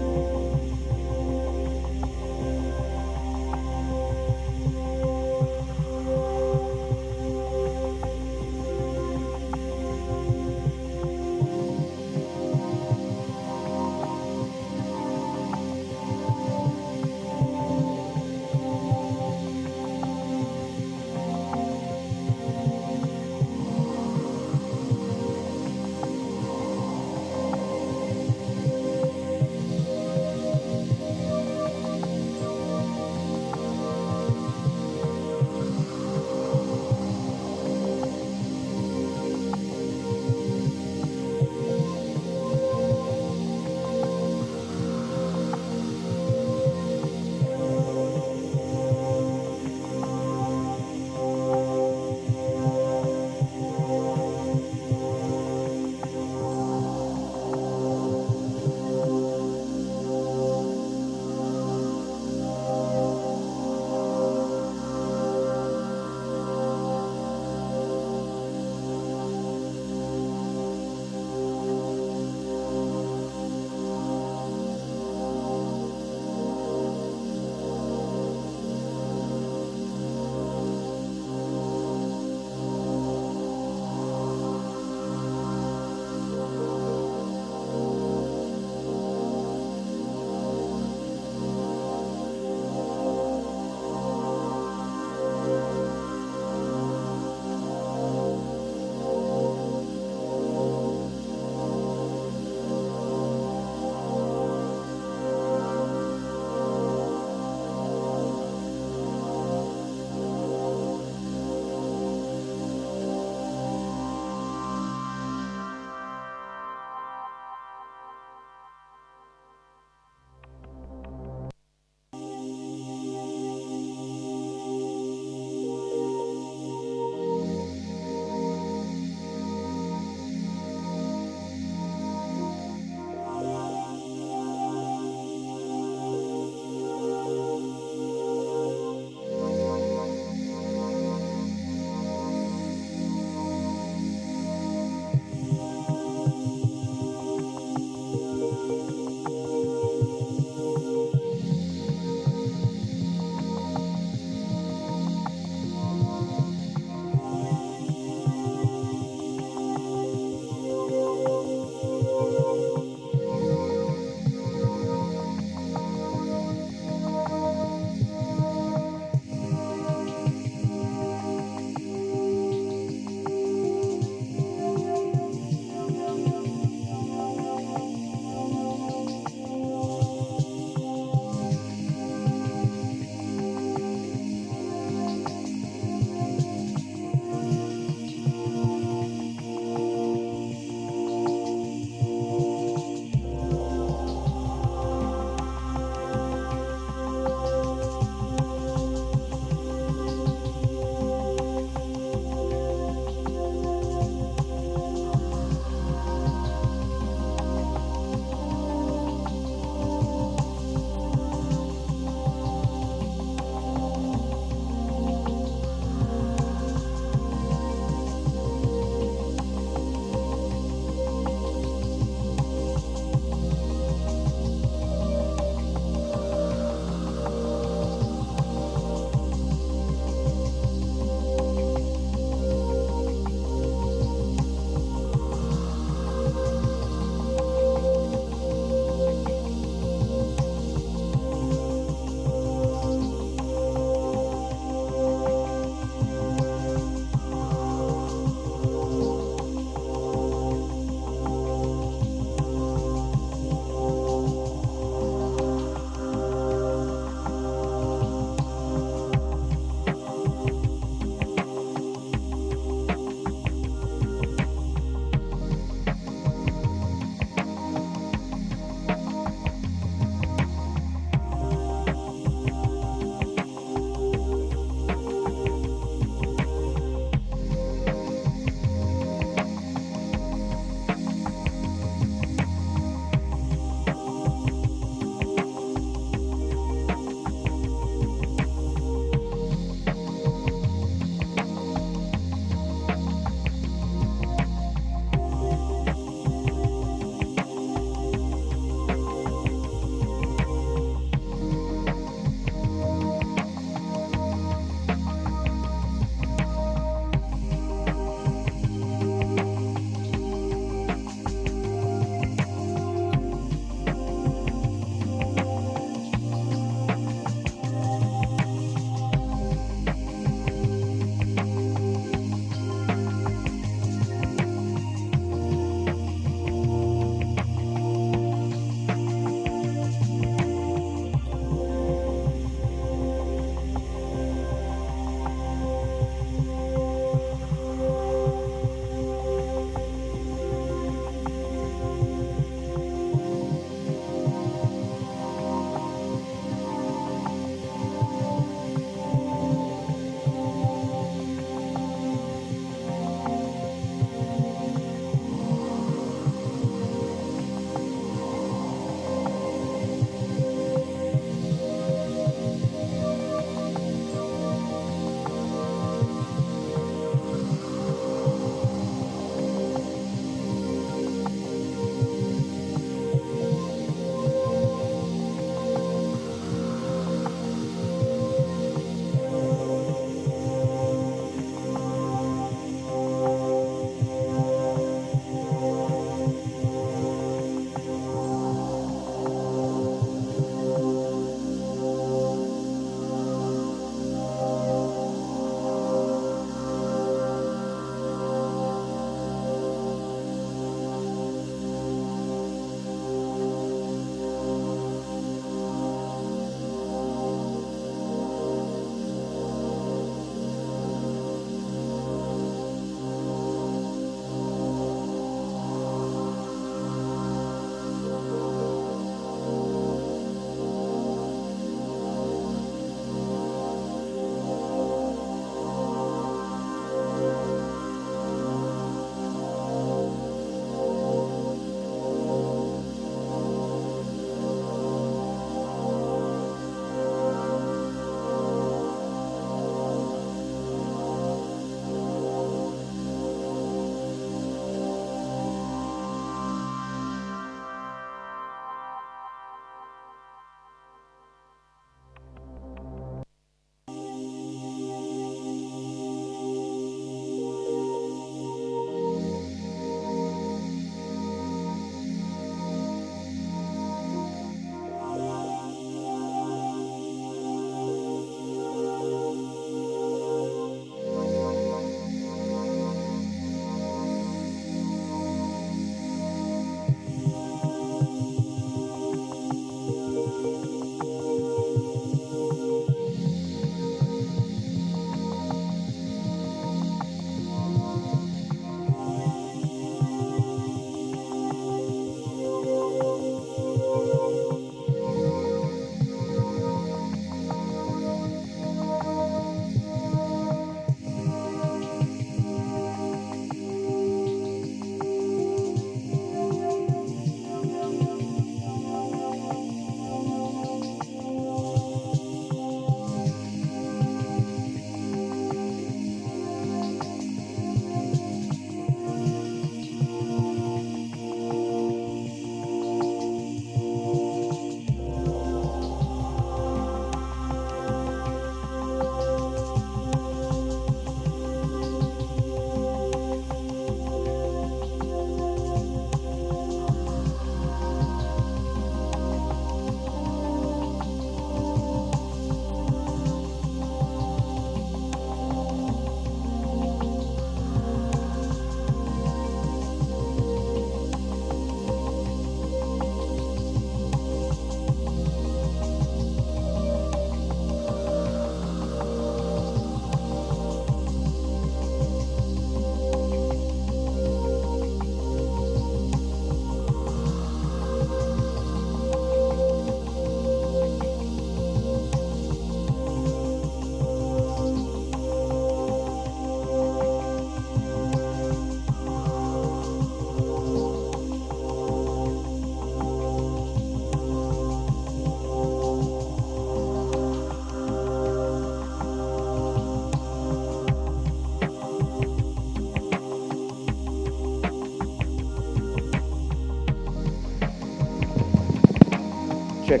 Check.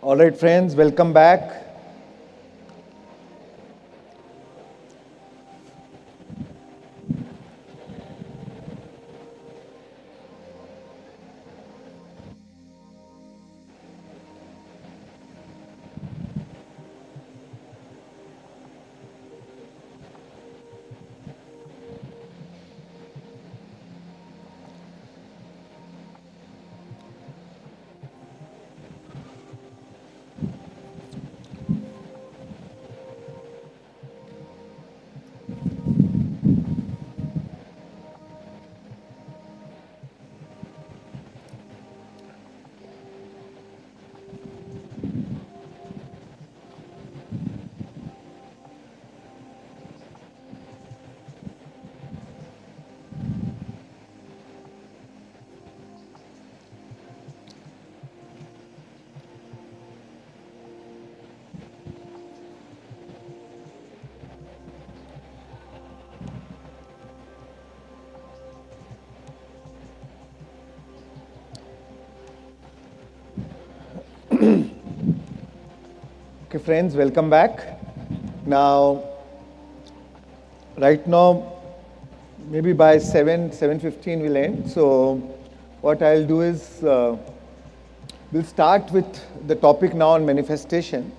All right, friends, welcome back. Okay, friends, welcome back. Now, right now, maybe by 7:15 we'll end. So what I'll do is, we'll start with the topic now on manifestation,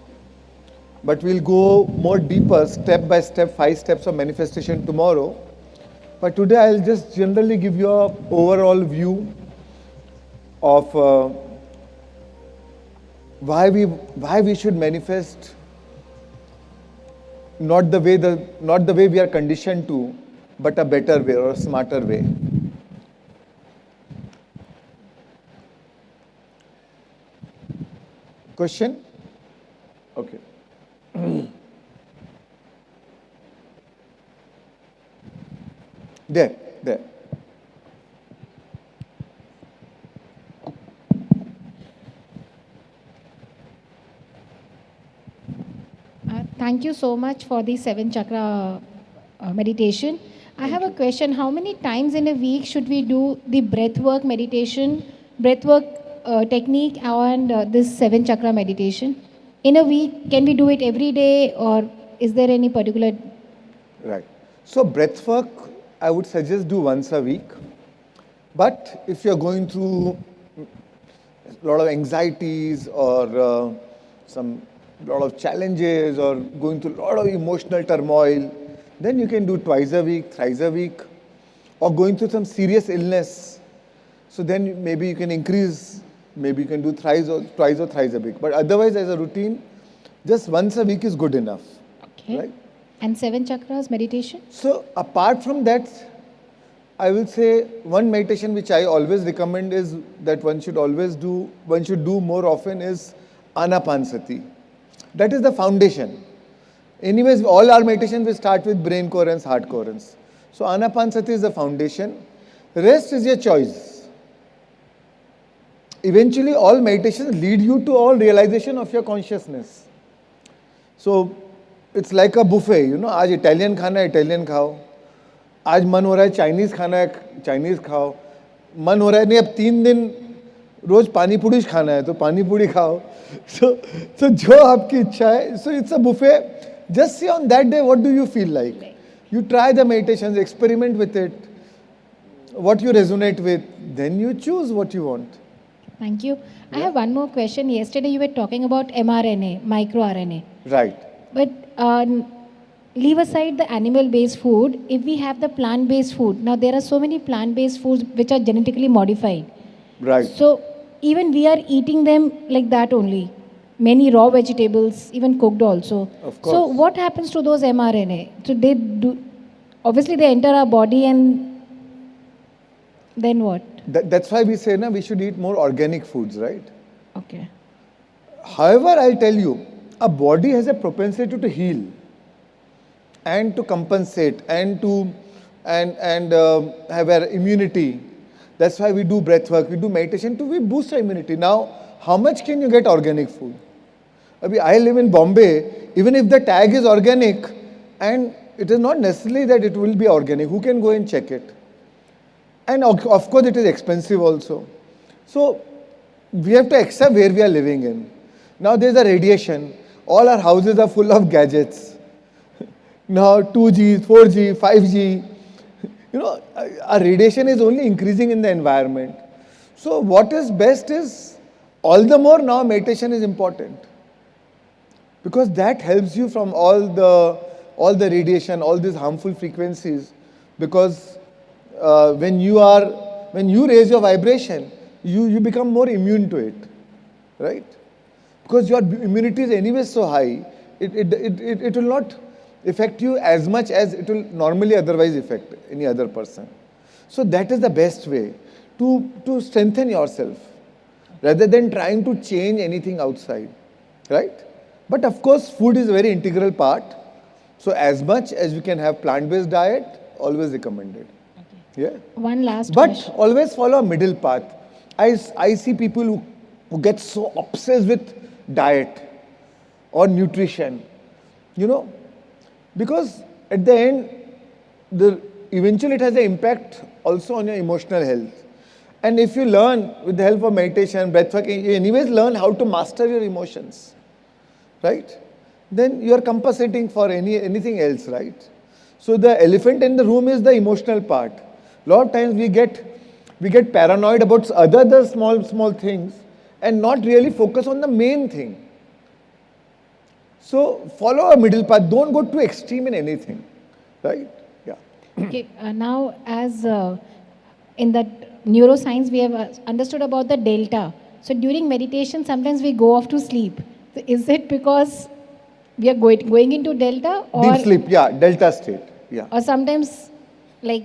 but we'll go more deeper, step by step, 5 steps of manifestation tomorrow. But today I'll just generally give you an overall view of why we should manifest not the way we are conditioned to, but a better way or a smarter way. Question? Okay. There. Thank you so much for the seven chakra meditation. I have a question. How many times in a week should we do the breath work meditation, breath work technique, and this seven chakra meditation? In a week, can we do it every day, or is there any particular? Right. So breath work, I would suggest do once a week. But if you're going through a lot of anxieties or some lot of challenges or going through a lot of emotional turmoil, then you can do twice a week, thrice a week, or going through some serious illness. So then maybe you can increase, maybe you can do twice or thrice a week. But otherwise, as a routine, just once a week is good enough. Okay. Right? And seven chakras meditation? So apart from that, I will say one meditation which I always recommend is that one should do more often is Anapanasati. That is the foundation. Anyways, all our meditations will start with brain coherence, heart coherence. So Anapanasati is the foundation. Rest is your choice. Eventually, all meditations lead you to all realization of your consciousness. So it's like a buffet, आज Italian खाना है Italian खाओ, आज मन हो रहा है Chinese खाना है चाइनीज खाओ, मन हो रहा है नहीं अब 3 दिन रोज पानी पूड़ी खाना है तो पानी पूड़ी खाओ. So जो आपकी इच्छा है, so it's a buffet. Just see on that day what do you feel like. You try the meditations, experiment with it, what you resonate with, then you choose what you want. Thank you. I have one more question. Yesterday you were talking about mRNA, microRNA. Right. But leave aside the animal-based food, if we have the plant-based food, now there are so many plant-based foods which are genetically modified. Right. So even we are eating them like that only. Many raw vegetables, even cooked also. Of course. So what happens to those mRNA? So they do, obviously they enter our body and then what? That's why we say we should eat more organic foods, right? Okay. However, I'll tell you, a body has a propensity to heal and to compensate and to have an immunity. That's why we do breath work, we do meditation to boost our immunity. Now, how much can you get organic food? I live in Bombay, even if the tag is organic, and it is not necessarily that it will be organic. Who can go and check it? And of course, it is expensive also. So, we have to accept where we are living in. Now, there is a radiation. All our houses are full of gadgets. Now, 2G, 4G, 5G. Our radiation is only increasing in the environment. So, what is best is, all the more now meditation is important. Because that helps you from all the radiation, all these harmful frequencies. Because when you raise your vibration, you become more immune to it, right? Because your immunity is anyway so high, it will not affect you as much as it will normally otherwise affect any other person. So that is the best way to strengthen yourself, rather than trying to change anything outside, right? But of course, food is a very integral part. So as much as you can have plant-based diet, always recommended. Okay. Yeah. One last But question. always follow a middle path. I see people who get so obsessed with diet or nutrition, because at the end, eventually it has an impact also on your emotional health. And if you learn with the help of meditation, breathwork, you anyways learn how to master your emotions, right? Then you are compensating for anything else, right? So the elephant in the room is the emotional part. A lot of times we get paranoid about other small things and not really focus on the main thing. So follow a middle path. Don't go too extreme in anything, right? Yeah. Okay, now as in that neuroscience we have understood about the delta. So during meditation sometimes we go off to sleep. So is it because we are going into delta, or Deep sleep, yeah, delta state, yeah. or sometimes, like,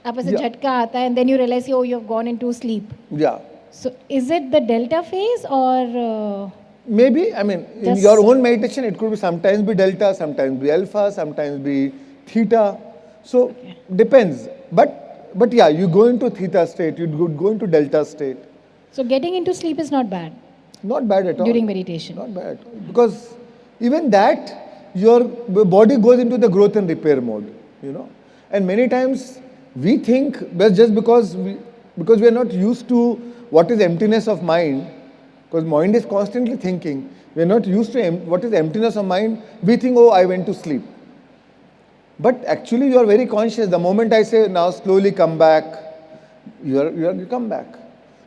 आप ऐसे Yeah. झटका आता है and then you realize, oh, you have gone into sleep. Yeah. So is it the delta phase, or Maybe, I mean, in Just- your own meditation, it could be sometimes be delta, sometimes be alpha, sometimes be theta. So depends. But yeah, you go into theta state, you go into delta state. so getting into sleep is not bad Not bad at all. during meditation? Not bad at all. Because even that, your body goes into the growth and repair mode, And many times we think just because we are not used to what is emptiness of mind, because mind is constantly thinking. We are not used to what is emptiness of mind. We think, oh, I went to sleep. But actually, you are very conscious. The moment I say, now slowly come back, you come back.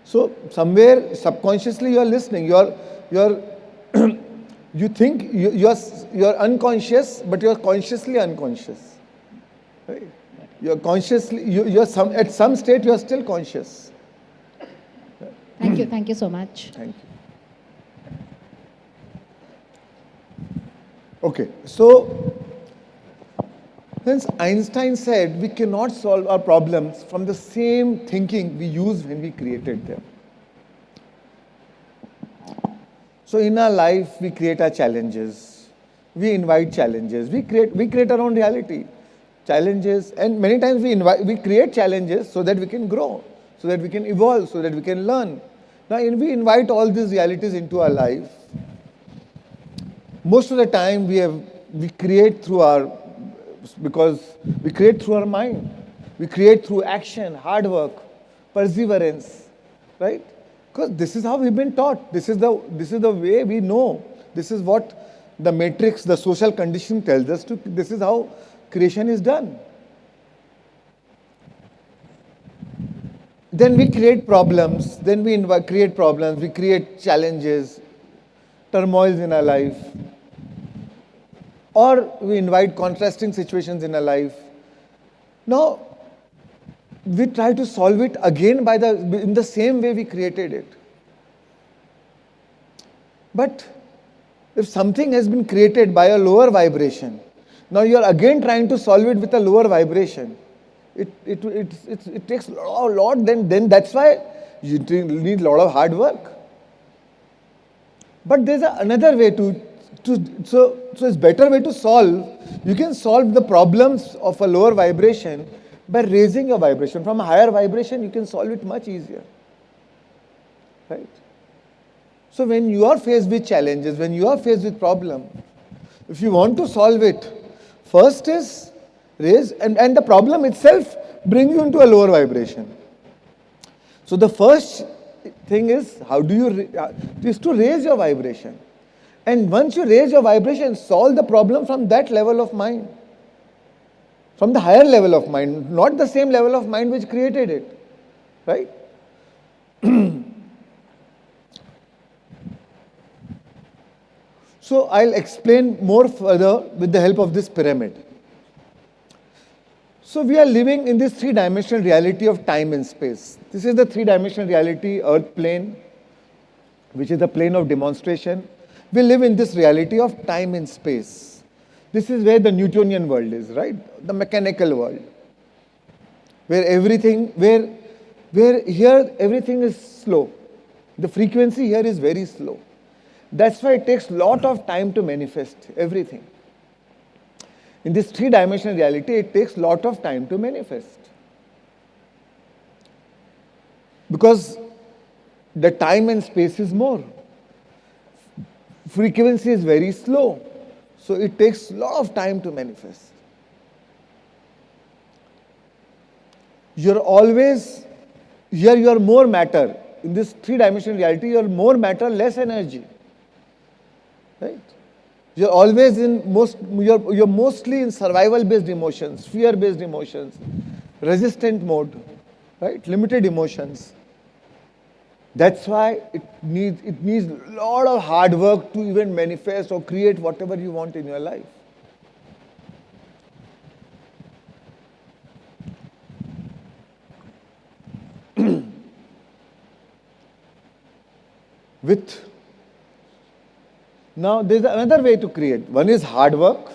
So somewhere subconsciously you are listening. You think you're unconscious, but you're consciously unconscious. Right? You're consciously at some state you are still conscious. Thank you so much. Thank you. Okay, so since Einstein said we cannot solve our problems from the same thinking we used when we created them. So in our life, we create our challenges. We invite challenges. We create our own reality. Challenges, and many times we create challenges so that we can grow, so that we can evolve, so that we can learn. Now, we invite all these realities into our life. Most of the time, we create through our mind. We create through action, hard work, perseverance, right? Because this is how we've been taught. This is the way we know. This is what the matrix, the social condition tells us. This is how creation is done. Then we create problems. Then we create problems. We create challenges, turmoils in our life. Or we invite contrasting situations in our life. Now, we try to solve it again in the same way we created it. But if something has been created by a lower vibration, now you are again trying to solve it with a lower vibration. It takes a lot. Then that's why you need a lot of hard work. But there's another way so it's better way to solve. You can solve the problems of a lower vibration by raising your vibration. From a higher vibration, you can solve it much easier. Right? So when you are faced with challenges, when you are faced with problems, if you want to solve it, first is raise, and the problem itself bring you into a lower vibration. So the first thing is, is to raise your vibration. And once you raise your vibration, solve the problem from that level of mind. From the higher level of mind, not the same level of mind which created it. Right? So I'll explain more further with the help of this pyramid. So we are living in this three-dimensional reality of time and space. This is the three-dimensional reality, earth plane, which is the plane of demonstration. We live in this reality of time and space. This is where the Newtonian world is, right? The mechanical world. Where here everything is slow. The frequency here is very slow. That's why it takes a lot of time to manifest everything. In this three-dimensional reality, it takes a lot of time to manifest. Because the time and space is more. Frequency is very slow. So it takes a lot of time to manifest. You're always, here you are more matter. In this three-dimensional reality, you're more matter, less energy. Right? You're always you're mostly in survival-based emotions, fear-based emotions, resistant mode, right? Limited emotions. That's why it needs a lot of hard work to even manifest or create whatever you want in your life. Now, there's another way to create. One is hard work.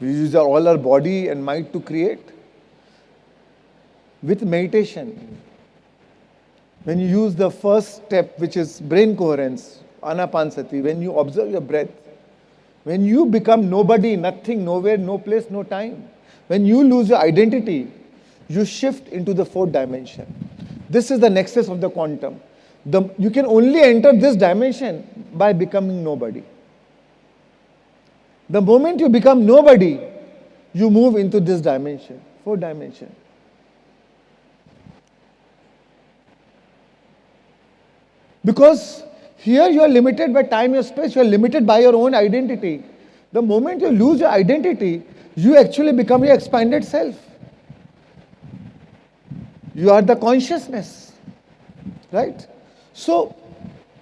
We use all our body and mind to create. With meditation, when you use the first step, which is brain coherence, anapansati, when you observe your breath, when you become nobody, nothing, nowhere, no place, no time, when you lose your identity, you shift into the fourth dimension. This is the nexus of the quantum. You can only enter this dimension by becoming nobody. The moment you become nobody, you move into this dimension, fourth dimension. Because here you are limited by time and space, you are limited by your own identity. The moment you lose your identity, you actually become your expanded self. You are the consciousness, right? So,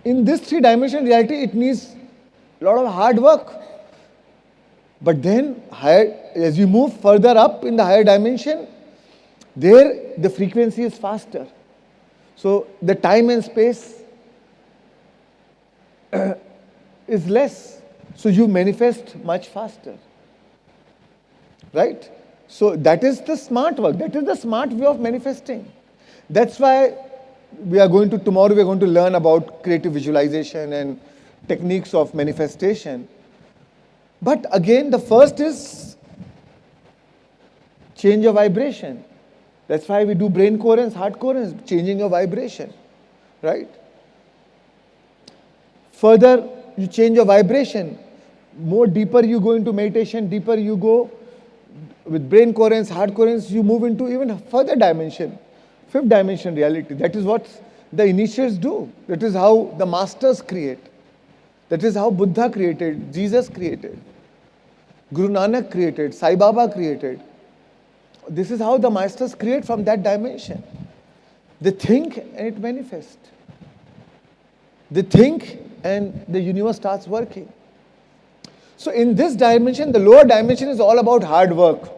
in this three-dimensional reality, it needs a lot of hard work. But then, as you move further up in the higher dimension, there the frequency is faster. So, the time and space is less. So, you manifest much faster. Right? So, that is the smart work. That is the smart way of manifesting. That's why tomorrow we are going to learn about creative visualization and techniques of manifestation. But again, the first is change your vibration. That's why we do brain coherence, heart coherence, changing your vibration. Right? Further, you change your vibration. More deeper you go into meditation, deeper you go with brain coherence, heart coherence, you move into even a further dimension, fifth dimension reality. That is what the initiates do. That is how the masters create. That is how Buddha created, Jesus created, Guru Nanak created, Sai Baba created. This is how the masters create from that dimension. They think and it manifests. They think and the universe starts working. So in this dimension, the lower dimension is all about hard work.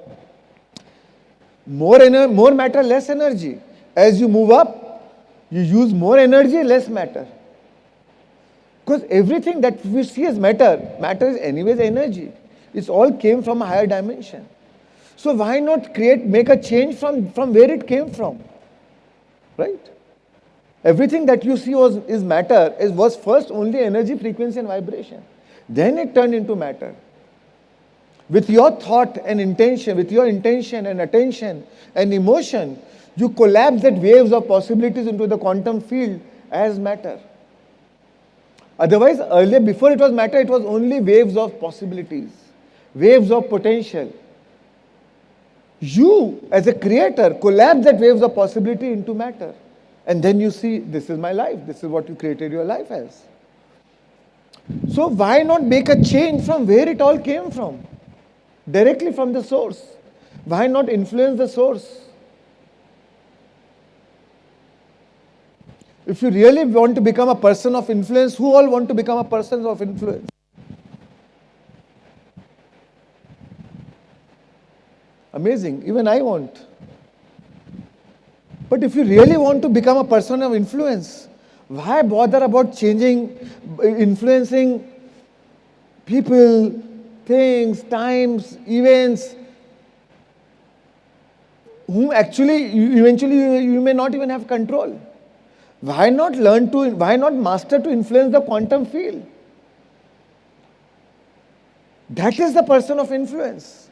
More matter, less energy. As you move up, you use more energy, less matter. Because everything that we see as matter is anyways energy. It all came from a higher dimension. So why not make a change from where it came from? Right? Everything that you see is matter, was first only energy, frequency and vibration. Then it turned into matter. With your thought and intention, with your intention and attention and emotion, you collapse that waves of possibilities into the quantum field as matter. Otherwise, earlier, before it was matter, it was only waves of possibilities, waves of potential. You, as a creator, collapse that waves of possibility into matter. And then you see, this is my life. This is what you created your life as. So why not make a change from where it all came from? Directly from the source. Why not influence the source? If you really want to become a person of influence, who all want to become a person of influence? Amazing. Even I want. But if you really want to become a person of influence, why bother about influencing people, things, times, events, whom actually eventually you may not even have control? Why not master to influence the quantum field? That is the person of influence.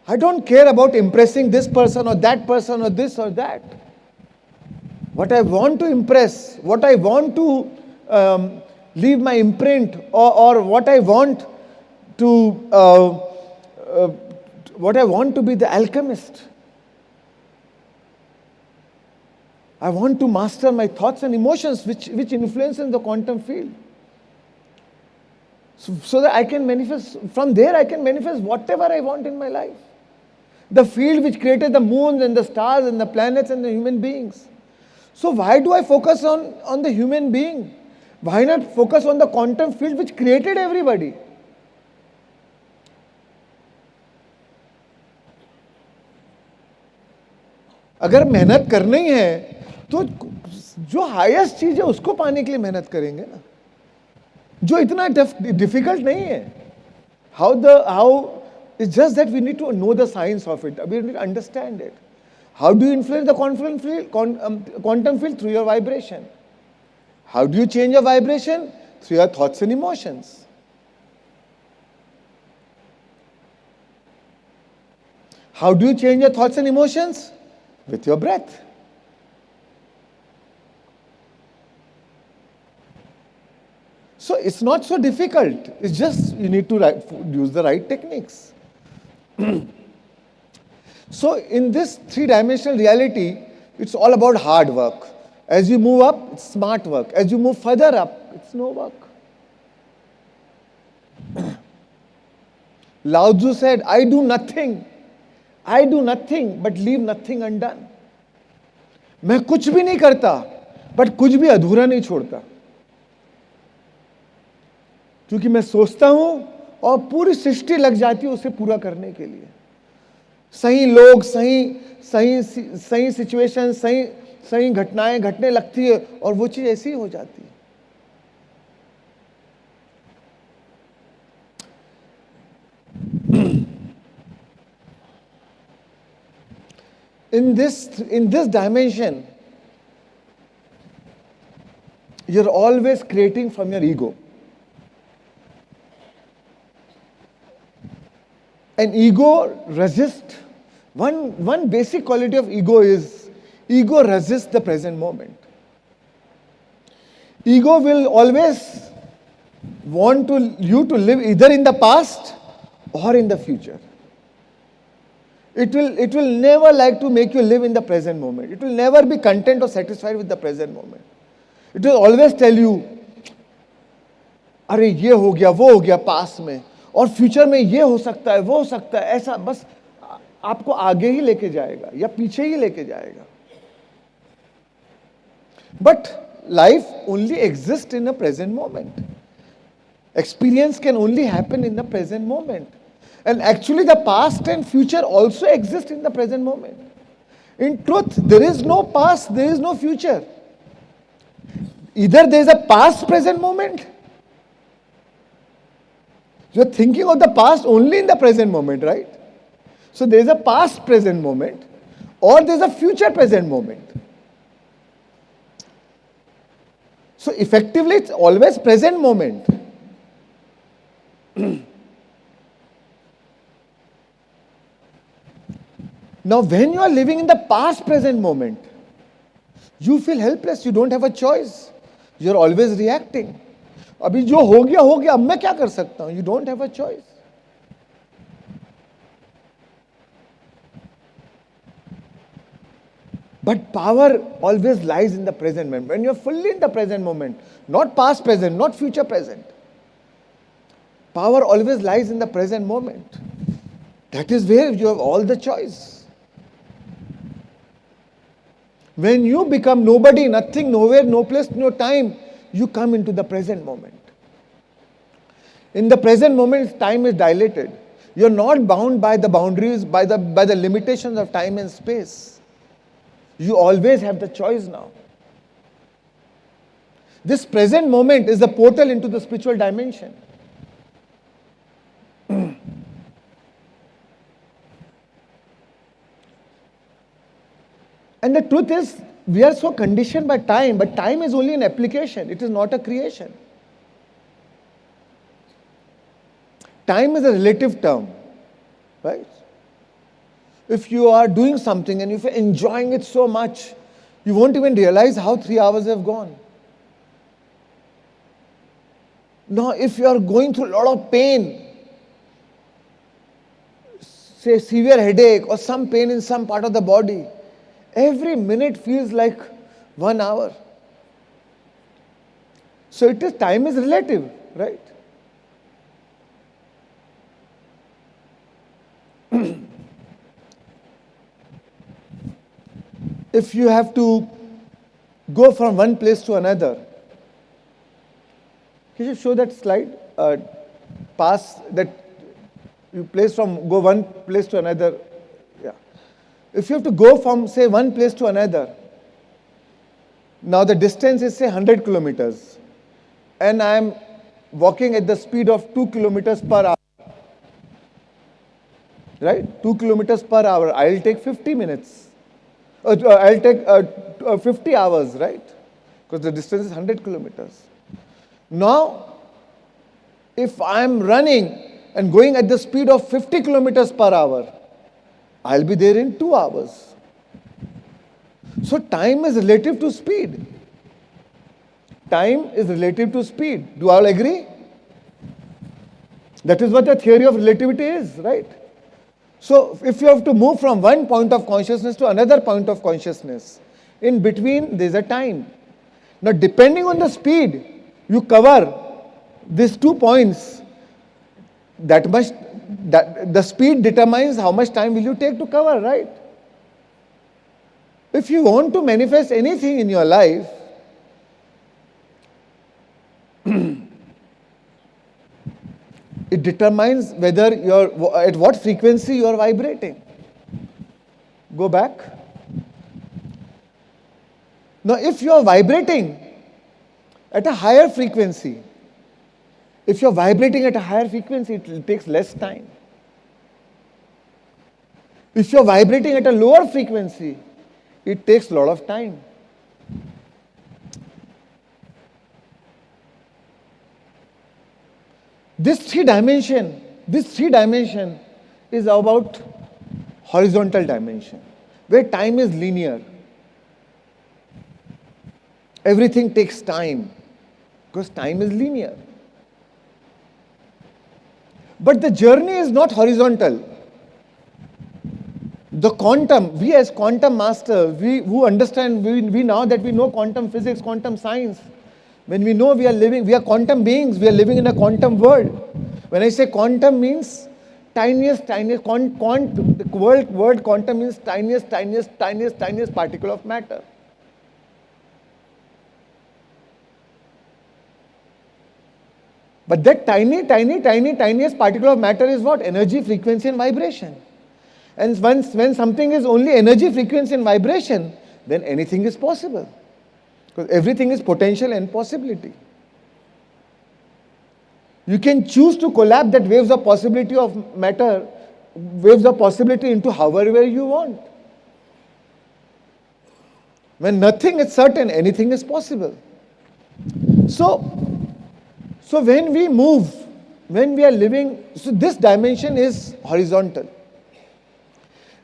I don't care about impressing this person or that person or this or that. What I want to impress, what I want to leave my imprint, or what I want to be the alchemist. I want to master my thoughts and emotions which influence in the quantum field. So that I can manifest, from there I can manifest whatever I want in my life. The field which created the moons and the stars and the planets and the human beings. So why do I focus on the human being? Why not focus on the quantum field which created everybody? अगर मेहनत करनी है तो जो highest चीज है उसको पाने के लिए मेहनत करेंगे ना. जो इतना डिफिकल्ट नहीं है. How it's just that we need to know the science of it. We need to understand it. How do you influence the quantum field? Through your vibration. How do you change your vibration? Through your thoughts and emotions. How do you change your thoughts and emotions? With your breath. So it's not so difficult. It's just you need to use the right techniques. So in this three-dimensional reality, it's all about hard work. As you move up, it's smart work. As you move further up, it's no work. Lao Tzu said, I do nothing but leave nothing undone. मैं कुछ भी नहीं करता, but कुछ भी अधूरा नहीं छोड़ता. क्योंकि मैं सोचता हूं और पूरी सृष्टि लग जाती है उसे पूरा करने के लिए. सही लोग, सही सिचुएशन, सही घटनाएं घटने लगती है और वो चीज ऐसी ही हो जाती है. In this dimension, you're always creating from your ego. And ego resists. One basic quality of ego is ego resists the present moment. Ego will always want you to live either in the past or in the future. It will never like to make you live in the present moment. It will never be content or satisfied with the present moment. It will always tell you, अरे ये हो गया, वो हो गया past में, और future में ये हो सकता है, वो हो सकता है, ऐसा बस आपको आगे ही लेके जाएगा या पीछे ही लेके जाएगा. But life only exists in the present moment. Experience can only happen in the present moment. And actually the past and future also exist in the present moment. In truth, there is no past, there is no future. Either there is a past present moment. You are thinking of the past only in the present moment, right? So there is a past present moment or there is a future present moment. So effectively it's always present moment. Now when you are living in the past present moment, you feel helpless, you don't have a choice. You are always reacting. अभी जो हो गया, अब मैं क्या कर सकता हूं? You don't have a choice. But power always lies in the present moment. When you're fully in the present moment, not past present, not future present. Power always lies in the present moment. That is where you have all the choice. When you become nobody, nothing, nowhere, no place, no time, you come into the present moment. In the present moment, time is dilated. You're not bound by the boundaries, by the limitations of time and space. You always have the choice now. This present moment is the portal into the spiritual dimension. And the truth is, we are so conditioned by time, but time is only an application. It is not a creation. Time is a relative term, right? If you are doing something and if you're enjoying it so much, you won't even realize how 3 hours have gone. Now, if you are going through a lot of pain, say severe headache or some pain in some part of the body, every minute feels like 1 hour. So time is relative, right? If you have to go from one place to another, can you show that slide? Pass that you go one place to another. Yeah. If you have to go from, say, one place to another, now the distance is, say, 100 kilometers, and I'm walking at the speed of 2 kilometers per hour, right? 2 kilometers per hour, I'll take 50 minutes. I'll take 50 hours, right? Because the distance is 100 kilometers. Now, if I'm running and going at the speed of 50 kilometers per hour, I'll be there in 2 hours. So time is relative to speed. Time is relative to speed. Do all agree? That is what the theory of relativity is, right? So if you have to move from one point of consciousness to another point of consciousness, in between there's a time. Now depending on the speed you cover these 2 points, that the speed determines how much time will you take to cover, right? If you want to manifest anything in your life, it determines whether at what frequency you are vibrating. Go back. Now, if you are vibrating at a higher frequency, it takes less time. If you are vibrating at a lower frequency, it takes a lot of time. This three dimension is about horizontal dimension, where time is linear. Everything takes time, because time is linear. But the journey is not horizontal. The quantum, we as quantum masters, we now that we know quantum physics, quantum science, when we know we are quantum beings, we are living in a quantum world. When I say quantum means tiniest, word quantum means tiniest particle of matter. But that tiniest particle of matter is what? Energy, frequency and vibration. And when something is only energy, frequency and vibration, then anything is possible. Because everything is potential and possibility. You can choose to collapse that waves of possibility of matter, waves of possibility into however you want. When nothing is certain, anything is possible. So when we move, when we are living, so this dimension is horizontal.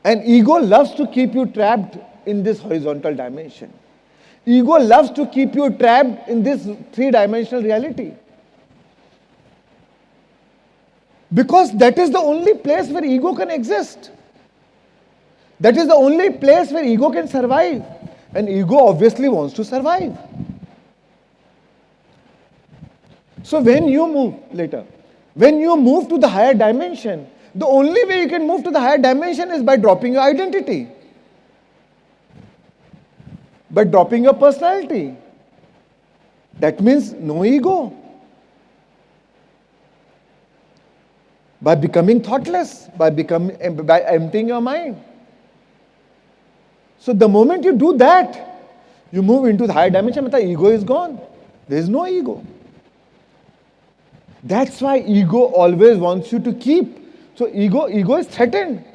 And ego loves to keep you trapped in this horizontal dimension. Ego loves to keep you trapped in this three-dimensional reality. Because that is the only place where ego can exist. That is the only place where ego can survive. And ego obviously wants to survive. So when you move to the higher dimension, the only way you can move to the higher dimension is by dropping your identity. By dropping your personality. That means no ego. By becoming thoughtless, by emptying your mind. So the moment you do that, you move into the higher dimension, the ego is gone. There is no ego. That's why ego always wants you to keep. So ego is threatened.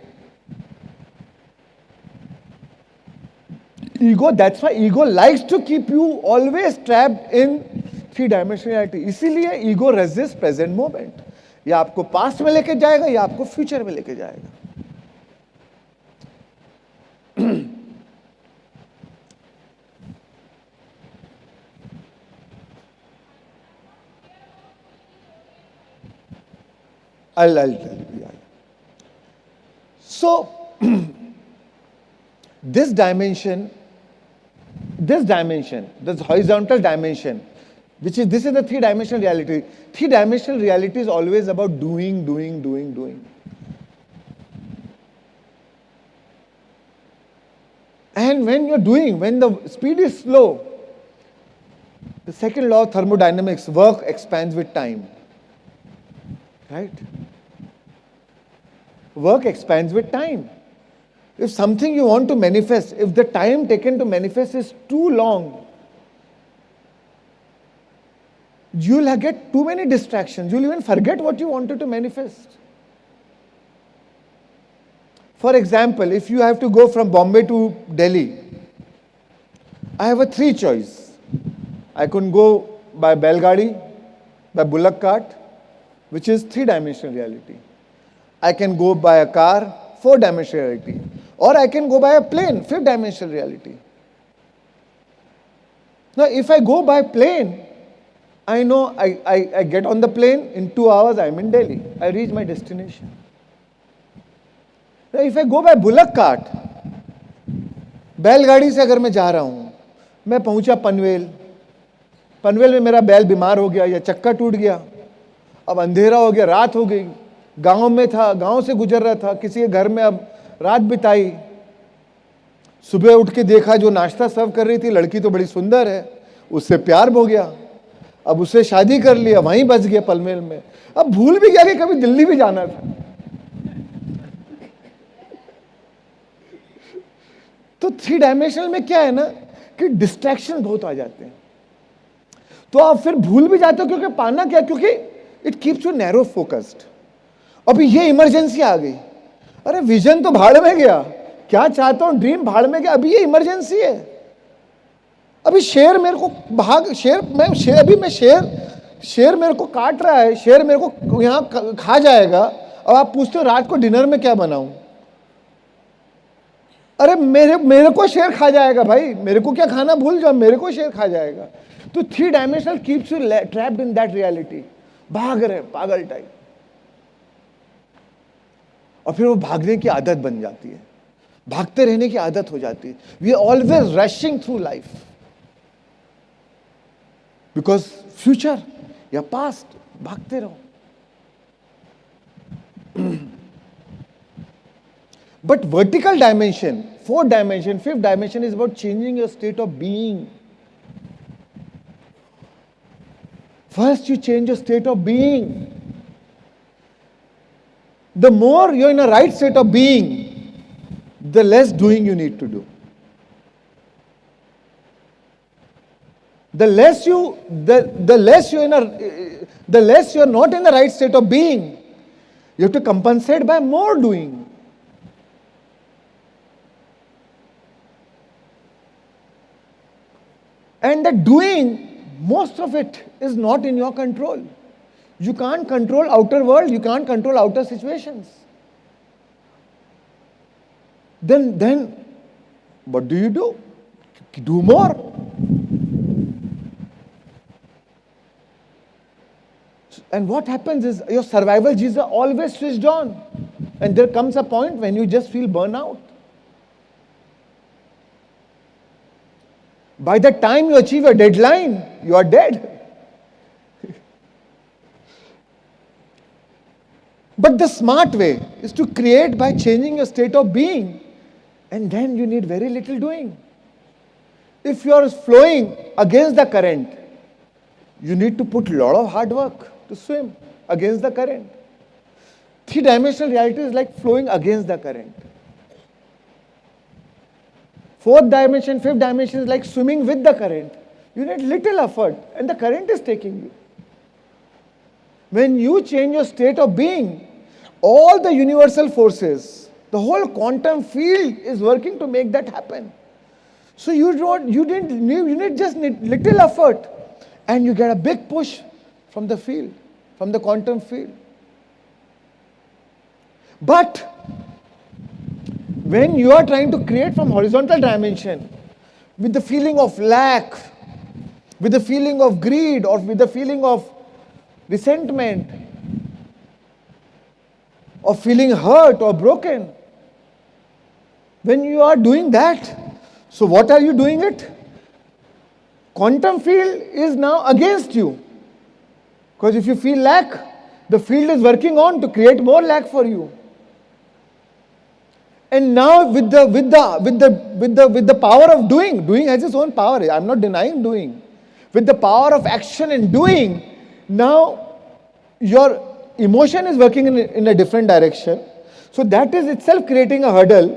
That's why ego likes to keep you always trapped in three-dimensionality. इसीलिए ego resists present moment. या आपको past में लेके जाएगा या आपको future में लेके जाएगा. I'll tell you. So, this dimension, this horizontal dimension, this is the three-dimensional reality. Three-dimensional reality is always about doing. And when you're doing, when the speed is slow, the second law of thermodynamics, work expands with time. Right? Work expands with time. If something you want to manifest, if the time taken to manifest is too long, you'll get too many distractions. You'll even forget what you wanted to manifest. For example, if you have to go from Bombay to Delhi, I have a 3 choice. I can go by Belgadi, by bullock cart, which is 3-dimensional reality. I can go by a car, 4-dimensional reality. Or I can go by a plane, 5th-dimensional reality. Now, if I go by plane, I know I get on the plane, in 2 hours I'm in Delhi. I reach my destination. Now, if I go by bullock cart, बैलगाड़ी से अगर मैं जा रहा हूँ, मैं पहुँचा पनवेल, पनवेल में मेरा बैल बीमार हो गया या चक्का टूट गया, अब अंधेरा हो गया, रात हो गई, गांव में था, गांव से गुजर रहा था, किसी के घर में अब रात बिताई, सुबह उठ के देखा जो नाश्ता सर्व कर रही थी लड़की तो बड़ी सुंदर है, उससे प्यार हो गया, अब उससे शादी कर लिया, वहीं बच गया पनवेल में, अब भूल भी गया कि कभी दिल्ली भी जाना था। तो 3-डायमेंशनल में क्या है ना कि डिस्ट्रैक्शन बहुत आ जाते हैं, तो आप फिर भूल भी जाते हो, क्योंकि पाना क्या, क्योंकि it keeps you narrow focused. अभी ये इमरजेंसी आ गई, अरे विजन तो भाड़ में गया, क्या चाहता हूं ड्रीम भाड़ में गया, अभी ये इमरजेंसी है, अभी शेर मेरे को शेर मेरे को काट रहा है, शेर मेरे को यहां खा जाएगा। अब आप पूछते हो रात को डिनर में क्या बनाऊं, अरे मेरे को शेर खा जाएगा भाई, मेरे को क्या खाना भूल जाओ, मेरे को शेर खा जाएगा। तो three dimensional keeps you trapped in that reality, भाग रहे पागल टाइप, और फिर वो भागने की आदत बन जाती है, भागते रहने की आदत हो जाती है। We are always rushing through life because future या पास्ट, भागते रहो। But vertical dimension, 4th dimension, 5th dimension is about changing your state of being. First you change your state of being. The more you're in a right state of being, the less doing you need to do. The less you're not in the right state of being, you have to compensate by more doing. And the doing, most of it is not in your control. You can't control outer world, you can't control outer situations. Then what do? Do more. And what happens is your survival genes are always switched on. And there comes a point when you just feel burnout. By the time you achieve a deadline, you are dead. But the smart way is to create by changing your state of being, and then you need very little doing. If you are flowing against the current, you need to put a lot of hard work to swim against the current. 3-dimensional reality is like flowing against the current. 4th dimension, 5th dimension is like swimming with the current. You need little effort and the current is taking you. When you change your state of being, all the universal forces, the whole quantum field is working to make that happen. So you need just little effort and you get a big push from the field, from the quantum field. But when you are trying to create from horizontal dimension, with the feeling of lack, with the feeling of greed, or with the feeling of resentment, or feeling hurt or broken, when you are doing that, so what are you doing it? Quantum field is now against you. Because if you feel lack, the field is working on to create more lack for you. And now with the power of doing has its own power. I'm not denying doing. With the power of action and doing, now your emotion is working in a different direction. So that is itself creating a hurdle,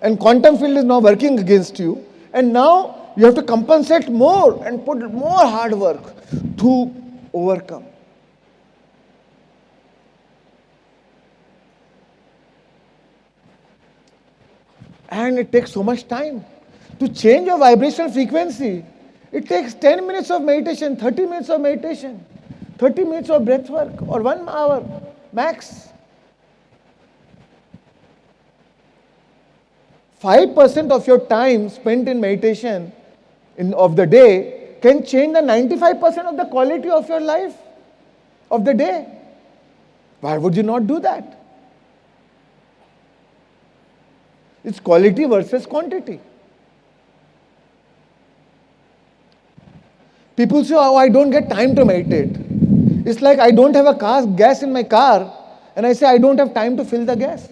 and quantum field is now working against you. And now you have to compensate more and put more hard work to overcome. And it takes so much time. To change your vibrational frequency, it takes 10 minutes of meditation, 30 minutes of meditation, 30 minutes of breath work, or 1 hour max. 5% of your time spent in meditation of the day can change the 95% of the quality of your life of the day. Why would you not do that? It's quality versus quantity. People say, oh, I don't get time to meditate. It's like I don't have a gas in my car, and I say I don't have time to fill the gas.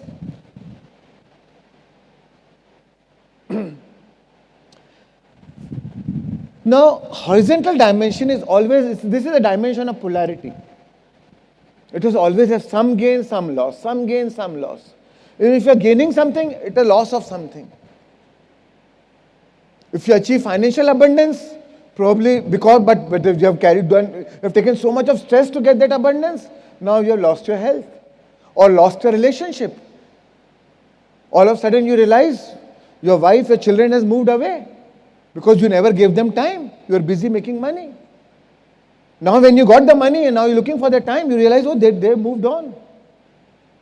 Now, horizontal dimension is always, this is a dimension of polarity. It will always have some gain, some loss, some gain, some loss. And if you are gaining something, it's a loss of something. If you achieve financial abundance, probably because, but if you have you have taken so much of stress to get that abundance, now you have lost your health or lost your relationship. All of a sudden you realize your wife, your children has moved away because you never gave them time. You are busy making money. Now when you got the money and now you're looking for the time, you realize, oh, they moved on.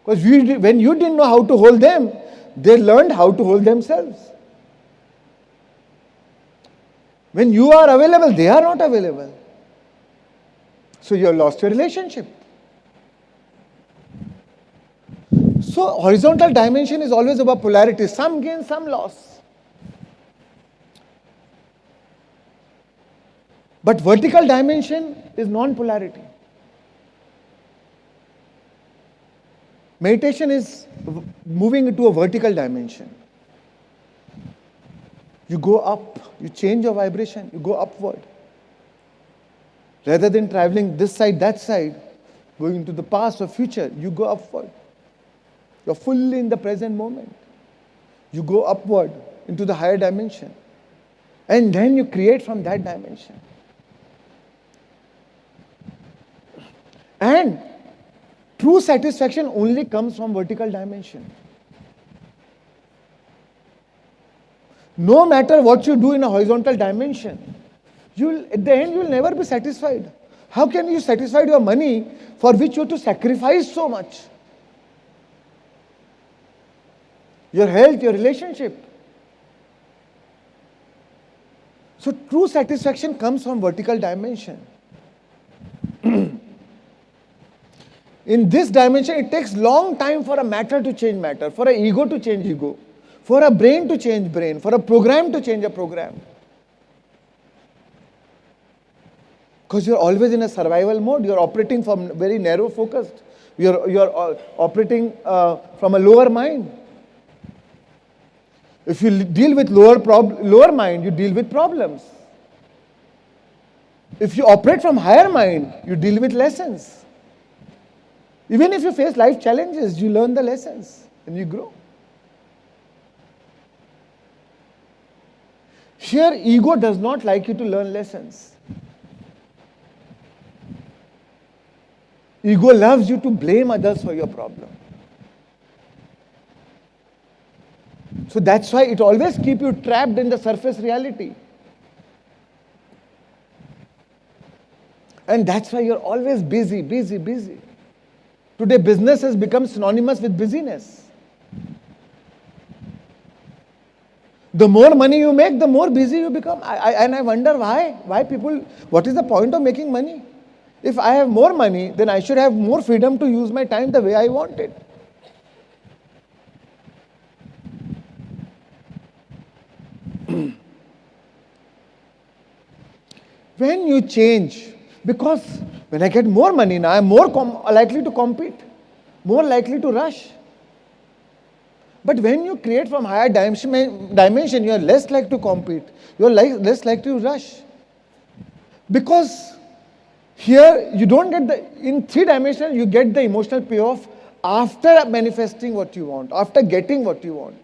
Because when you didn't know how to hold them, they learned how to hold themselves. When you are available, they are not available. So you have lost your relationship. So horizontal dimension is always about polarity. Some gain, some loss. But vertical dimension is non-polarity. Meditation is moving into a vertical dimension. You go up, you change your vibration, you go upward. Rather than traveling this side, that side, going into the past or future, you go upward. You're fully in the present moment. You go upward into the higher dimension. And then you create from that dimension. And true satisfaction only comes from vertical dimension. No matter what you do in a horizontal dimension, at the end you will never be satisfied. How can you satisfy your money for which you have to sacrifice so much? Your health, your relationship. So true satisfaction comes from vertical dimension. In this dimension, it takes long time for a matter to change matter, for an ego to change ego, for a brain to change brain, for a program to change a program. Because you're always in a survival mode. You're operating from very narrow focused. You're operating from a lower mind. If you deal with lower mind, you deal with problems. If you operate from higher mind, you deal with lessons. Even if you face life challenges, you learn the lessons and you grow. Here, ego does not like you to learn lessons. Ego loves you to blame others for your problem. So that's why it always keeps you trapped in the surface reality. And that's why you're always busy, busy, busy. Today, business has become synonymous with busyness. The more money you make, the more busy you become. And I wonder why. Why people, what is the point of making money? If I have more money, then I should have more freedom to use my time the way I want it. When you change, because when I get more money now, I'm more likely to compete, more likely to rush. But when you create from higher dimension, you are less likely to compete. You are less likely to rush. Because here you don't get in 3-dimensional, you get the emotional payoff after manifesting what you want, after getting what you want.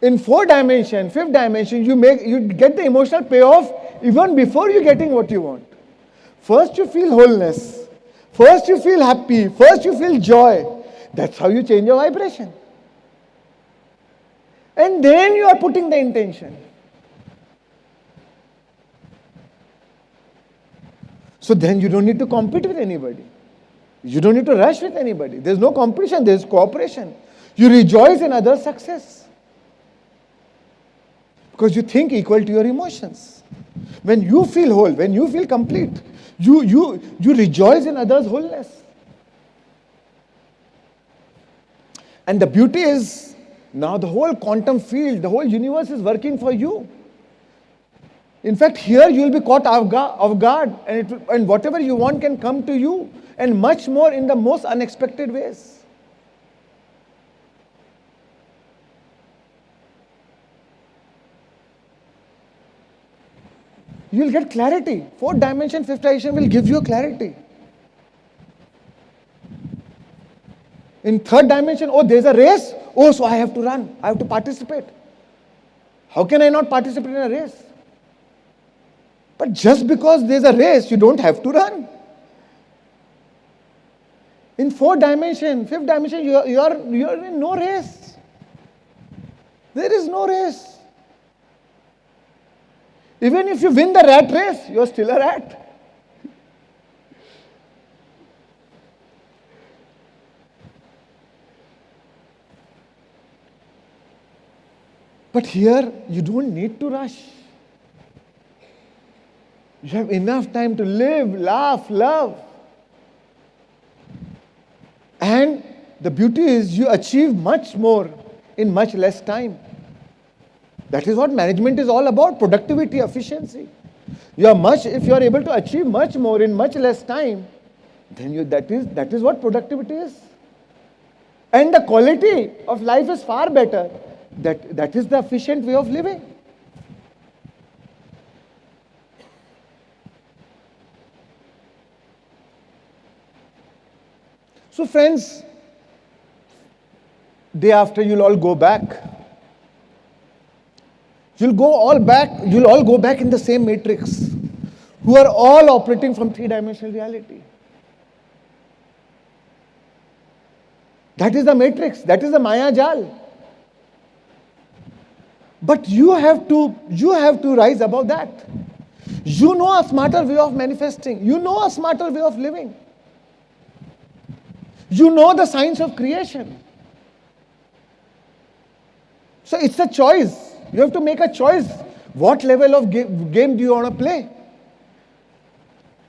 In 4-dimension, 5th dimension, you get the emotional payoff even before you getting what you want. First you feel wholeness. First you feel happy. First you feel joy. That's how you change your vibration. And then you are putting the intention. So then you don't need to compete with anybody. You don't need to rush with anybody. There's no competition, there's cooperation. You rejoice in others' success. Because you think equal to your emotions. When you feel whole, when you feel complete, you rejoice in others' wholeness. And the beauty is, now the whole quantum field, the whole universe is working for you. In fact, here you will be caught off guard, and whatever you want can come to you, and much more in the most unexpected ways. You will get clarity. Fourth dimension, fifth dimension will give you clarity. In third dimension, oh, there's a race. Oh, so I have to run. I have to participate. How can I not participate in a race? But just because there's a race, you don't have to run. In fourth dimension, fifth dimension, you're in no race. There is no race. Even if you win the rat race, you're still a rat. But here, you don't need to rush. You have enough time to live, laugh, love. And the beauty is you achieve much more in much less time. That is what management is all about, productivity, efficiency. If you are able to achieve much more in much less time, then that is what productivity is. And the quality of life is far better. That is the efficient way of living. So friends, day after you'll all go back. You'll all go back in the same matrix, who are all operating from three-dimensional reality. That is the matrix, that is the Maya Jal. But you have to rise above that. You know a smarter way of manifesting. You know a smarter way of living. You know the science of creation. So it's a choice. You have to make a choice. What level of game do you want to play?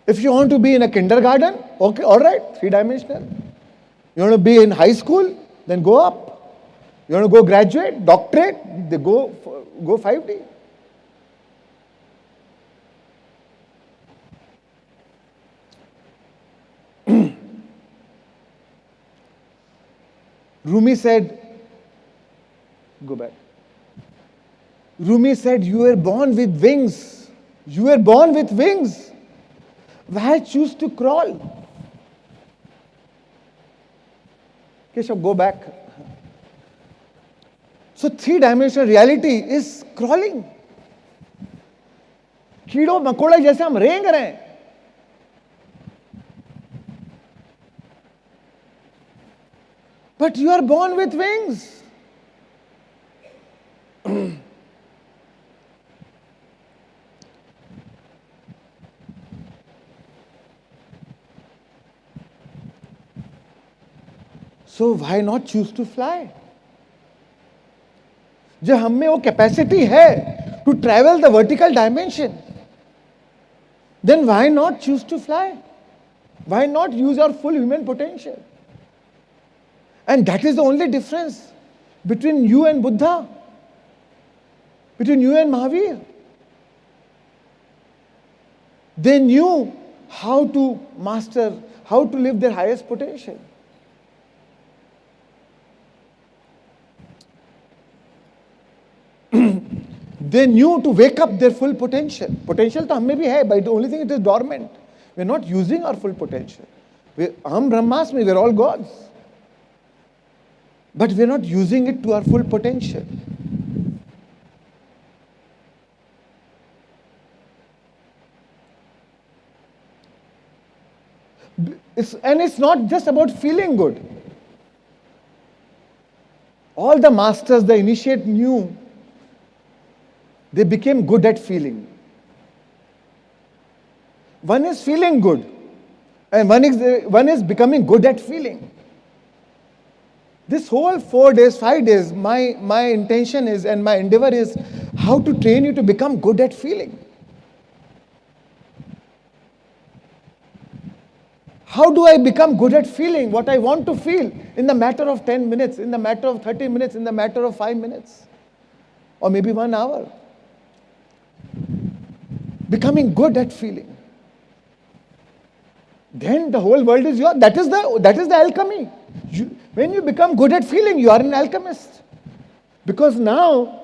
If you want to be in a kindergarten, okay, all right, three-dimensional. You want to be in high school, then go up. You want to go graduate, doctorate, they go 5D. Rumi said, go back. Rumi said, you were born with wings. You were born with wings. Why choose to crawl? Keshav, go back. So three-dimensional reality is crawling. कीड़ों मकोड़े जैसे हम रेंग रहे हैं. But you are born with wings. So why not choose to fly? जब हम में वो कैपेसिटी है to travel the vertical dimension, then why not choose to fly? Why not use your full human potential? And that is the only difference between you and Buddha, between you and Mahavir. They knew how to master, how to live their highest potential. They knew to wake up their full potential. Potential to हम में भी है, but the only thing it is dormant. We are not using our full potential. हम ब्रह्मास्मि, we are all gods. But we are not using it to our full potential. And it's not just about feeling good. All the masters, the initiate knew, they became good at feeling. One is feeling good, and one is becoming good at feeling. This whole 4 days, 5 days, my intention is and my endeavor is how to train you to become good at feeling. How do I become good at feeling what I want to feel in the matter of 10 minutes, in the matter of 30 minutes, in the matter of 5 minutes, or maybe 1 hour? Becoming good at feeling. Then the whole world is yours. That is the alchemy. When you become good at feeling, you are an alchemist. Because now,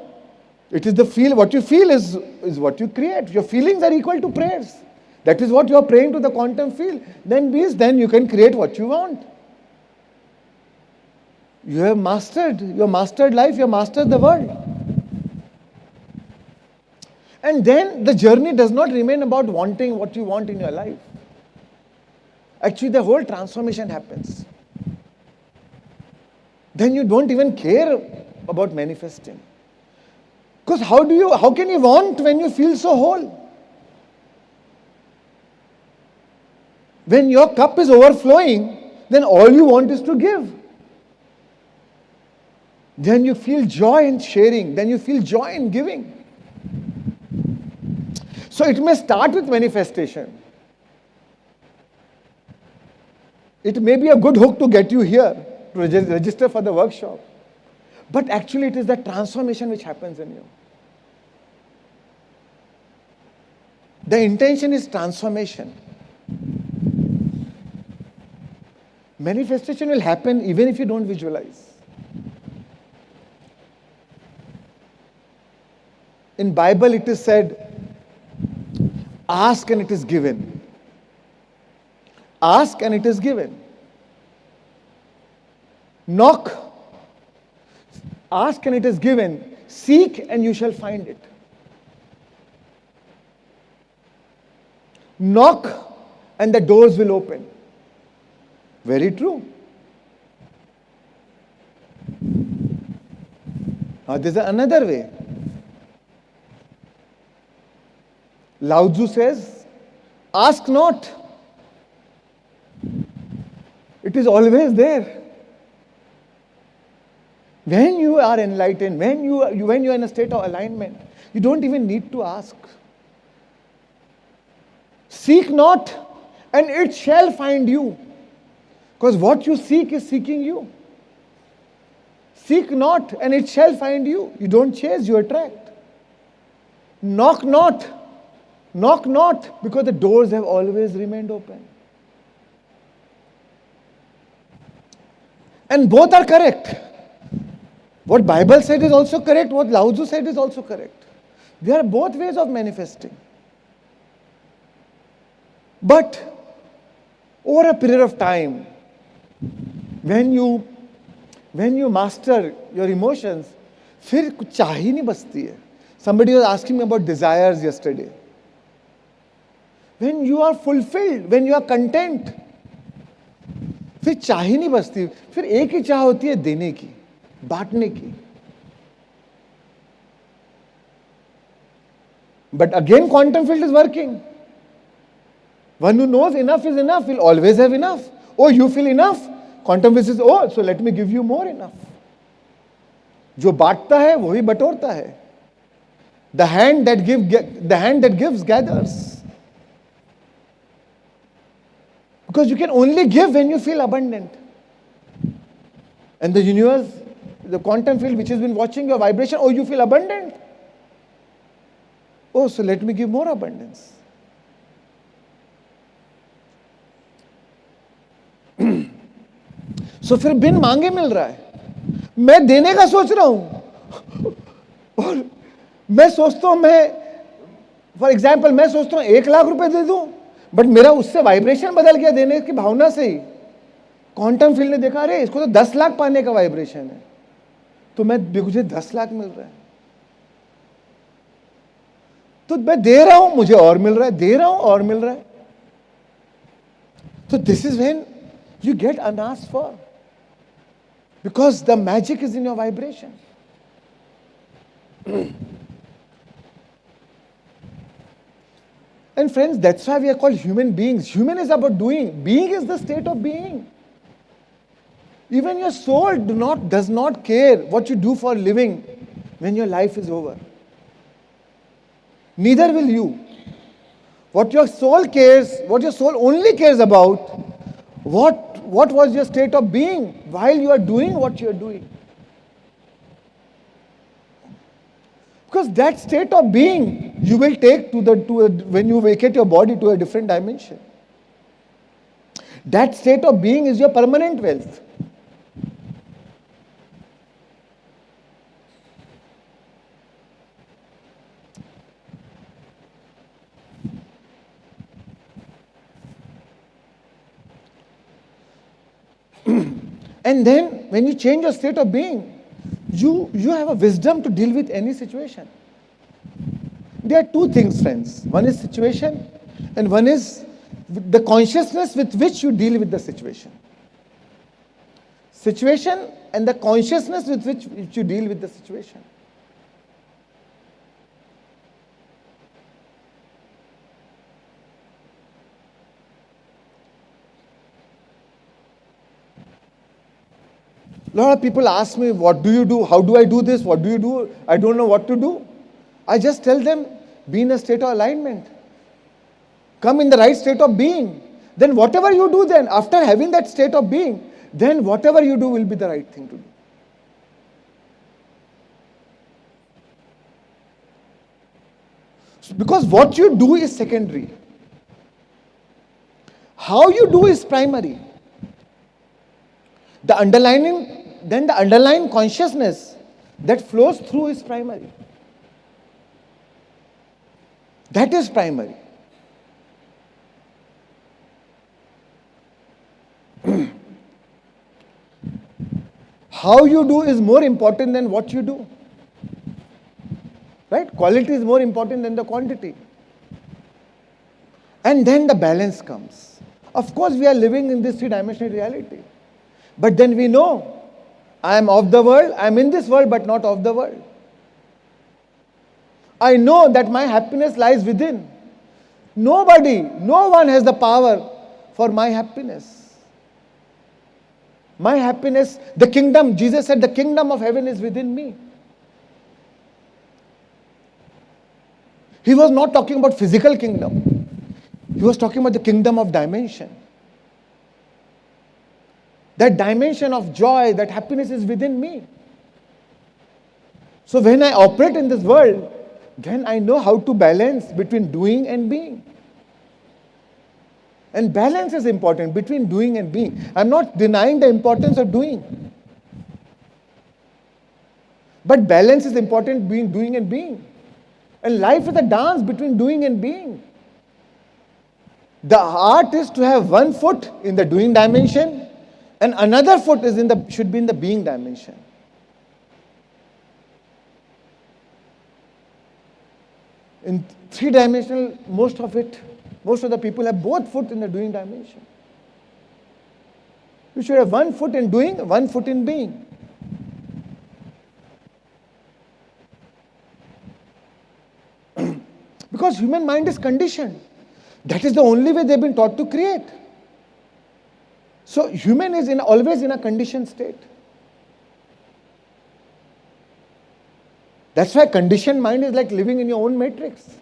it is what you feel is what you create. Your feelings are equal to prayers. That is what you are praying to the quantum field. Then you can create what you want. You have mastered life, you have mastered the world. And then the journey does not remain about wanting what you want in your life. Actually, the whole transformation happens. Then you don't even care about manifesting. Because how can you want when you feel so whole? When your cup is overflowing, then all you want is to give. Then you feel joy in sharing. Then you feel joy in giving. So it may start with manifestation. It may be a good hook to get you here, to register for the workshop. But actually it is the transformation which happens in you. The intention is transformation. Manifestation will happen even if you don't visualize. In Bible it is said, ask and it is given. Ask and it is given. Knock. Ask and it is given. Seek and you shall find it. Knock and the doors will open. Very true. Now there's another way. Lao Tzu says, ask not. It is always there. When you are enlightened, when you are in a state of alignment, you don't even need to ask. Seek not, and it shall find you. Because what you seek is seeking you. Seek not, and it shall find you. You don't chase, you attract. Knock not. Knock not, because the doors have always remained open. And both are correct. What Bible said is also correct. What Lao Tzu said is also correct. There are both ways of manifesting. But over a period of time, when you master your emotions, फिर कुछ चाह ही नहीं बचती है. Somebody was asking me about desires yesterday. When you are fulfilled, when you are content, फिर चाह ही नहीं बचती. फिर एक ही चाह होती है देने की, बांटने की. But again, quantum field is working. One who knows enough is enough will always have enough. Oh, you feel enough? Quantum field says, oh, so let me give you more enough. जो बांटता है वही बटोरता है. The hand that gives gathers. Because you can only give when you feel abundant. And the universe, the quantum field which has been watching your vibration, oh, you feel abundant. Oh, so let me give more abundance. So फिर बिन मांगे मिल रहा है. मैं देने का सोच रहा हूं. और मैं सोचता हूं, फॉर एग्जाम्पल मैं सोचता हूं 1 लाख रुपए दे दूं, बट मेरा उससे वाइब्रेशन बदल गया देने की भावना से ही. क्वांटम फील्ड ने देखा, अरे इसको तो 10 लाख पाने का वाइब्रेशन है, तो मुझे 10 लाख मिल रहा है. तो मैं दे रहा हूं, मुझे और मिल रहा है, दे रहा हूं और मिल रहा है. So this is when you get unasked for. Because the magic is in your vibration. And friends, that's why we are called human beings. Human is about doing. Being is the state of being. Even your soul does not care what you do for a living when your life is over. Neither will you. What your soul only cares about, what was your state of being while you are doing what you are doing. Because that state of being you will take when you vacate your body to a different dimension. That state of being is your permanent wealth. And then when you change your state of being, you have a wisdom to deal with any situation. There are two things, friends. One is situation, and one is the consciousness with which you deal with the situation. Situation and the consciousness with which you deal with the situation. A lot of people ask me, what do you do? How do I do this? What do you do? I don't know what to do. I just tell them, be in a state of alignment. Come in the right state of being. Then whatever you do then, after having that state of being, then whatever you do will be the right thing to do. Because what you do is secondary. How you do is primary. The underlying consciousness that flows through is primary. That is primary. How you do is more important than what you do. Right? Quality is more important than the quantity. And then the balance comes. Of course, we are living in this three-dimensional reality. But then we know, I am of the world, I am in this world but not of the world. I know that my happiness lies within. No one has the power for my happiness. My happiness, the kingdom, Jesus said, the kingdom of heaven is within me. He was not talking about physical kingdom. He was talking about the kingdom of dimension. That dimension of joy, that happiness is within me. So when I operate in this world, then I know how to balance between doing and being. And balance is important between doing and being. I'm not denying the importance of doing. But balance is important between doing and being. And life is a dance between doing and being. The art is to have one foot in the doing dimension and another foot should be in the being dimension. In three-dimensional, most of the people have both foot in the doing dimension. You should have one foot in doing, one foot in being. Because human mind is conditioned. That is the only way they've been taught to create. So human is always in a conditioned state. That's why conditioned mind is like living in your own matrix.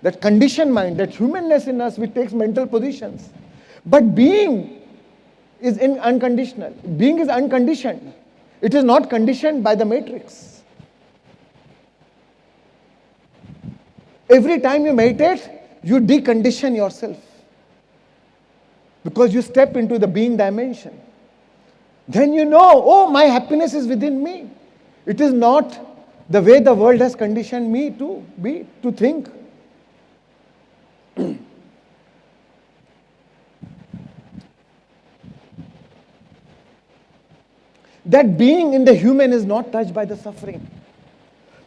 That conditioned mind, that humanness in us, which takes mental positions. But being is unconditional. Being is unconditioned. It is not conditioned by the matrix. Every time you meditate, you decondition yourself. Because you step into the being dimension. Then you know, oh, my happiness is within me. It is not the way the world has conditioned me to be, to think. That being in the human is not touched by the suffering.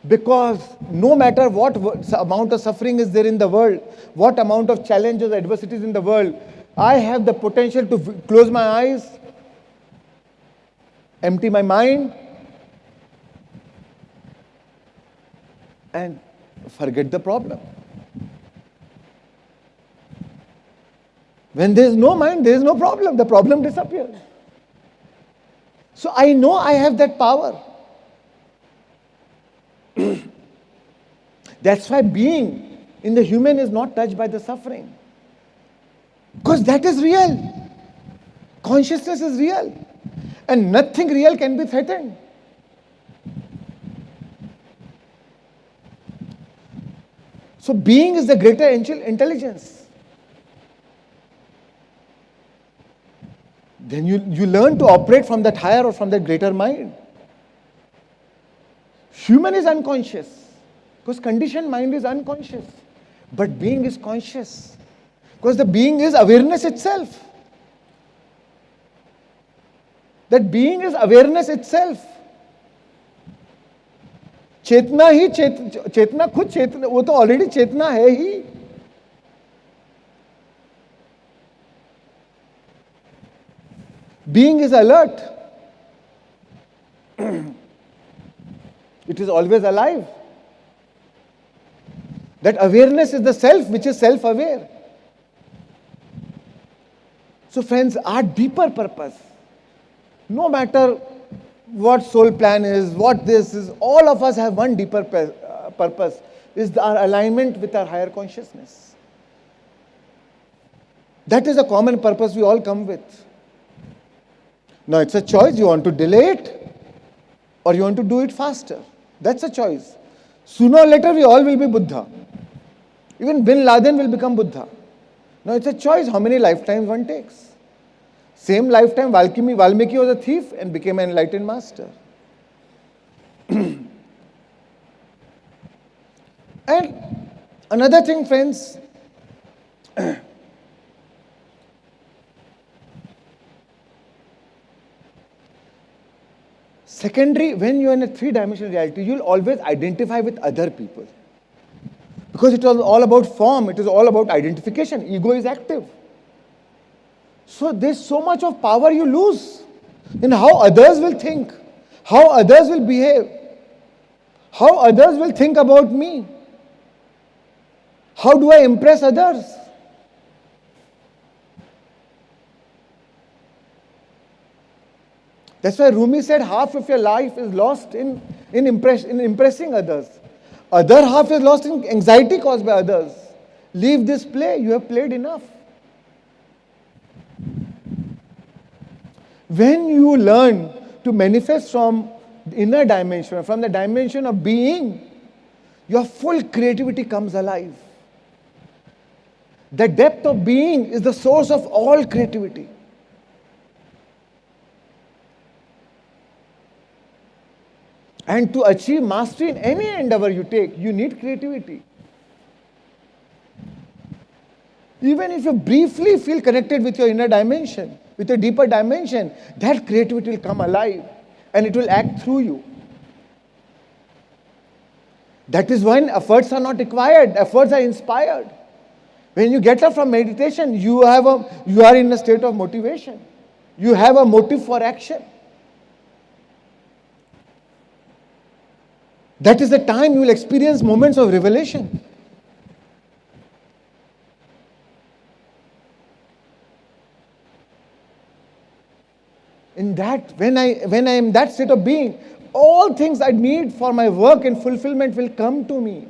Because no matter what amount of suffering is there in the world, what amount of challenges, adversities in the world, I have the potential to close my eyes, empty my mind, and forget the problem. When there is no mind, there is no problem. The problem disappears. So I know I have that power. That's why being in the human is not touched by the suffering. Because that is real. Consciousness is real. And nothing real can be threatened. So being is the greater intelligence. Then you learn to operate from that higher or from that greater mind. Human is unconscious. Because conditioned mind is unconscious. But being is conscious. Because the being is awareness itself. That being is awareness itself. चेतना ही चेतना खुद चेतना, वो तो already चेतना है ही. Being is alert. It is always alive. That awareness is the self which is self-aware. So friends, our deeper purpose, no matter what soul plan is, what this is, all of us have one deeper purpose, is our alignment with our higher consciousness. That is a common purpose we all come with. Now it's a choice, you want to delay it or you want to do it faster. That's a choice. Sooner or later we all will be Buddha. Even Bin Laden will become Buddha. Now it's a choice how many lifetimes one takes. Same lifetime, Valmiki was a thief and became an enlightened master. And another thing, friends, secondary, when you are in a three-dimensional reality, you will always identify with other people. Because it was all about form, it is all about identification. Ego is active. So there's so much of power you lose in how others will think, how others will behave, how others will think about me. How do I impress others? That's why Rumi said half of your life is lost in impressing others. Other half is lost in anxiety caused by others. Leave this play, you have played enough. When you learn to manifest from the inner dimension, from the dimension of being, your full creativity comes alive. The depth of being is the source of all creativity. And to achieve mastery in any endeavor you take, you need creativity. Even if you briefly feel connected with your inner dimension, with a deeper dimension, that creativity will come alive and it will act through you. That is when efforts are not required, efforts are inspired. When you get up from meditation, you are in a state of motivation. You have a motive for action. That is the time you will experience moments of revelation. In that, when I am in that state of being, all things I need for my work and fulfillment will come to me.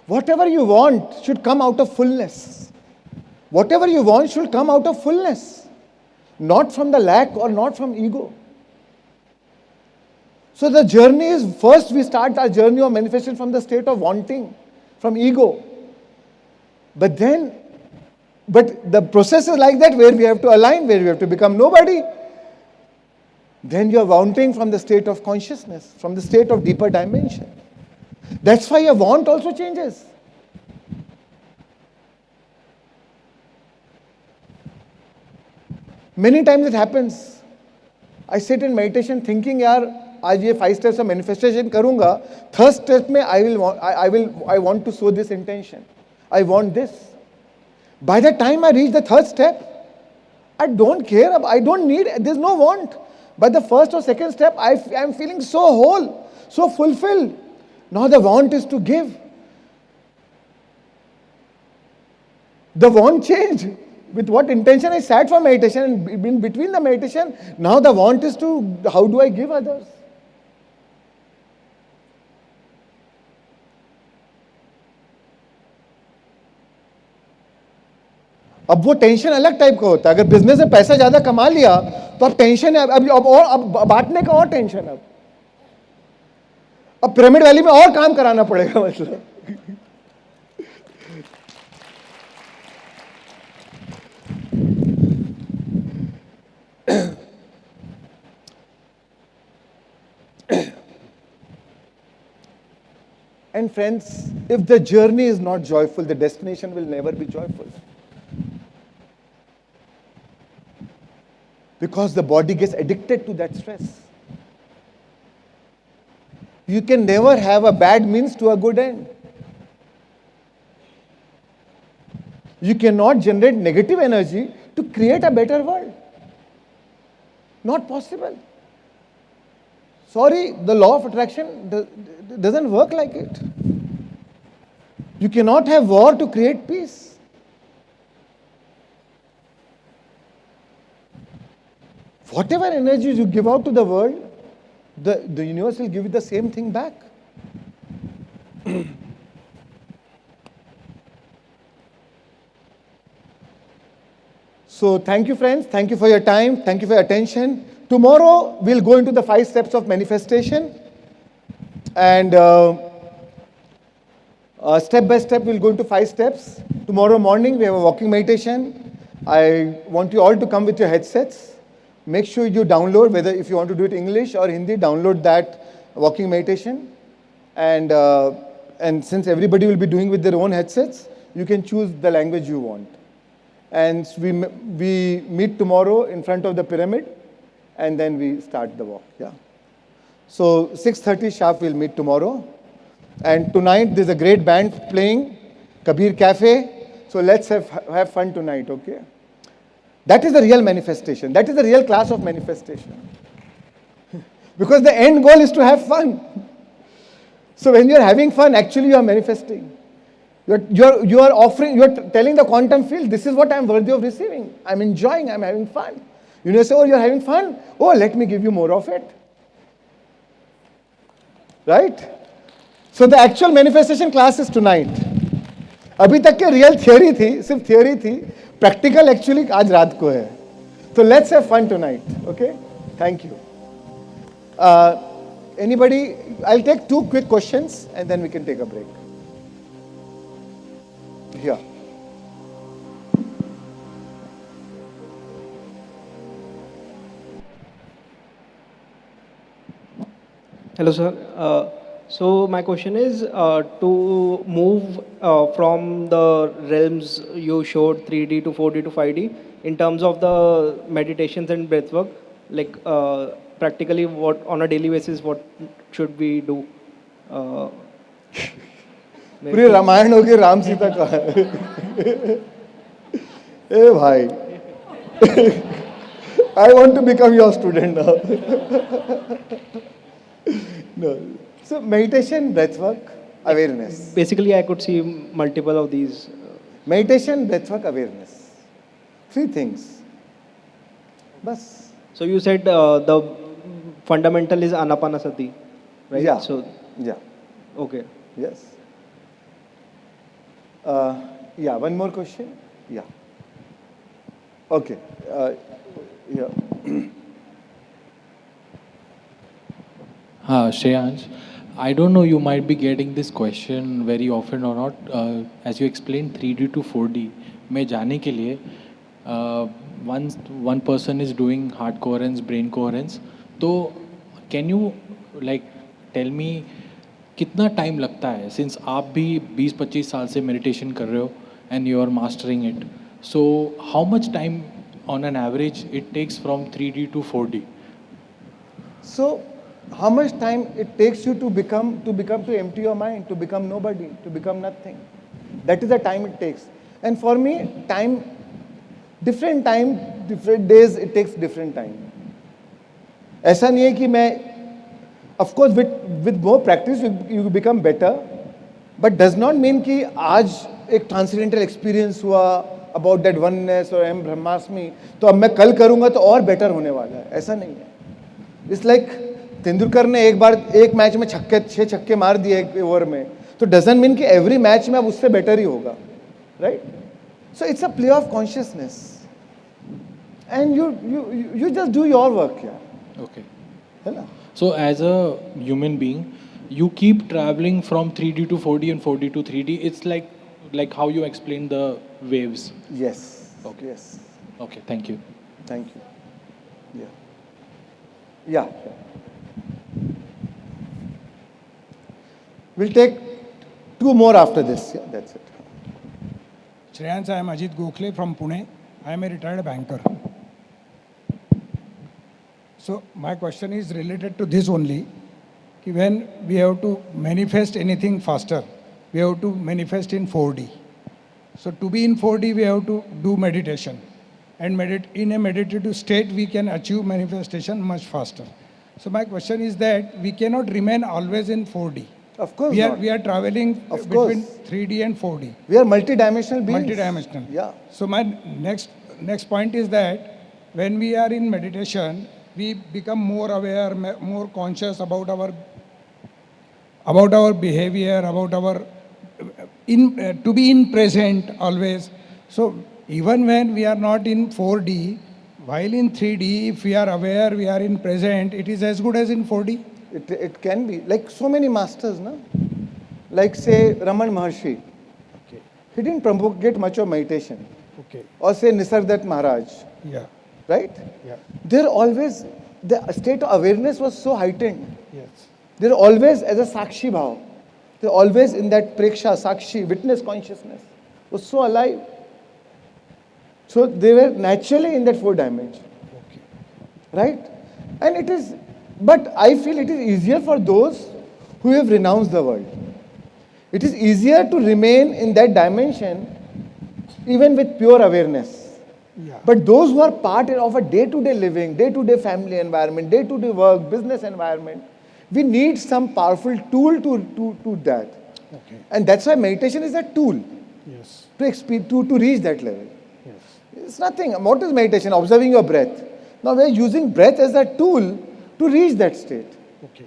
Whatever you want should come out of fullness. Whatever you want should come out of fullness. Not from the lack or not from ego. So the journey is, first we start our journey of manifestation from the state of wanting, from ego. But the process is like that, where we have to align, where we have to become nobody. Then you are wanting from the state of consciousness, from the state of deeper dimension. That's why your want also changes. Many times it happens. I sit in meditation thinking, yaar, आज ये 5 steps of manifestation करूँगा, third step में I want to sow this intention. I want this. By the time I reach the third step, I don't care. I don't need. There's no want. By the first or second step, I am feeling so whole, so fulfilled. Now the want is to give. The want changed. With what intention I sat for meditation, and in between the meditation, now the want is to, how do I give others? अब वो tension अलग type का होता है. अगर business में पैसा ज्यादा कमा लिया तो अब टेंशन है, अब बांटने का और टेंशन है. अब पिरामिड वैली में और काम कराना पड़ेगा. मतलब And friends, if the journey is not joyful, the destination will never be joyful. Because the body gets addicted to that stress. You can never have a bad means to a good end. You cannot generate negative energy to create a better world. Not possible. Sorry, the law of attraction doesn't work like it. You cannot have war to create peace. Whatever energies you give out to the world, the universe will give you the same thing back. So thank you, friends. Thank you for your time. Thank you for your attention. Tomorrow we'll go into the 5 steps of manifestation, and step by step we'll go into 5 steps. Tomorrow morning we have a walking meditation. I want you all to come with your headsets. Make sure you download, whether if you want to do it English or Hindi, download that walking meditation. And since everybody will be doing with their own headsets, you can choose the language you want. And we meet tomorrow in front of the pyramid, and then we start the walk. Yeah. So 6:30 sharp we'll meet tomorrow. And tonight there's a great band playing, Kabir Cafe. So let's have fun tonight, okay? That is the real manifestation. That is the real class of manifestation. Because the end goal is to have fun. So when you're having fun, actually you are manifesting. You are offering, you are telling the quantum field, this is what I'm worthy of receiving. I'm enjoying, I'm having fun. You know, say, oh, you're having fun? Oh, let me give you more of it. Right? So the actual manifestation class is tonight. अभी तक के real theory थी, सिर्फ theory थी. Practical actually आज रात को है. So let's have fun tonight. Okay? Thank you. Anybody? I'll take 2 quick questions and then we can take a break. Yeah. Hello, sir. So my question is to move from the realms you showed 3D to 4D to 5D in terms of the meditations and breathwork, like practically what on a daily basis what should we do? पूरी रामायण होगी राम सीता का है. ए भाई, I want to become your student now. No. So meditation, breathwork, awareness. Basically, I could see multiple of these. Meditation, breathwork, awareness. 3 things. Bas. So you said the fundamental is anapanasati, right? Yeah. So Yeah. okay. Yes. Yeah. One more question. Yeah. Okay. Yeah. Shreyansh, I don't know, you might be getting this question very often or not. As you explained 3D to 4D, में जाने के लिए one person is doing heart coherence, brain coherence. तो can you like tell me कितना time लगता है? Since आप भी 20-25 साल से meditation कर रहे हो and you are mastering it. So how much time on an average it takes from 3D to 4D? So how much time it takes you to empty your mind, to become nobody, to become nothing. That is the time it takes. And for me, different days, it takes different time. ऐसा नहीं है कि मैं, of course, with more practice, you become better, but does not mean कि आज एक transcendental experience हुआ about that oneness or I'm Brahmasmi, तो अब मैं कल करूँगा तो और better होने वाला है. ऐसा नहीं है. It's like तेंदुलकर ने एक मैच में 6 छक्के मार दिए एक ओवर में, तो doesn't mean कि every match में अब उससे better ही होगा, right? So it's a play of consciousness, and you just do your work, yeah. Okay. है ना? So as a human being, you keep traveling from 3D to 4D and 4D to 3D. It's like how you explain the waves. Yes. Okay. Yes. Okay, thank you. Thank you. Yeah. We'll take 2 more after this. Yeah, that's it. Shreyans, I am Ajit Gokhale from Pune. I am a retired banker. So my question is related to this only. Ki when we have to manifest anything faster, we have to manifest in 4D. So to be in 4D, we have to do meditation. And in a meditative state, we can achieve manifestation much faster. So my question is that we cannot remain always in 4D. Of course We not. are traveling Of between course. 3D and 4D. We are multidimensional beings. Multidimensional. Yeah. So my next point is that when we are in meditation, we become more aware, more conscious about our behavior, about our to be in present always. So even when we are not in 4D, while in 3D, if we are aware, we are in present, it is as good as in 4D. It can be. Like so many masters, no? Like say Raman Maharshi. Okay. He didn't propagate much of meditation. Okay. Or say Nisargadatta Maharaj. Yeah. Right? Yeah. The state of awareness was so heightened. Yes. They're always as a Sakshi Bhav. They're always in that Preksha, Sakshi, witness consciousness. Was so alive. So they were naturally in that 4 dimension. Okay. Right? And it is, but I feel it is easier for those who have renounced the world. It is easier to remain in that dimension even with pure awareness. Yeah. But those who are part of a day-to-day living, day-to-day family environment, day-to-day work, business environment, we need some powerful tool to that. Okay. And that's why meditation is a tool Yes. to reach that level. Yes. It's nothing. What is meditation? Observing your breath. Now we are using breath as a tool to reach that state. Okay.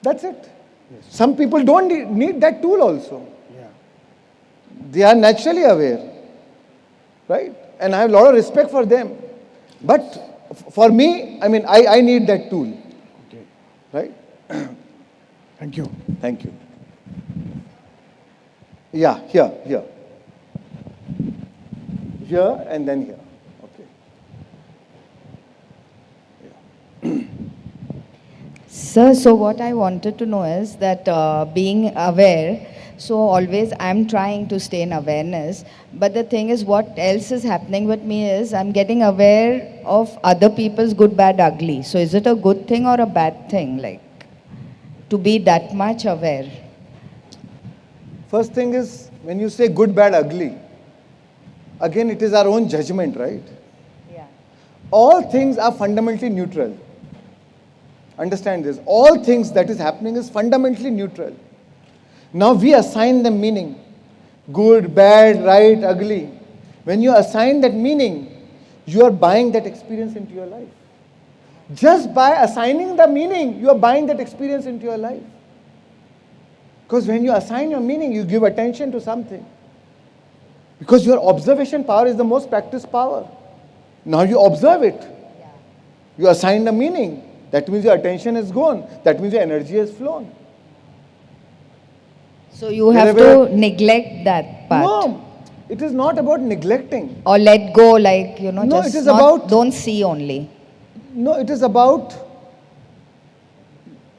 That's it. Yes. Some people don't need that tool also. Yeah. They are naturally aware. Right? And I have a lot of respect for them. But for me, I mean, I need that tool. Okay. Right? Thank you. Thank you. Yeah, here. Here and then here. Okay. Sir, so what I wanted to know is that being aware, so always I'm trying to stay in awareness, but the thing is what else is happening with me is I'm getting aware of other people's good, bad, ugly. So is it a good thing or a bad thing, like to be that much aware? First thing is, when you say good, bad, ugly, again it is our own judgment, right? Yeah. All things are fundamentally neutral. Understand this. All things that is happening is fundamentally neutral. Now we assign them meaning. Good, bad, right, ugly. When you assign that meaning, you are buying that experience into your life. Just by assigning the meaning, you are buying that experience into your life. Because when you assign your meaning, you give attention to something. Because your observation power is the most practiced power. Now you observe it. Yeah. You assign the meaning. That means your attention is gone. That means your energy has flown. So you have Wherever- to neglect that part. No, it is not about neglecting. Or let go, like, you know, No, just it is not, about- don't see only. No, it is about,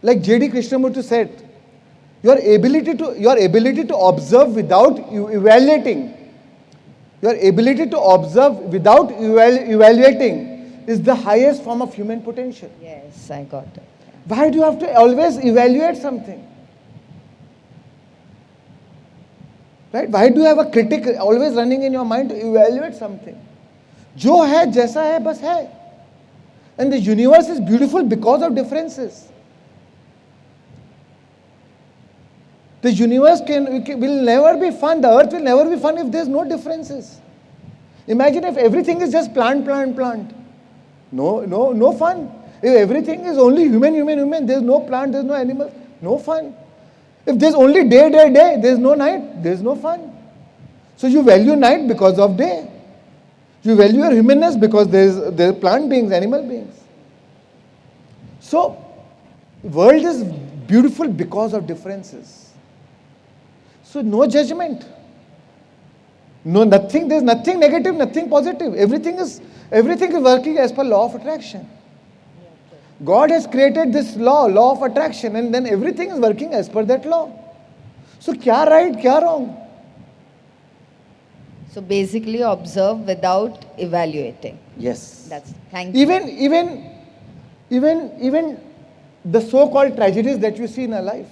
like J.D. Krishnamurti said, your ability to observe without evaluating. Your ability to observe without evaluating is the highest form of human potential. Yes, I got it. Yeah. Why do you have to always evaluate something? Right? Why do you have a critic always running in your mind to evaluate something? जो है जैसा है बस है. And the universe is beautiful because of differences. The universe will never be fun. The earth will never be fun if there's no differences. Imagine if everything is just plant. No fun. If everything is only human, there's no plant, there's no animal, no fun. If there's only day, there's no night, there's no fun. So you value night because of day. You value your humanness because there's plant beings, animal beings. So, world is beautiful because of differences. So no judgment. There's nothing negative, nothing positive. Everything is working as per law of attraction. God has created this law of attraction, and then everything is working as per that law. So kya right, kya wrong? So basically observe without evaluating. Yes. Thank you. Even the so-called tragedies that you see in our life.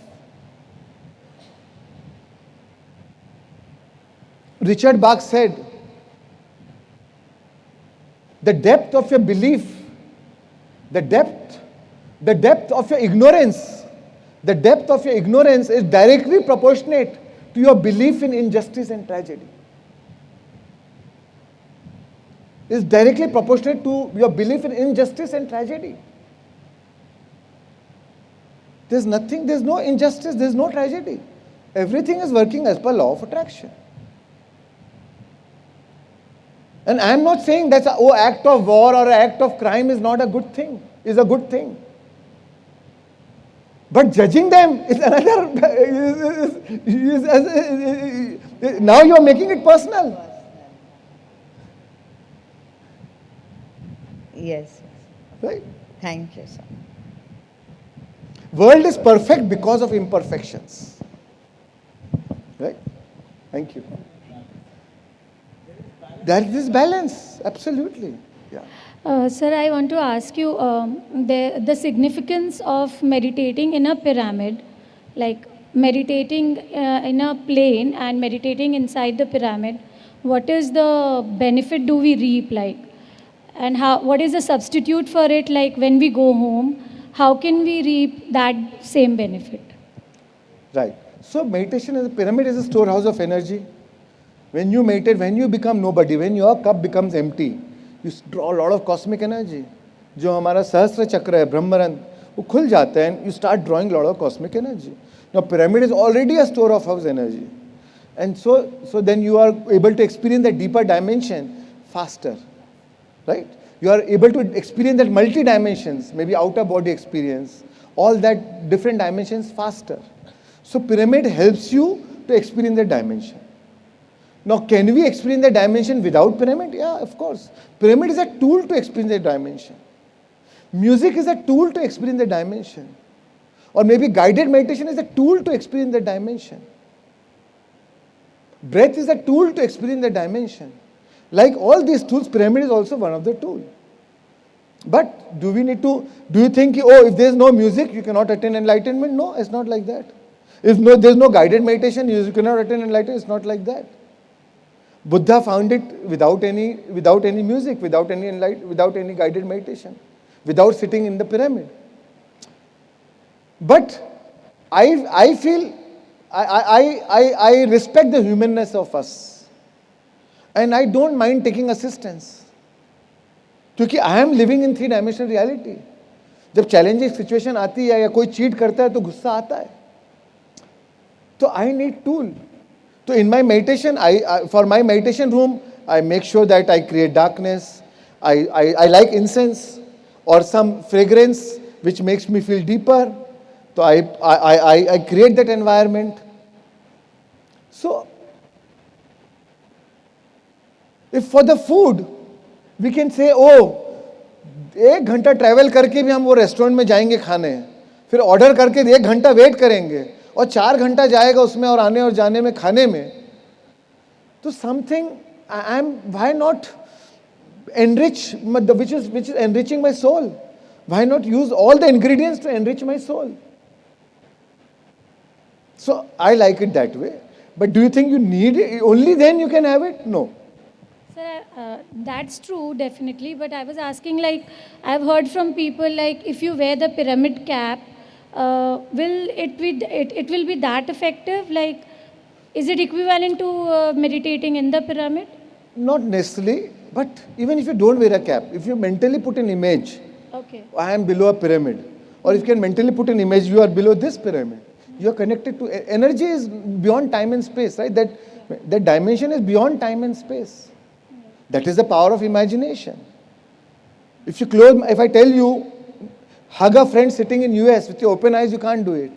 Richard Bach said, the depth of your belief, the depth of your ignorance is directly proportionate to your belief in injustice and tragedy. Is directly proportionate to your belief in injustice and tragedy. There's no injustice, there's no tragedy. Everything is working as per law of attraction. And I am not saying that an act of war or an act of crime is not a good thing, is a good thing. But judging them is another, now you are making it personal. Yes. Right? Thank you, sir. World is perfect because of imperfections. Right? Thank you. There is balance, absolutely. Yeah. Sir, I want to ask you the significance of meditating in a pyramid, like meditating in a plane and meditating inside the pyramid. What is the benefit do we reap, like? And what is the substitute for it, like when we go home? How can we reap that same benefit? Right. So meditation as a pyramid is a storehouse of energy. When you meditate, when you become nobody, when your cup becomes empty, you draw a lot of cosmic energy. जो हमारा सहस्त्र चक्र है, ब्रह्मरंध्र, वो खुल जाता है and you start drawing a lot of cosmic energy. Now pyramid is already a store of energy. And so then you are able to experience that deeper dimension faster. Right? You are able to experience that multi-dimensions, maybe outer body experience, all that different dimensions faster. So pyramid helps you to experience that dimension. Now, can we experience the dimension without pyramid? Yeah, of course. Pyramid is a tool to experience the dimension. Music is a tool to experience the dimension. Or maybe guided meditation is a tool to experience the dimension. Breath is a tool to experience the dimension. Like all these tools, pyramid is also one of the tools. But do you think, if there is no music, you cannot attain enlightenment? No, it's not like that. If there is no guided meditation, you cannot attain enlightenment. It's not like that. Buddha found it without any music, without any guided meditation, without sitting in the pyramid. But I feel I respect the humanness of us, and I don't mind taking assistance, क्योंकि I am living in 3-dimensional reality. जब challenging situation आती है या कोई cheat करता है तो गुस्सा आता है. तो I need tool. So in my meditation, for my meditation room, I make sure that I create darkness. I like incense or some fragrance which makes me feel deeper. So I create that environment. So if for the food, we can say, 1 घंटा travel करके भी हम वो restaurant में जाएंगे खाने, फिर order करके 1 घंटा वेट करेंगे और 4 घंटा जाएगा उसमें और आने और जाने में खाने में. तो something why not enrich which is enriching my soul? Why not use all the ingredients to enrich my soul? So I like it that way. But do you think you need it? Only then you can have it? No. Sir, that's true, definitely. But I was asking, like, I've heard from people, like, if you wear the pyramid cap, it will be that effective? Like, is it equivalent to meditating in the pyramid? Not necessarily, but even if you don't wear a cap, if you mentally put an image, Okay. I am below a pyramid, or if you can mentally put an image, you are below this pyramid. You are connected to energy is beyond time and space, right? That dimension is beyond time and space. That is the power of imagination. If I tell you, hug a friend sitting in US with your open eyes, you can't do it.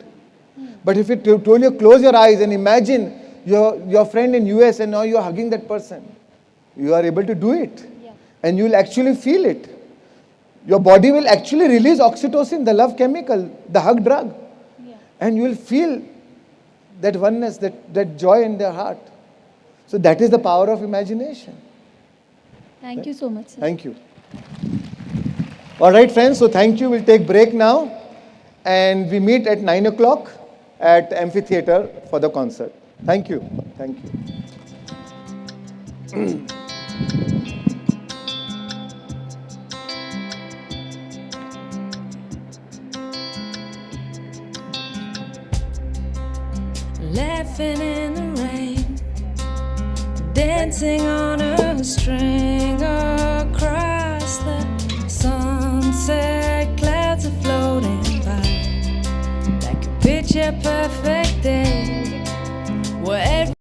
But if it told you close your eyes and imagine your friend in US and now you are hugging that person, you are able to do it. Yeah. And you will actually feel it. Your body will actually release oxytocin, the love chemical, the hug drug. Yeah. And you will feel that oneness, that joy in their heart. So that is the power of imagination. Thank you so much, sir. Thank you. All right, friends, so thank you. We'll take break now. And we meet at 9 o'clock at Amphitheater for the concert. Thank you. Thank you. Laughing in the rain, dancing on a string across the sunset. Clouds are floating by like a picture perfect day. Where